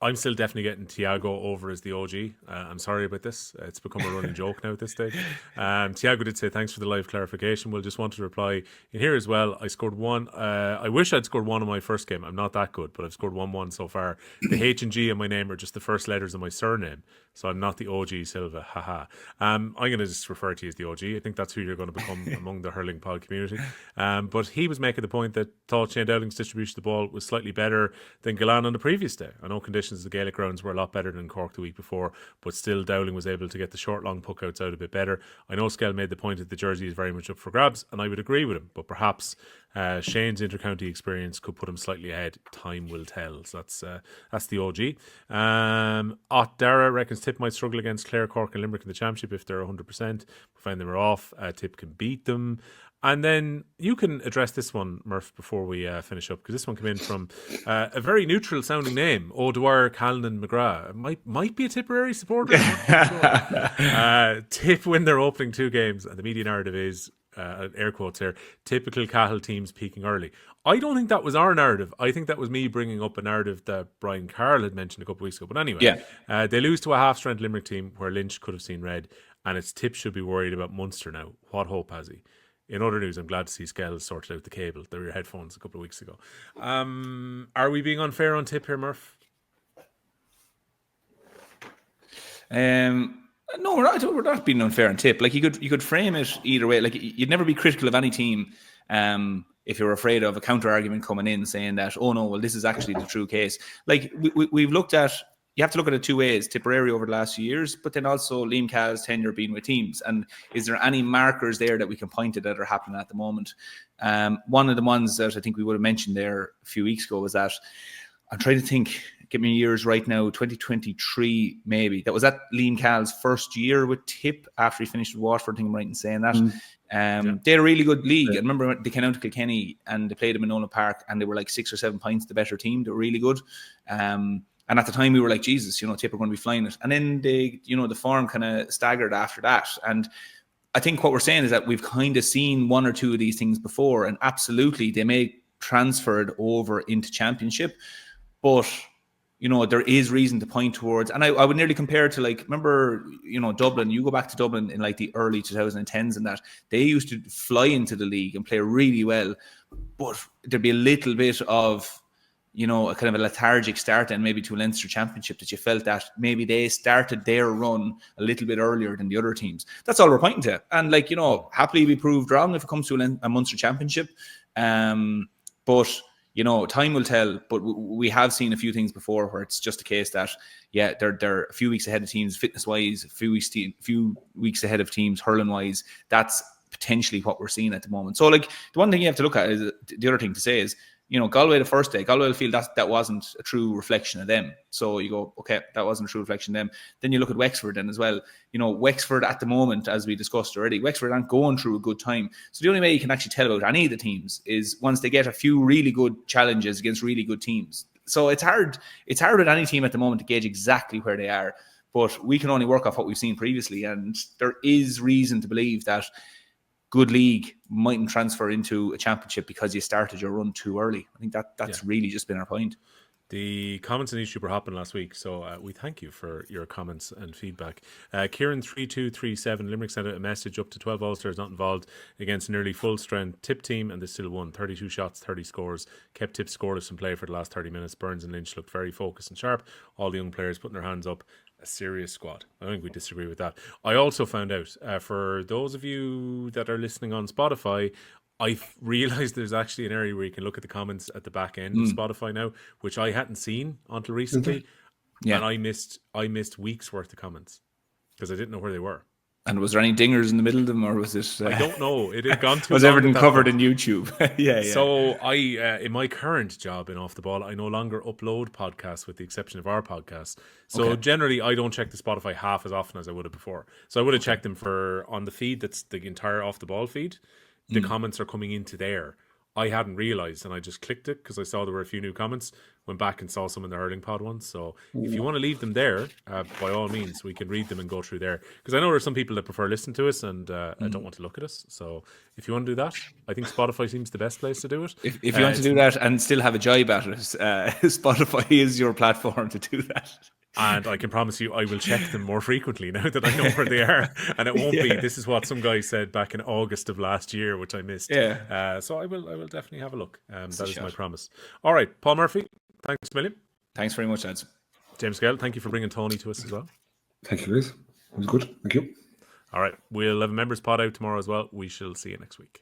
I'm still definitely getting Tiago over as the OG. I'm sorry about this. It's become a running joke now at this stage. Tiago did say, thanks for the live clarification. We'll just want to reply in here as well. I scored one. I wish I'd scored one in my first game. I'm not that good, but I've scored 1-1 so far. The H and G in my name are just the first letters of my surname. So I'm not the OG Silva. Haha. I'm going to just refer to you as the OG. I think that's who you're going to become among the Hurling Pod community. But he was making the point that thought Shane Dowling's distribution of the ball was slightly better than Gillane on the previous day. I know conditions of the Gaelic grounds were a lot better than Cork the week before, but still Dowling was able to get the short, long puck outs out a bit better. I know Skehill made the point that the jersey is very much up for grabs, and I would agree with him, but perhaps Shane's intercounty experience could put him slightly ahead. Time will tell. So that's the OG. Dara reckons Tip might struggle against Clare, Cork and Limerick in the Championship if they're 100%. We find them are off. Tip can beat them. And then you can address this one, Murph, before we finish up, because this one came in from a very neutral sounding name, O'Dwyer, Callan McGrath. Might be a Tipperary supporter. Sure. Tip win their opening 2 games, and the media narrative is, air quotes here, typical Cahill teams peaking early. I don't think that was our narrative. I think that was me bringing up a narrative that Brian Carroll had mentioned a couple of weeks ago. But anyway, they lose to a half-strength Limerick team where Lynch could have seen red, and its Tip should be worried about Munster now. What hope has he? In other news, I'm glad to see Skehill sorted out the cable. They were your headphones a couple of weeks ago. Are we being unfair on Tip here, Murph? No, we're not being unfair on Tip. Like, you could frame it either way. Like, you'd never be critical of any team if you're afraid of a counter argument coming in saying that, oh no, well, this is actually the true case. Like, we've looked at, you have to look at it 2 ways: Tipperary over the last few years, but then also Liam Cahill's tenure being with teams. And is there any markers there that we can point to that are happening at the moment? One of the ones that I think we would have mentioned there a few weeks ago was that, I'm trying to think, get me years right now, 2023 maybe. That was at Liam Cahill's first year with Tip after he finished with Waterford. I think I'm right in saying that. They had a really good league. I remember they came out to Kilkenny and they played them in Nolan Park and they were like 6 or 7 points the better team. They were really good. And at the time we were like, Jesus, Tip are going to be flying it. And then the form kind of staggered after that. And I think what we're saying is that we've kind of seen 1 or 2 of these things before, and absolutely they may transferred over into Championship. But, there is reason to point towards, and I would nearly compare it to, like, remember, Dublin, you go back to Dublin in like the early 2010s and that, they used to fly into the league and play really well, but there'd be a little bit of, a kind of a lethargic start and maybe to a Leinster Championship that you felt that maybe they started their run a little bit earlier than the other teams. That's all we're pointing to. And happily be proved wrong if it comes to a Munster Championship. But, time will tell. But we have seen a few things before where it's just a case that, they're a few weeks ahead of teams fitness-wise, a few weeks ahead of teams hurling-wise. That's potentially what we're seeing at the moment. So, the one thing you have to look at is, the other thing to say is, Galway the first day, Galway will feel that wasn't a true reflection of them. So you go, okay, that wasn't a true reflection of them. Then you look at Wexford then as well. Wexford at the moment, as we discussed already, Wexford aren't going through a good time. So the only way you can actually tell about any of the teams is once they get a few really good challenges against really good teams. So it's hard with any team at the moment to gauge exactly where they are. But we can only work off what we've seen previously. And there is reason to believe that good league mightn't transfer into a championship because you started your run too early. I think that's really just been our point. The comments on YouTube were happening last week, so we thank you for your comments and feedback. Kieran3237, Limerick sent out a message: up to 12 All-Stars not involved against a nearly full-strength Tip team, and they still won. 32 shots, 30 scores. Kept Tip scoreless in play for the last 30 minutes. Burns and Lynch looked very focused and sharp. All the young players putting their hands up. A serious squad. I think we disagree with that. I also found out, for those of you that are listening on Spotify, I realised there's actually an area where you can look at the comments at the back end of Spotify now, which I hadn't seen until recently. And I missed weeks worth of comments because I didn't know where they were. And was there any dingers in the middle of them, or was it? I don't know. It had gone too. Was everything covered in YouTube? Yeah. So I, in my current job in Off the Ball, I no longer upload podcasts, with the exception of our podcast. So generally, I don't check the Spotify half as often as I would have before. So I would have checked them on the feed. That's the entire Off the Ball feed. The comments are coming into there. I hadn't realised, and I just clicked it because I saw there were a few new comments. Went back and saw some in the Hurling Pod ones. So if you want to leave them there, by all means, we can read them and go through there. Because I know there are some people that prefer listening to us and don't want to look at us. So if you want to do that, I think Spotify seems the best place to do it. If you want to do that and still have a jibe at it, Spotify is your platform to do that. And I can promise you, I will check them more frequently now that I know where they are. And it won't be, this is what some guy said back in August of last year, which I missed. Yeah. So I will definitely have a look. That is my promise. All right, Paul Murphy, thanks a million. Thanks very much, lads. James Skehill, thank you for bringing Tony to us as well. Thank you, guys. It was good. Thank you. All right, we'll have a members pod out tomorrow as well. We shall see you next week.